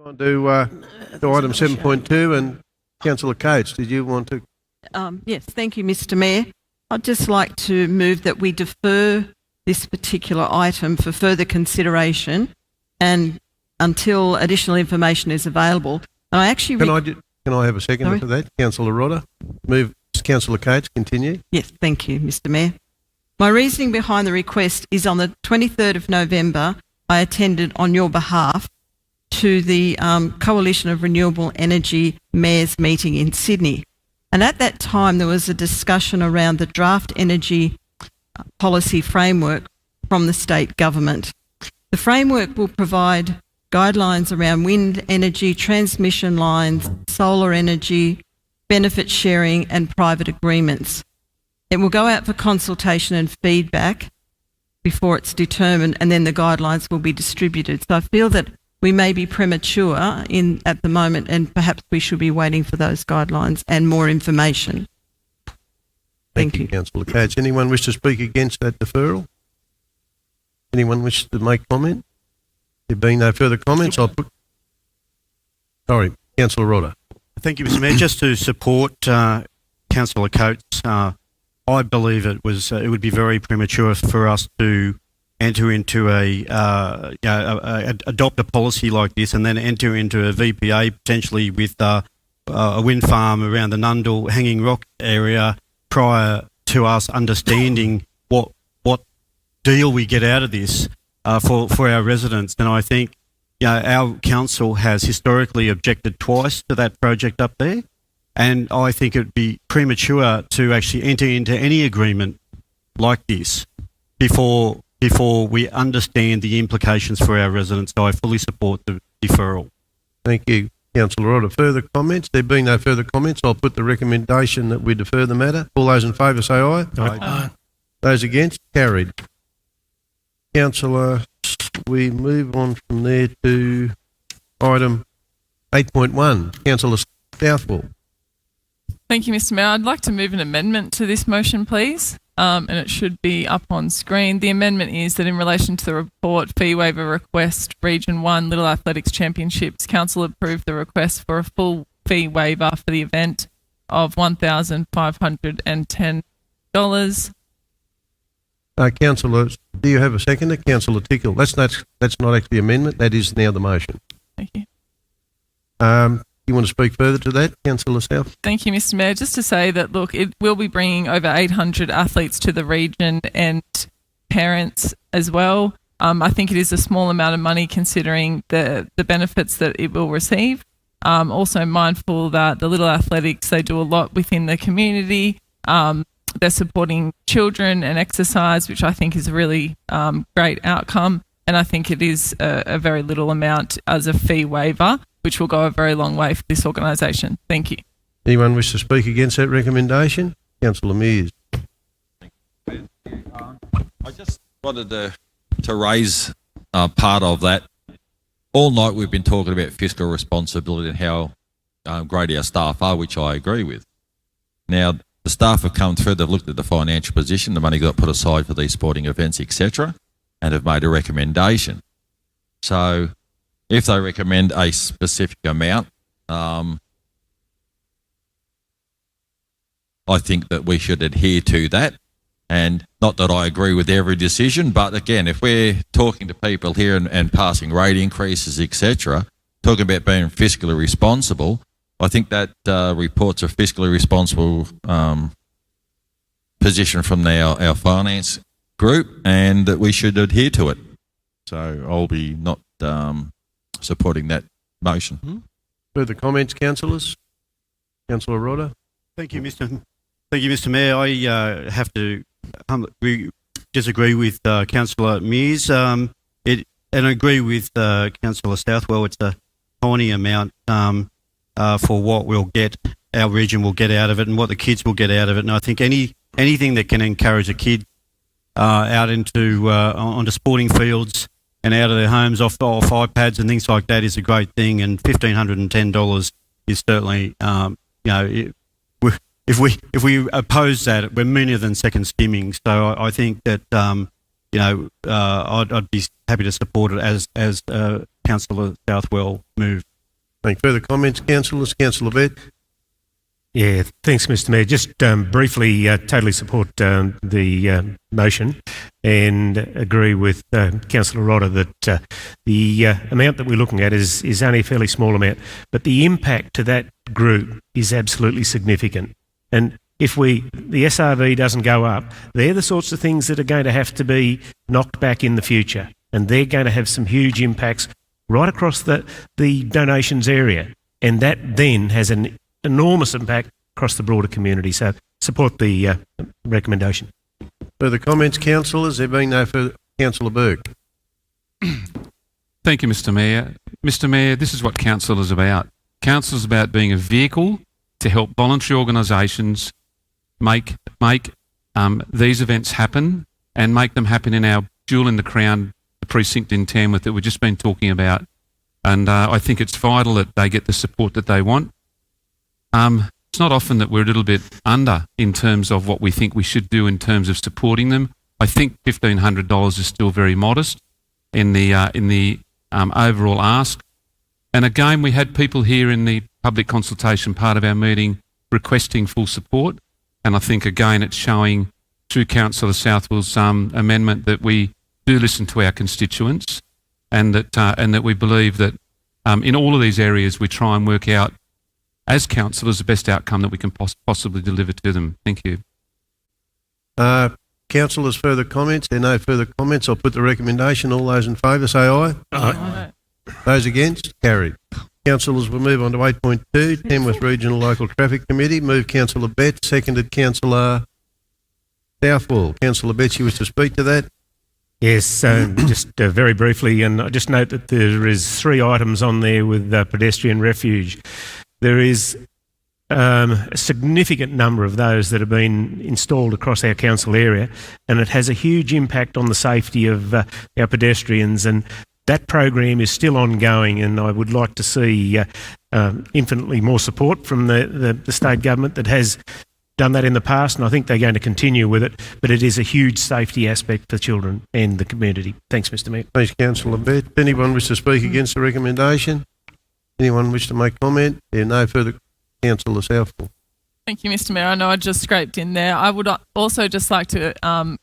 Speaker 1: On to item 7.2, and Councillor Coates, did you want to?
Speaker 12: Yes, thank you, Mr Mayor. I'd just like to move that we defer this particular item for further consideration and until additional information is available. And I actually
Speaker 1: Can I have a second for that? Councillor Rodder. Move. Councillor Coates, continue.
Speaker 12: Yes, thank you, Mr Mayor. My reasoning behind the request is on the 23rd of November, I attended on your behalf to the Coalition of Renewable Energy Mayors meeting in Sydney. And at that time, there was a discussion around the draft energy policy framework from the state government. The framework will provide guidelines around wind energy, transmission lines, solar energy, benefit sharing and private agreements. It will go out for consultation and feedback before it's determined, and then the guidelines will be distributed. So I feel that we may be premature at the moment, and perhaps we should be waiting for those guidelines and more information.
Speaker 1: Thank you, Councillor Coates. Anyone wish to speak against that deferral? Anyone wish to make comment? There being no further comments, I'll put... Sorry, Councillor Rodder.
Speaker 13: Thank you, Mr Mayor. Just to support Councillor Coates, I believe it would be very premature for us to enter into adopt a policy like this and then enter into a VPA potentially with a wind farm around the Nundle Hanging Rock area prior to us understanding what deal we get out of this for our residents. And I think our council has historically objected twice to that project up there, and I think it'd be premature to actually enter into any agreement like this before we understand the implications for our residents. So I fully support the deferral.
Speaker 1: Thank you, Councillor Rodder. Further comments? There being no further comments, I'll put the recommendation that we defer the matter. All those in favour say aye.
Speaker 2: Aye.
Speaker 1: Those against? Carried. Councillor, we move on from there to item 8.1. Councillor Southwell.
Speaker 11: Thank you, Mr. Mayor. I'd like to move an amendment to this motion, please. And it should be up on screen. The amendment is that in relation to the report fee waiver request, Region 1 Little Athletics Championships, Council approved the request for a full fee waiver for the event of $1,510.
Speaker 1: Councillor, do you have a seconder? Councillor Tickle. That's not actually amendment. That is now the motion.
Speaker 11: Thank you.
Speaker 1: You want to speak further to that, Councillor South?
Speaker 11: Thank you, Mr. Mayor. Just to say that, look, it will be bringing over 800 athletes to the region and parents as well. I think it is a small amount of money considering the benefits that it will receive. Also mindful that the Little Athletics, they do a lot within the community. They're supporting children and exercise, which I think is a really great outcome. And I think it is a very little amount as a fee waiver, which will go a very long way for this organisation. Thank you.
Speaker 1: Anyone wish to speak against that recommendation? Councillor Mears.
Speaker 15: I just wanted to raise part of that. All night we've been talking about fiscal responsibility and how great our staff are, which I agree with. Now, the staff have come through, they've looked at the financial position, the money got put aside for these sporting events, etc., and have made a recommendation. So if they recommend a specific amount, I think that we should adhere to that. And not that I agree with every decision, but again, if we're talking to people here and passing rate increases, etc., talking about being fiscally responsible, I think that reports a fiscally responsible position from our finance group, and that we should adhere to it. So I'll be not supporting that motion.
Speaker 1: Further comments, councillors? Councillor Rodder.
Speaker 13: Thank you, Mr. Mayor. I have to disagree with Councillor Mears. And I agree with Councillor Southwell. It's a tiny amount for what our region will get out of it and what the kids will get out of it. And I think anything that can encourage a kid out onto sporting fields and out of their homes off iPads and things like that is a great thing. And $1,510 is certainly, if we oppose that, we're meaner than second skimming. So I think that I'd be happy to support it as Councillor Southwell moved.
Speaker 1: Thank you. Further comments, councillors? Councillor Bett.
Speaker 16: Yeah, thanks, Mr. Mayor. Just briefly, totally support the motion and agree with Councillor Rodder that the amount that we're looking at is only a fairly small amount, but the impact to that group is absolutely significant. And if the SRV doesn't go up, they're the sorts of things that are going to have to be knocked back in the future, and they're going to have some huge impacts right across the donations area, and that then has an enormous impact across the broader community. So support the recommendation.
Speaker 1: Further comments, councillors? There being no further. Councillor Burke.
Speaker 14: Thank you, Mr. Mayor. Mr. Mayor, this is what council is about. Council is about being a vehicle to help voluntary organisations make these events happen and make them happen in our jewel in the crown, the precinct in Tamworth that we've just been talking about. And I think it's vital that they get the support that they want. It's not often that we're a little bit under in terms of what we think we should do in terms of supporting them. I think $1,500 is still very modest in the overall ask. And again, we had people here in the public consultation part of our meeting requesting full support. And I think again it's showing through Councillor Southwell's amendment that we do listen to our constituents, and that we believe that in all of these areas we try and work out as councillors the best outcome that we can possibly deliver to them. Thank you.
Speaker 1: Councillors, further comments? There are no further comments. I'll put the recommendation. All those in favour say aye.
Speaker 18: Aye.
Speaker 1: Those against? Carried. Councillors, we'll move on to 8.2, Tamworth Regional Local Traffic Committee. Move Councillor Betts, seconded Councillor Southwell. Councillor Betts, you wish to speak to that?
Speaker 16: Yes, just very briefly, and I just note that there is 3 items on there with pedestrian refuge. There is a significant number of those that have been installed across our council area, and it has a huge impact on the safety of our pedestrians, and that program is still ongoing, and I would like to see infinitely more support from the state government that has done that in the past, and I think they're going to continue with it, but it is a huge safety aspect for children and the community. Thanks, Mr Mayor.
Speaker 1: Thanks, Councillor Betts. Anyone wish to speak against the recommendation? Anyone wish to make comment? There are no further. Councillor Southwell.
Speaker 11: Thank you, Mr Mayor. I know I just scraped in there. I would also just like to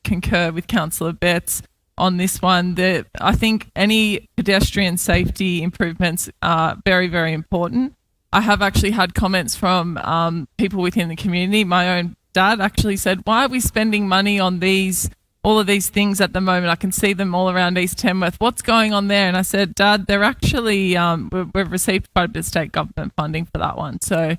Speaker 11: concur with Councillor Betts on this one. I think any pedestrian safety improvements are very, very important. I have actually had comments from people within the community. My own dad actually said, why are we spending money on all of these things at the moment? I can see them all around East Tamworth. What's going on there? And I said, Dad, they're actually, we've received quite a bit of state government funding for that one. So,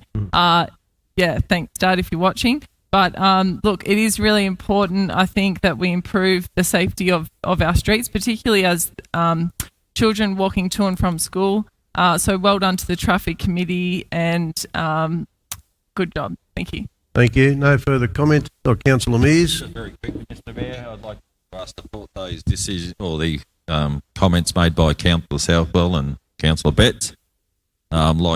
Speaker 11: yeah, thanks, Dad, if you're watching. But look, it is really important, I think, that we improve the safety of our streets, particularly as children walking to and from school. So well done to the Traffic Committee, and good job. Thank you.
Speaker 1: Thank you. No further comments. Councillor Mears.
Speaker 15: Just very quickly, Mr Mayor, I'd like to support those decisions or the comments made by Councillor Southwell and Councillor Betts. Before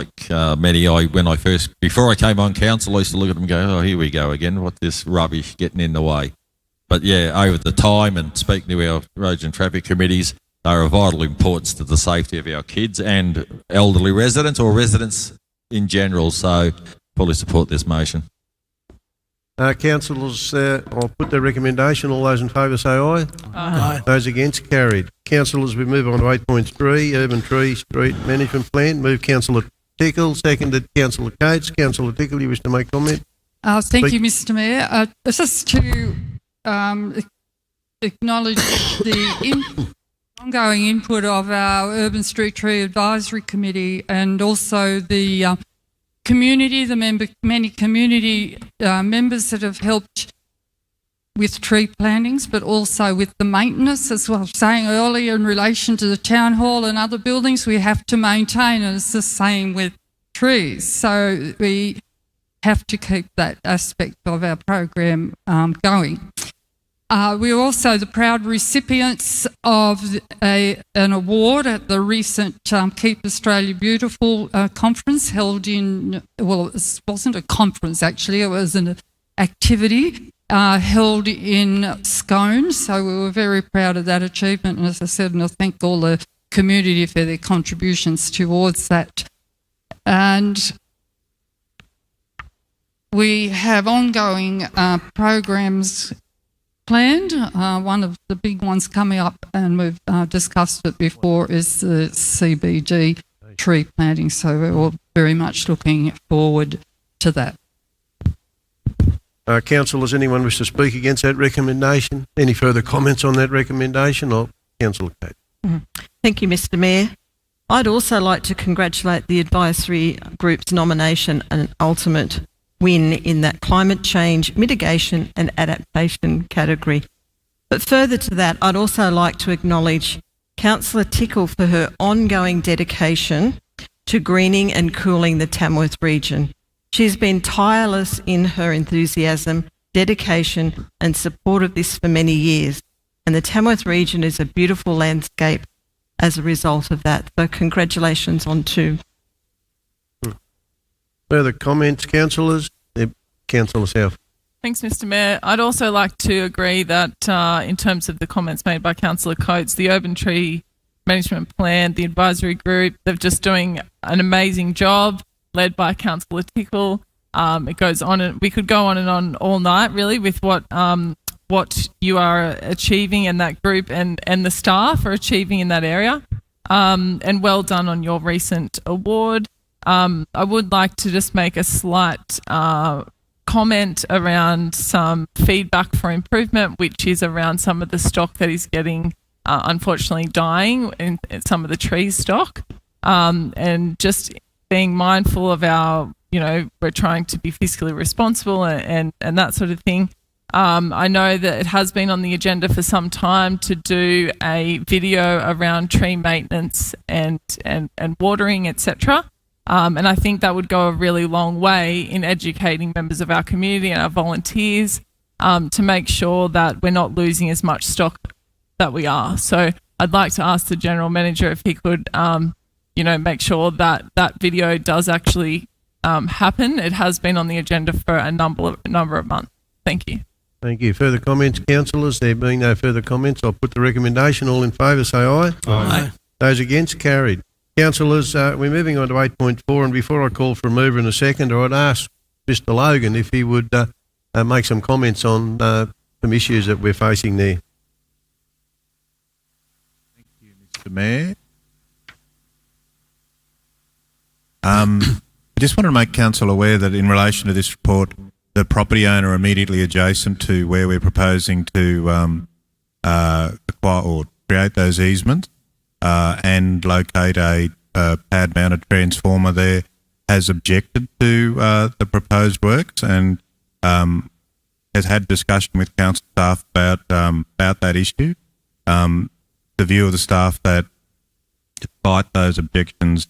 Speaker 15: I came on council, I used to look at them and go, oh, here we go again, what this rubbish getting in the way. But yeah, over the time and speaking to our roads and traffic committees, they are of vital importance to the safety of our kids and elderly residents or residents in general. So fully support this motion.
Speaker 1: Councillors, I'll put the recommendation. All those in favour say aye.
Speaker 11: Aye.
Speaker 1: Those against, carried. Councillors, we move on to 8.3, Urban Tree Street Management Plan. Move Councillor Tickle, seconded Councillor Cates. Councillor Tickle, you wish to make comment?
Speaker 17: Thank you, Mr Mayor. Just to acknowledge the ongoing input of our Urban Street Tree Advisory Committee, and also the community, many community members that have helped with tree plantings, but also with the maintenance, as I was saying earlier, in relation to the town hall and other buildings, we have to maintain, and it's the same with trees. So we have to keep that aspect of our program going. We're also the proud recipients of an award at the recent Keep Australia Beautiful conference held in, well, it wasn't a conference actually, it was an activity held in Scone. So we were very proud of that achievement. And as I said, and I thank all the community for their contributions towards that. And we have ongoing programs planned. One of the big ones coming up, and we've discussed it before, is the CBD tree planting. So we're all very much looking forward to that.
Speaker 1: Councillors, anyone wish to speak against that recommendation? Any further comments on that recommendation? Or Councillor Cates.
Speaker 12: Thank you, Mr Mayor. I'd also like to congratulate the advisory group's nomination and ultimate win in that climate change mitigation and adaptation category. But further to that, I'd also like to acknowledge Councillor Tickle for her ongoing dedication to greening and cooling the Tamworth region. She's been tireless in her enthusiasm, dedication and support of this for many years, and the Tamworth region is a beautiful landscape as a result of that. So congratulations on two.
Speaker 1: Further comments, councillors? Councillor South.
Speaker 11: Thanks, Mr Mayor. I'd also like to agree that in terms of the comments made by Councillor Coates, the Urban Tree Management Plan, the advisory group, they're just doing an amazing job, led by Councillor Tickle. It goes on, and we could go on and on all night, really, with what what you are achieving and that group and the staff are achieving in that area. And well done on your recent award. I would like to just make a slight comment around some feedback for improvement, which is around some of the stock that is getting, unfortunately, dying in some of the tree stock. And just being mindful of our, we're trying to be fiscally responsible and that sort of thing. I know that it has been on the agenda for some time to do a video around tree maintenance and watering, etc. And I think that would go a really long way in educating members of our community and our volunteers to make sure that we're not losing as much stock that we are. So I'd like to ask the General Manager if he could, make sure that that video does actually happen. It has been on the agenda for a number of months. Thank you.
Speaker 1: Thank you. Further comments, councillors? There being no further comments, I'll put the recommendation. All in favour, say aye.
Speaker 2: Aye.
Speaker 1: Those against, carried. Councillors, we're moving on to 8.4, and before I call for a mover and a seconder, I'd ask Mr Logan if he would make some comments on some issues that we're facing there.
Speaker 19: Mr Mayor. I just want to make Council aware that in relation to this report, the property owner immediately adjacent to where we're proposing to acquire or create those easements and locate a pad-mounted transformer there has objected to the proposed works and has had discussion with council staff about that issue. The view of the staff that despite those objections,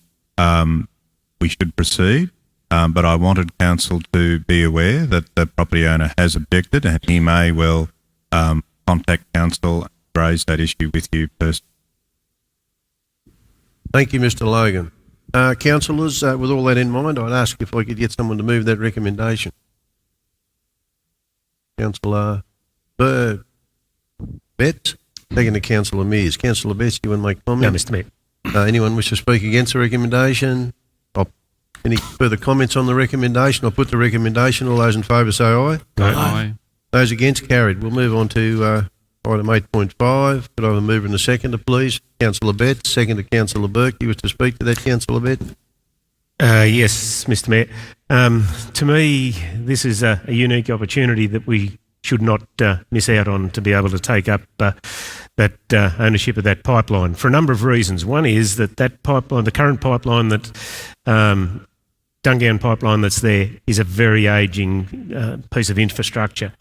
Speaker 19: we should proceed. But I wanted council to be aware that the property owner has objected and he may well contact council and raise that issue with you personally.
Speaker 1: Thank you, Mr Logan. Councillors, with all that in mind, I'd ask if I could get someone to move that recommendation. Councillor Betts, second to Councillor Mears. Councillor Betts, you want to make comment?
Speaker 18: No, Mr Mayor.
Speaker 1: Anyone wish to speak against the recommendation? Any further comments on the recommendation? I'll put the recommendation. All those in favour say aye.
Speaker 14: Aye.
Speaker 1: Those against, carried. We'll move on to item 8.5. Could I have a mover and a seconder, please? Councillor Betts, second to Councillor Burke. You wish to speak to that, Councillor Betts?
Speaker 18: Yes, Mr Mayor. To me, this is a unique opportunity that we should not miss out on to be able to take up that ownership of that pipeline for a number of reasons. One is that pipeline, the current pipeline that Dungown pipeline that's there is a very ageing piece of infrastructure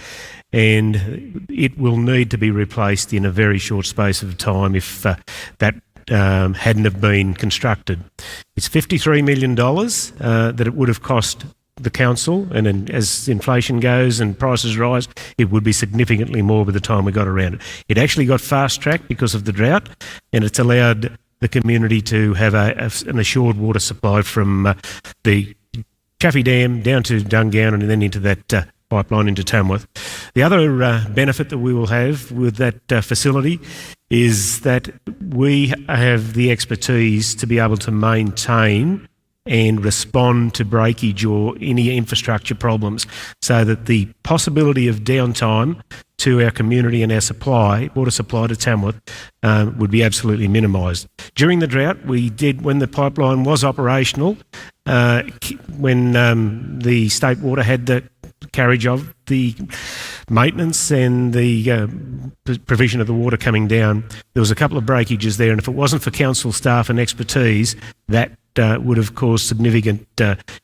Speaker 18: and it will need to be replaced in a very short space of time if that hadn't have been constructed. It's $53 million that it would have cost the council, and then as inflation goes and prices rise, it would be significantly more by the time we got around it. It actually got fast-tracked because of the drought, and it's allowed the community to have an assured water supply from the Chaffey Dam down to Dungown and then into that pipeline into Tamworth. The other benefit that we will have with that facility is that we have the expertise to be able to maintain and respond to breakage or any infrastructure problems so that the possibility of downtime to our community and our supply, water supply to Tamworth, would be absolutely minimised. During the drought, we did, when the pipeline was operational, when the State Water had the carriage of the maintenance and the provision of the water coming down, there was a couple of breakages there, and if it wasn't for council staff and expertise, that would have caused significant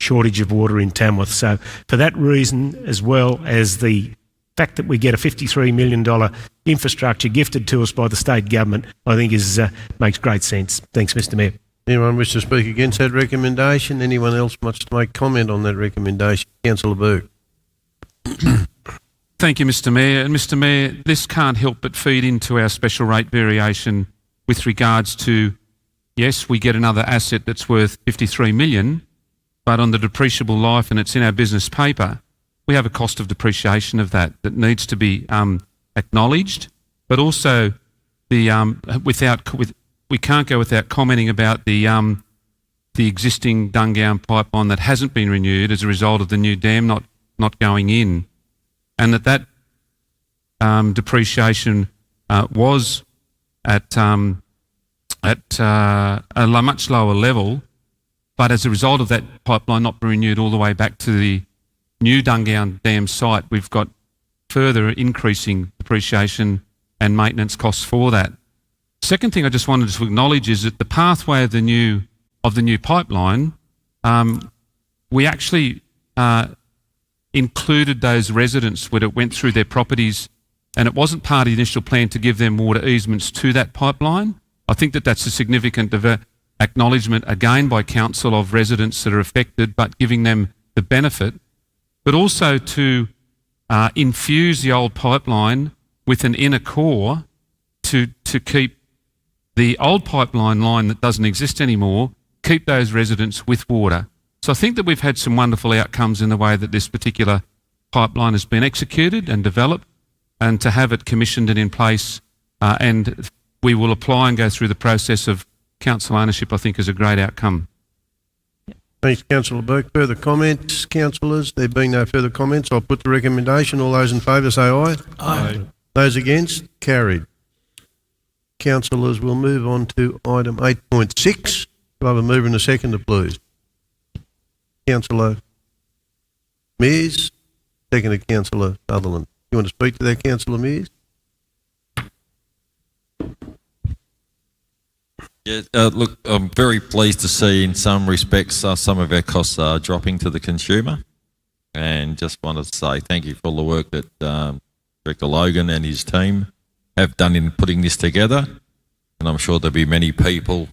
Speaker 18: shortage of water in Tamworth. So for that reason, as well as the fact that we get a $53 million infrastructure gifted to us by the state government, I think makes great sense. Thanks, Mr Mayor.
Speaker 1: Anyone wish to speak against that recommendation? Anyone else wants to make comment on that recommendation? Councillor Burke.
Speaker 14: Thank you, Mr Mayor. And Mr Mayor, this can't help but feed into our special rate variation with regards to, yes, we get another asset that's worth $53 million, but on the depreciable life, and it's in our business paper, we have a cost of depreciation of that needs to be acknowledged, but also we can't go without commenting about the existing Dungown pipeline that hasn't been renewed as a result of the new dam not going in, and that depreciation was at a much lower level, but as a result of that pipeline not being renewed all the way back to the new Dungown Dam site, we've got further increasing depreciation and maintenance costs for that. Second thing I just wanted to acknowledge is that the pathway of the new pipeline, we actually included those residents when it went through their properties, and it wasn't part of the initial plan to give them water easements to that pipeline. I think that that's a significant acknowledgement again by council of residents that are affected, but giving them the benefit, but also to infuse the old pipeline with an inner core to keep the old pipeline line that doesn't exist anymore, keep those residents with water. So I think that we've had some wonderful outcomes in the way that this particular pipeline has been executed and developed, and to have it commissioned and in place, and we will apply and go through the process of council ownership, I think is a great outcome.
Speaker 1: Thanks, Councillor Burke. Further comments, councillors? There being no further comments, I'll put the recommendation. All those in favour say aye.
Speaker 2: Aye.
Speaker 1: Those against? Carried. Councillors, we'll move on to item 8.6. Do I have a mover and a seconder, please? Councillor Mears, seconded Councillor Sutherland. You want to speak to that, Councillor Mears?
Speaker 15: Yeah, look, I'm very pleased to see in some respects some of our costs are dropping to the consumer, and just wanted to say thank you for all the work that Director Logan and his team have done in putting this together, and I'm sure there'll be many people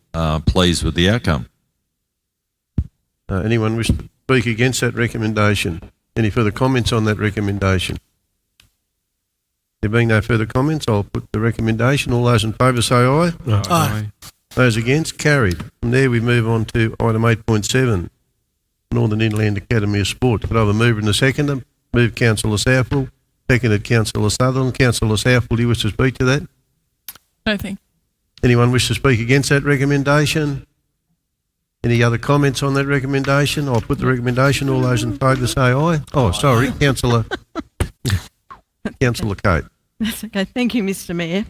Speaker 15: pleased with the outcome.
Speaker 1: Anyone wish to speak against that recommendation? Any further comments on that recommendation? There being no further comments, I'll put the recommendation. All those in favour say aye.
Speaker 2: Aye.
Speaker 1: Those against? Carried. From there we move on to item 8.7, Northern Inland Academy of Sport. Could I have a mover and a seconder? Move Councillor Southwell, seconded Councillor Sutherland. Councillor Southwell, do you wish to speak to that?
Speaker 11: No, thank you.
Speaker 1: Anyone wish to speak against that recommendation? Any other comments on that recommendation? I'll put the recommendation. All those in favour say aye. Oh, sorry, Councillor Kate.
Speaker 12: That's okay. Thank you, Mr. Mayor.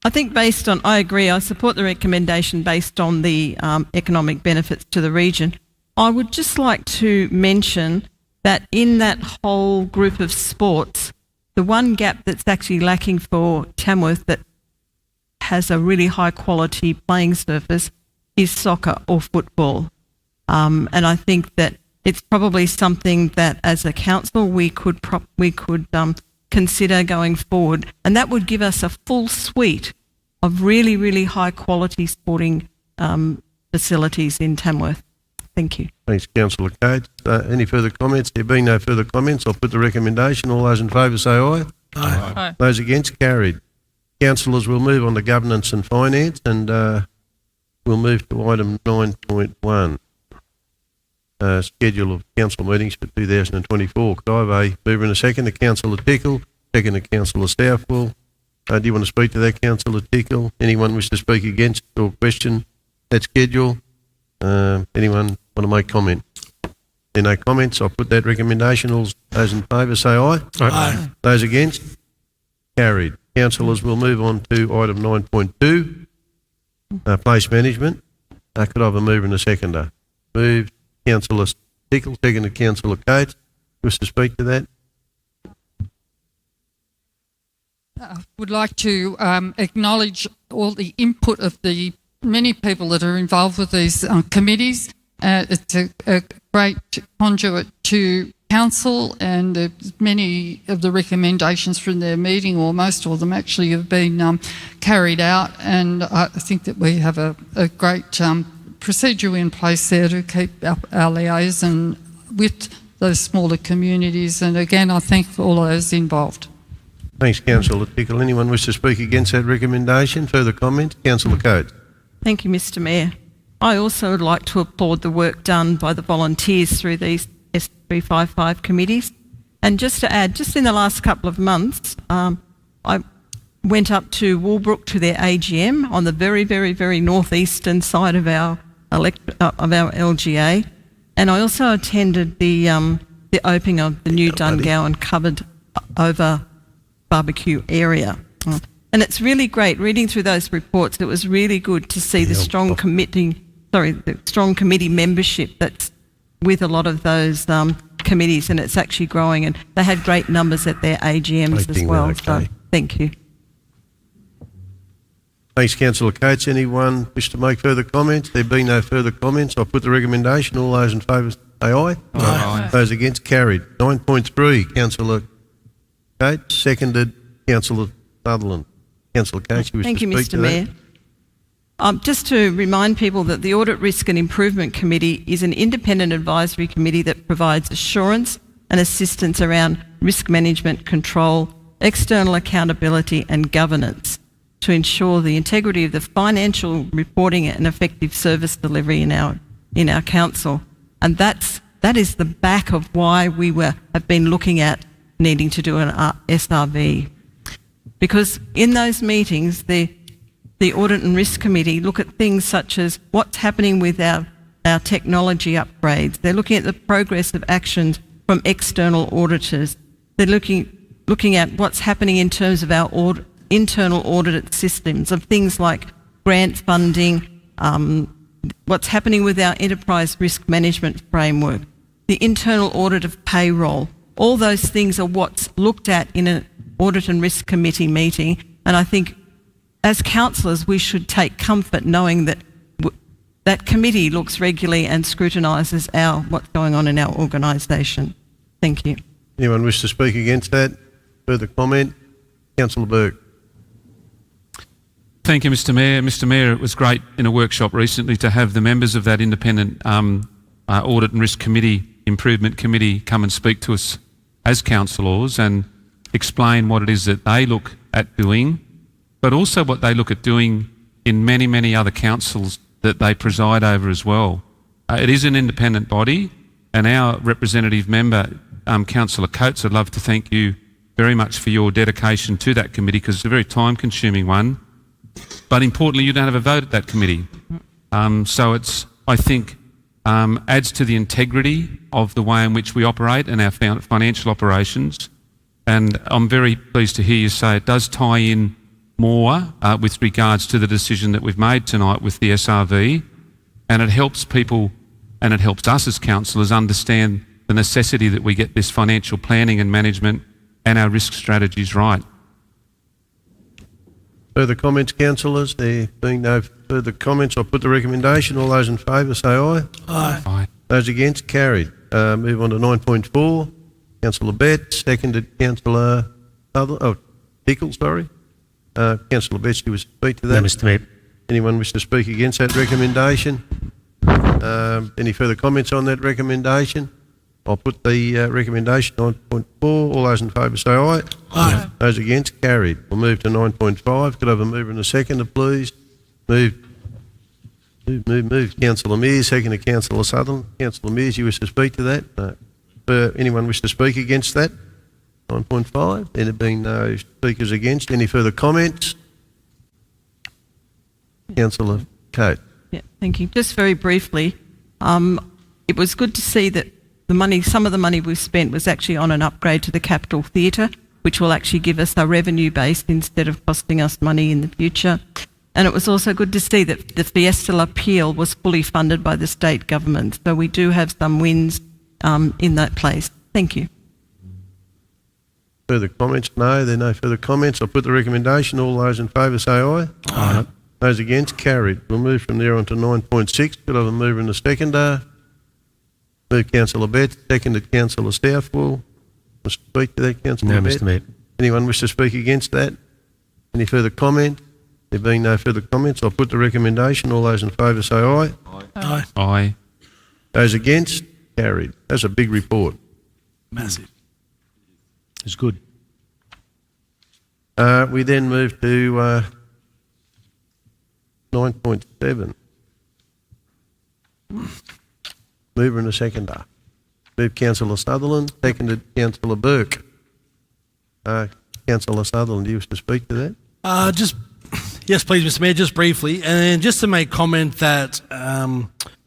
Speaker 12: I think I agree, I support the recommendation based on the economic benefits to the region. I would just like to mention that in that whole group of sports, the one gap that's actually lacking for Tamworth that has a really high quality playing surface is soccer or football. And I think that it's probably something that as a council we could consider going forward, and that would give us a full suite of really, really high quality sporting facilities in Tamworth. Thank you.
Speaker 1: Thanks, Councillor Kate. Any further comments? There being no further comments, I'll put the recommendation. All those in favour say aye.
Speaker 2: Aye.
Speaker 11: Aye.
Speaker 1: Those against? Carried. Councillors, we'll move on to governance and finance, and we'll move to item 9.1. Schedule of council meetings for 2024. Could I have a mover and a seconder? Councillor Tickle, seconder Councillor Southwell. Do you want to speak to that, Councillor Tickle? Anyone wish to speak against or question that schedule? Anyone want to make comment? There are no comments. I'll put that recommendation. All those in favour say aye.
Speaker 2: Aye.
Speaker 1: Those against? Carried. Councillors, we'll move on to item 9.2, place management. Could I have a mover and a seconder? Moved Councillor Tickle, seconded Councillor Cates. Wish to speak to that?
Speaker 17: I would like to acknowledge all the input of the many people that are involved with these committees. It's a great conduit to council, and many of the recommendations from their meeting, or most of them actually, have been carried out, and I think that we have a great procedure in place there to keep up our liaison with those smaller communities, and again I thank all those involved.
Speaker 1: Thanks, Councillor Tickle. Anyone wish to speak against that recommendation? Further comments? Councillor Coates.
Speaker 12: Thank you, Mr. Mayor. I also would like to applaud the work done by the volunteers through these S355 committees. And just to add, just in the last couple of months, I went up to Walbrook to their AGM on the very, very, very northeastern side of our LGA, and I also attended the opening of the new Dungowan cupboard over barbecue area. And it's really great reading through those reports. It was really good to see the strong committee membership that's with a lot of those committees, and it's actually growing. And they had great numbers at their AGMs as well. So thank you.
Speaker 1: Thanks, Councillor Coates. Anyone wish to make further comments? There being no further comments, I'll put the recommendation. All those in favour say aye.
Speaker 14: Aye.
Speaker 1: Those against, carried. 9.3, Councillor Coates, seconded Councillor Sutherland. Councillor Coates, you wish
Speaker 12: Thank
Speaker 1: to
Speaker 12: you,
Speaker 1: speak
Speaker 12: Mr
Speaker 1: to
Speaker 12: Mayor.
Speaker 1: that?
Speaker 12: Just to remind people that the Audit Risk and Improvement Committee is an independent advisory committee that provides assurance and assistance around risk management, control, external accountability and governance to ensure the integrity of the financial reporting and effective service delivery in our council. And that is the back of why we have been looking at needing to do an SRV. Because in those meetings, the Audit and Risk Committee look at things such as what's happening with our technology upgrades. They're looking at the progress of actions from external auditors. They're looking at what's happening in terms of our internal audited systems of things like grant funding, what's happening with our enterprise risk management framework, the internal audit of payroll. All those things are what's looked at in an Audit and Risk Committee meeting. And I think as councillors, we should take comfort knowing that that committee looks regularly and scrutinises what's going on in our organisation. Thank you.
Speaker 1: Anyone wish to speak against that? Further comment? Councillor Burke.
Speaker 14: Thank you, Mr Mayor. Mr Mayor, it was great in a workshop recently to have the members of that independent Audit and Risk Committee, Improvement Committee, come and speak to us as councillors and explain what it is that they look at doing, but also what they look at doing in many, many other councils that they preside over as well. It is an independent body, and our representative member, Councillor Coates, I'd love to thank you very much for your dedication to that committee, because it's a very time-consuming one. But importantly, you don't have a vote at that committee. So it's, I think, adds to the integrity of the way in which we operate and our financial operations. And I'm very pleased to hear you say it does tie in more with regards to the decision that we've made tonight with the SRV. And it helps people, and it helps us as councillors understand the necessity that we get this financial planning and management and our risk strategies right.
Speaker 1: Further comments, councillors? There being no further comments, I'll put the recommendation. All those in favour say aye.
Speaker 2: Aye.
Speaker 14: Aye.
Speaker 1: Those against, carried. Move on to 9.4. Councillor Betts, seconded Councillor Tickle, sorry. Councillor Betts, you wish to speak to that?
Speaker 16: No, Mr Mayor.
Speaker 1: Anyone wish to speak against that recommendation? Any further comments on that recommendation? I'll put the recommendation 9.4. All those in favour say aye.
Speaker 2: Aye.
Speaker 1: Those against, carried. We'll move to 9.5. Could I have a mover and a seconder, please? Move. Councillor Mears, seconded Councillor Sutherland. Councillor Mears, you wish to speak to that? No. Anyone wish to speak against that? 9.5. There being no speakers against. Any further comments? Councillor Coates.
Speaker 12: Yeah, thank you. Just very briefly, it was good to see that some of the money we've spent was actually on an upgrade to the Capitol Theatre, which will actually give us a revenue base instead of costing us money in the future. And it was also good to see that the Fiesta Appeal was fully funded by the state government. So we do have some wins in that place. Thank you.
Speaker 1: Further comments? No, there are no further comments. I'll put the recommendation. All those in favour say aye.
Speaker 2: Aye.
Speaker 1: Those against, carried. We'll move from there on to 9.6. Could I have a mover and a seconder? Move Councillor Betts, seconded Councillor Southwell. Wish to speak to that, Councillor
Speaker 16: No,
Speaker 1: Betts?
Speaker 16: Mr Mayor.
Speaker 1: Anyone wish to speak against that? Any further comment? There being no further comments, I'll put the recommendation. All those in favour say aye.
Speaker 2: Aye.
Speaker 14: Aye.
Speaker 1: Those against, carried. That's a big report.
Speaker 2: Massive.
Speaker 16: It's good.
Speaker 1: We then move to 9.7. Mover and a seconder. Move Councillor Sutherland, seconded Councillor Burke. Councillor Sutherland, do you wish to speak to that?
Speaker 2: Yes, please, Mr Mayor, just briefly. And just to make comment that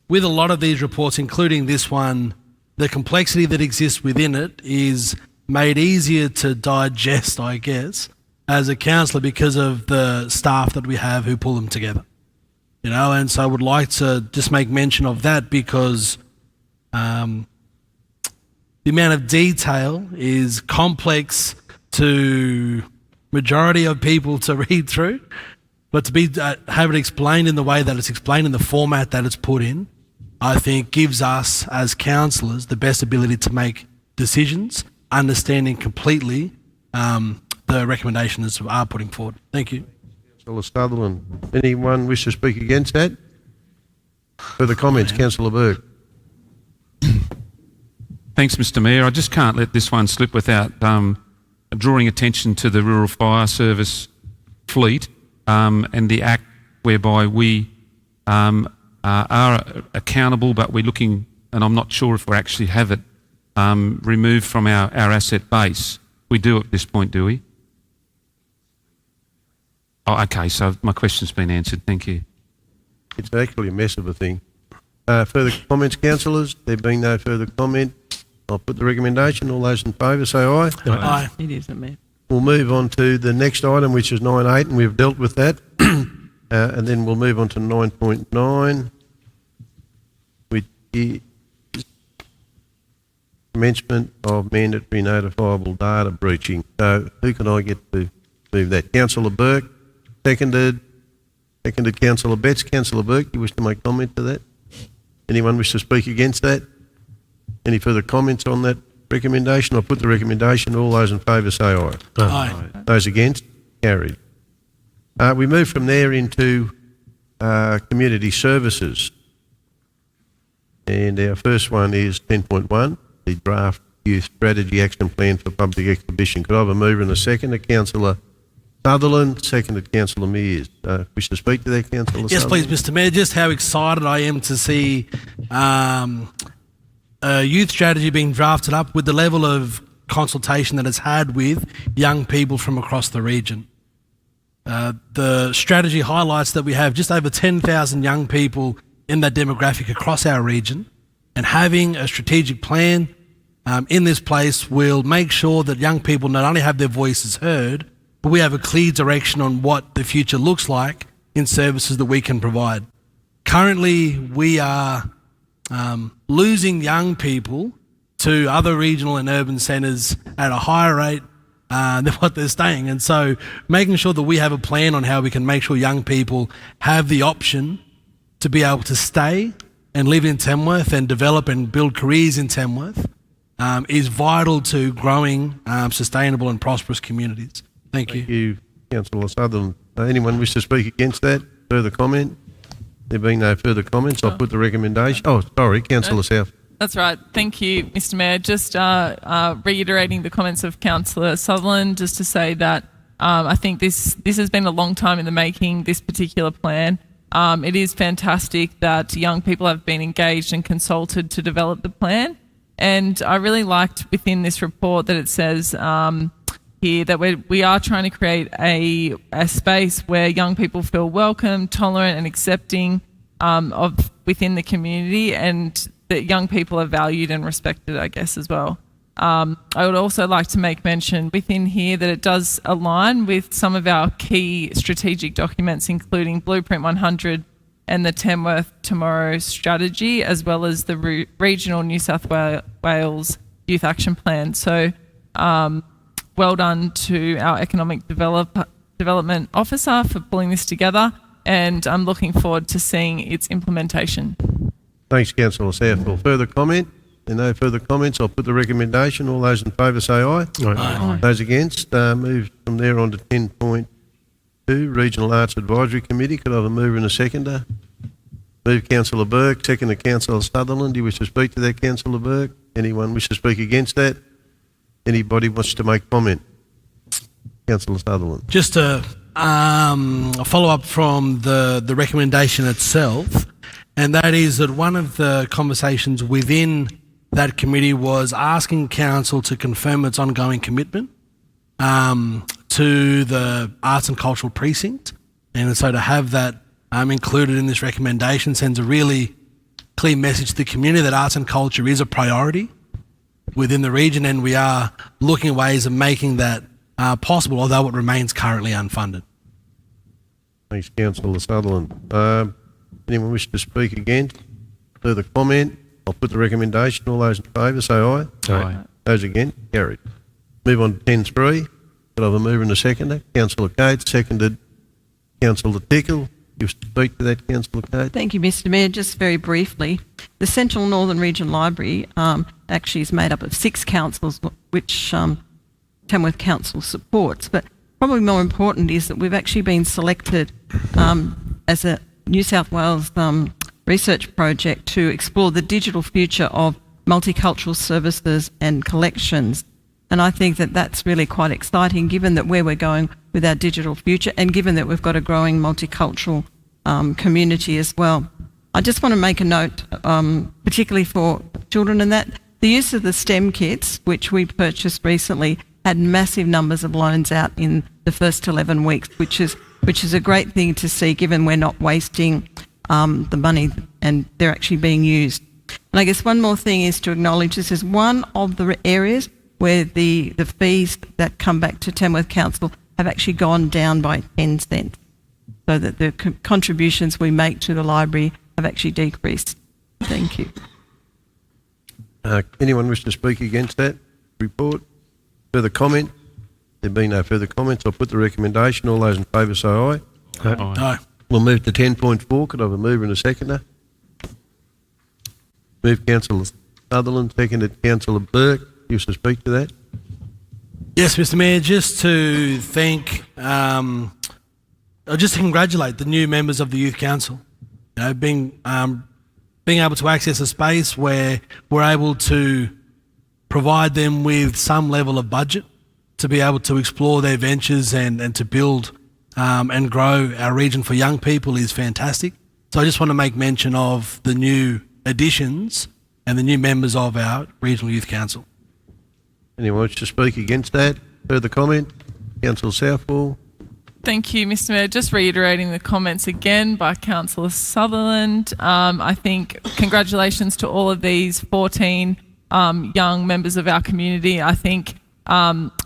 Speaker 2: with a lot of these reports, including this one, the complexity that exists within it is made easier to digest, I guess, as a councillor because of the staff that we have who pull them together. And so I would like to just make mention of that because the amount of detail is complex to majority of people to read through, but to be have it explained in the way that it's explained in the format that it's put in, I think gives us as councillors the best ability to make decisions, understanding completely the recommendations that are putting forward. Thank you.
Speaker 1: Councillor Sutherland. Anyone wish to speak against that? Further comments, Councillor Burke.
Speaker 14: Thanks, Mr. Mayor. I just can't let this one slip without drawing attention to the Rural Fire Service fleet and the act whereby we are accountable, but we're looking, and I'm not sure if we actually have it removed from our asset base. We do at this point, do we? Oh, okay, so my question's been answered. Thank you.
Speaker 1: It's actually a mess of a thing. Further comments, councillors? There being no further comment, I'll put the recommendation. All those in favour say aye.
Speaker 2: Aye.
Speaker 12: It is a mess.
Speaker 1: We'll move on to the next item, which is 9.8, and we've dealt with that. And then we'll move on to 9.9, which is commencement of mandatory notifiable data breaching. So who can I get to move that? Councillor Burke, seconded Councillor Betts. Councillor Burke, you wish to make comment to that? Anyone wish to speak against that? Any further comments on that recommendation? I'll put the recommendation. All those in favour say aye.
Speaker 2: Aye.
Speaker 1: Those against? Carried. We move from there into community services. And our first one is 10.1, the draft youth strategy action plan for public exhibition. Could I have a mover and a seconder? Councillor Sutherland, seconded Councillor Mears. Wish to speak to that, Councillor
Speaker 2: Yes,
Speaker 1: Sutherland?
Speaker 2: please, Mr. Mayor. Just how excited I am to see a youth strategy being drafted up with the level of consultation that it's had with young people from across the region. The strategy highlights that we have just over 10,000 young people in that demographic across our region, and having a strategic plan in this place will make sure that young people not only have their voices heard, but we have a clear direction on what the future looks like in services that we can provide. Currently, we are losing young people to other regional and urban centres at a higher rate than what they're staying. And so making sure that we have a plan on how we can make sure young people have the option to be able to stay and live in Tamworth and develop and build careers in Tamworth is vital to growing sustainable and prosperous communities. Thank you.
Speaker 1: Thank you, Councillor Sutherland. Anyone wish to speak against that? Further comment? There being no further comments, I'll put the recommendation. Oh, sorry, Councillor South.
Speaker 11: That's right. Thank you, Mr. Mayor. Just reiterating the comments of Councillor Sutherland, just to say that I think this has been a long time in the making, this particular plan. It is fantastic that young people have been engaged and consulted to develop the plan. And I really liked within this report that it says here that we are trying to create a space where young people feel welcome, tolerant and accepting of within the community, and that young people are valued and respected, I guess, as well. I would also like to make mention within here that it does align with some of our key strategic documents, including Blueprint 100 and the Tamworth Tomorrow strategy, as well as the regional New South Wales Youth Action Plan. So well done to our Economic Development Officer for pulling this together, and I'm looking forward to seeing its implementation.
Speaker 1: Thanks, Councillor Southwell. Further comment? There are no further comments. I'll put the recommendation. All those in favour say aye.
Speaker 2: Aye.
Speaker 1: Those against? Move from there on to 10.2, Regional Arts Advisory Committee. Could I have a mover and a seconder? Move Councillor Burke, seconder Councillor Sutherland. Do you wish to speak to that, Councillor Burke? Anyone wish to speak against that? Anybody wants to make comment? Councillor Sutherland.
Speaker 2: Just a follow-up from the recommendation itself, and that is that one of the conversations within that committee was asking Council to confirm its ongoing commitment to the Arts and Cultural Precinct, and so to have that included in this recommendation sends a really clear message to the community that arts and culture is a priority, within the region, and we are looking at ways of making that possible, although it remains currently unfunded.
Speaker 1: Thanks, Councillor Sutherland. Anyone wish to speak against? Further comment? I'll put the recommendation. All those in favour say aye.
Speaker 16: Aye.
Speaker 1: Those against? Carried. Move on to 10.3. Could I have a mover and a seconder? Councillor Cates, seconded Councillor Tickle. You wish to speak to that, Councillor Cates?
Speaker 12: Thank you, Mr. Mayor. Just very briefly, the Central Northern Region Library actually is made up of 6 councils, which Tamworth Council supports. But probably more important is that we've actually been selected as a New South Wales research project to explore the digital future of multicultural services and collections. And I think that that's really quite exciting, given that where we're going with our digital future and given that we've got a growing multicultural community as well. I just want to make a note, particularly for children, and that the use of the STEM kits, which we purchased recently, had massive numbers of loans out in the first 11 weeks, which is a great thing to see, given we're not wasting the money and they're actually being used. And I guess one more thing is to acknowledge this is one of the areas where the fees that come back to Tamworth Council have actually gone down by 10 cents, so that the contributions we make to the library have actually decreased. Thank you.
Speaker 1: Anyone wish to speak against that report? Further comment? There being no further comments, I'll put the recommendation. All those in favour say aye.
Speaker 2: Aye.
Speaker 1: We'll move to 10.4. Could I have a mover and a seconder? Move Councillor Sutherland, seconded Councillor Burke. You wish to speak to that?
Speaker 2: Yes, Mr. Mayor, just to thank, just to congratulate the new members of the Youth Council. You know, being able to access a space where we're able to provide them with some level of budget to be able to explore their ventures and to build and grow our region for young people is fantastic. So I just want to make mention of the new additions and the new members of our Regional Youth Council.
Speaker 1: Anyone wish to speak against that? Further comment? Councillor Southwell.
Speaker 11: Thank you, Mr. Mayor. Just reiterating the comments again by Councillor Sutherland. I think congratulations to all of these 14 young members of our community. I think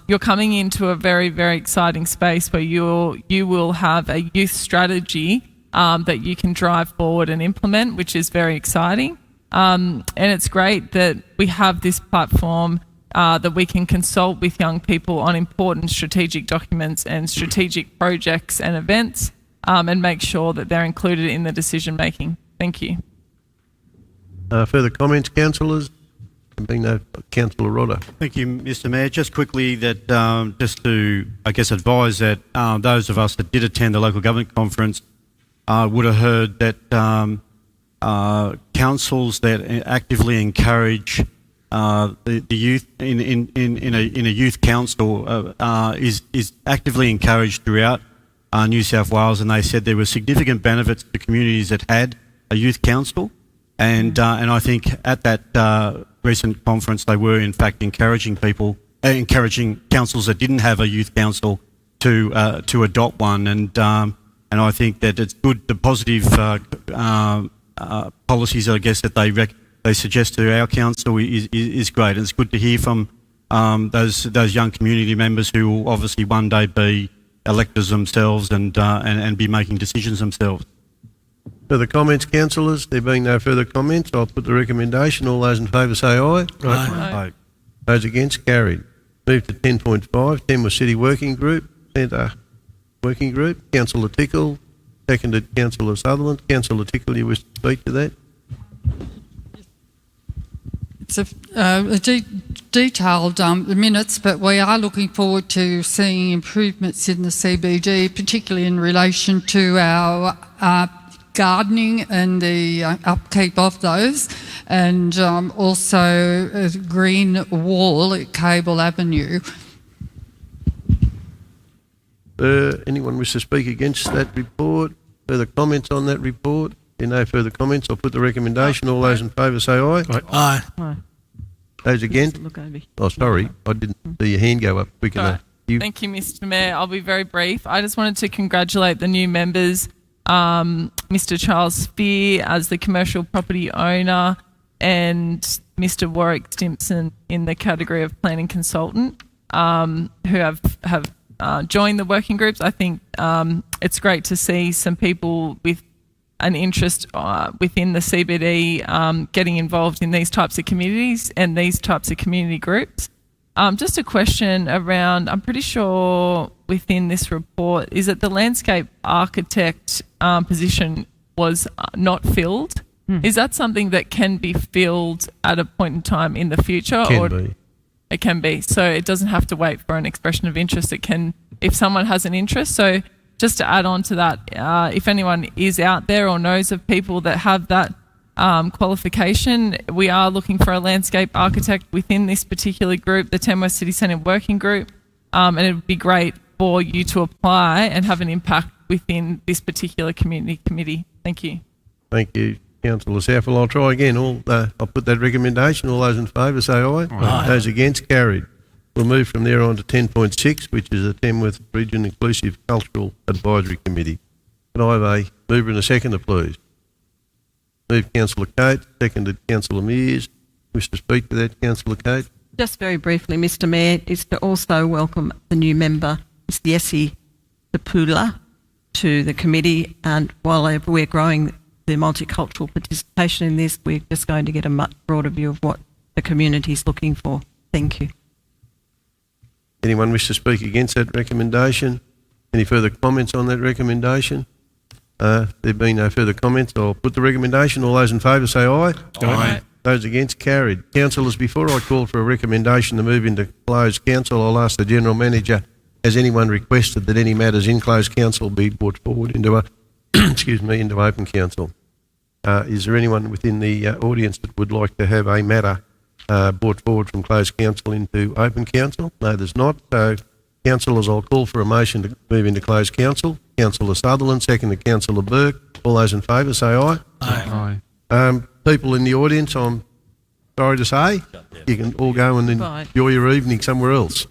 Speaker 11: you're coming into a very, very exciting space where you will have a youth strategy that you can drive forward and implement, which is very exciting. And it's great that we have this platform that we can consult with young people on important strategic documents and strategic projects and events and make sure that they're included in the decision making. Thank you.
Speaker 1: Further comments, councillors? Being no, Councillor Rodder.
Speaker 13: Thank you, Mr. Mayor. Just quickly, that just to, I guess, advise that those of us that did attend the local government conference would have heard that councils that actively encourage the youth in a youth council is actively encouraged throughout New South Wales, and they said there were significant benefits to communities that had a youth council, and I think at that recent conference they were in fact encouraging councils that didn't have a youth council to adopt one, and I think that it's good. The positive policies, I guess, that they suggest to our council is great. And it's good to hear from those young community members who will obviously one day be electors themselves and be making decisions themselves.
Speaker 1: Further comments, councillors? There being no further comments, I'll put the recommendation. All those in favour say aye.
Speaker 2: Aye.
Speaker 1: Those against, carried. Move to 10.5, Tamworth City Working Group, Centre Working Group. Councillor Tickle, seconded Councillor Sutherland. Councillor Tickle, you wish to speak to that?
Speaker 17: It's a detailed minutes, but we are looking forward to seeing improvements in the CBD, particularly in relation to our gardening and the upkeep of those, and also a green wall at Cable Avenue.
Speaker 1: Anyone wish to speak against that report? Further comments on that report? There are no further comments. I'll put the recommendation. All those in favour say aye.
Speaker 2: Aye.
Speaker 12: Aye.
Speaker 1: Those against? Oh, sorry. I didn't see your hand go up quick enough.
Speaker 11: Thank you, Mr. Mayor. I'll be very brief. I just wanted to congratulate the new members, Mr. Charles Spear as the commercial property owner, and Mr. Warwick Stimpson in the category of planning consultant, who have joined the working groups. I think it's great to see some people with an interest within the CBD getting involved in these types of communities and these types of community groups. Just a question around, I'm pretty sure within this report, is that the landscape architect position was not filled. Is that something that can be filled at a point in time in the future?
Speaker 1: Can be.
Speaker 11: It can be. So it doesn't have to wait for an expression of interest. It can, if someone has an interest. So just to add on to that, if anyone is out there or knows of people that have that qualification, we are looking for a landscape architect within this particular group, the Tamworth City Centre Working Group, and it would be great for you to apply and have an impact within this particular community committee. Thank you.
Speaker 1: Thank you, Councillor South. I'll try again. I'll put that recommendation. All those in favour say aye.
Speaker 14: Aye.
Speaker 1: Those against, carried. We'll move from there on to 10.6, which is the Tamworth Region Inclusive Cultural Advisory Committee. Can I have a mover and a seconder, please? Moved Councillor Coate, seconded Councillor Mears. Wish to speak to that, Councillor Coate?
Speaker 12: Just very briefly, Mr Mayor, is to also welcome the new member, Mr Yessi Tapula, to the committee. And while we're growing the multicultural participation in this, we're just going to get a much broader view of what the community is looking for. Thank you.
Speaker 1: Anyone wish to speak against that recommendation? Any further comments on that recommendation? There being no further comments, I'll put the recommendation. All those in favour say aye.
Speaker 14: Aye.
Speaker 1: Those against, carried. Councillors, before I call for a recommendation to move into closed council, I'll ask the General Manager, has anyone requested that any matters in closed council be brought forward into into open council? Is there anyone within the audience that would like to have a matter brought forward from closed council into open council? No, there's not. So, councillors, I'll call for a motion to move into closed council. Councillor Sutherland, seconded Councillor Burke. All those in favour say aye.
Speaker 14: Aye.
Speaker 1: People in the audience, I'm sorry to say, you can all go and enjoy your evening somewhere else.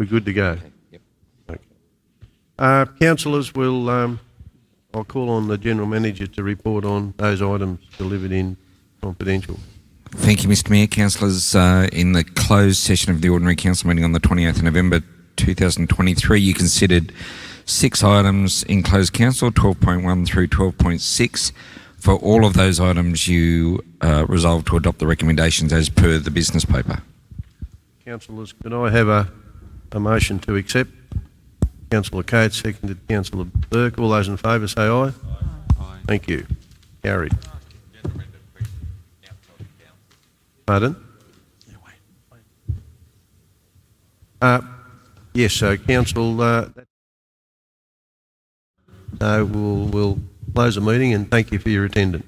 Speaker 1: We're good to go. Okay. Councillors, I'll call on the General Manager to report on those items delivered in confidential.
Speaker 20: Thank you, Mr Mayor. Councillors, in the closed session of the Ordinary Council meeting on the 28th of November 2023, you considered 6 items in closed council, 12.1 through 12.6. For all of those items, you resolved to adopt the recommendations as per the business paper.
Speaker 1: Councillors, can I have a motion to accept? Councillor Coates, seconded Councillor Burke. All those in favour say aye. Aye. Thank you. Carried. Pardon? Yes, so Council, we'll close the meeting and thank you for your attendance.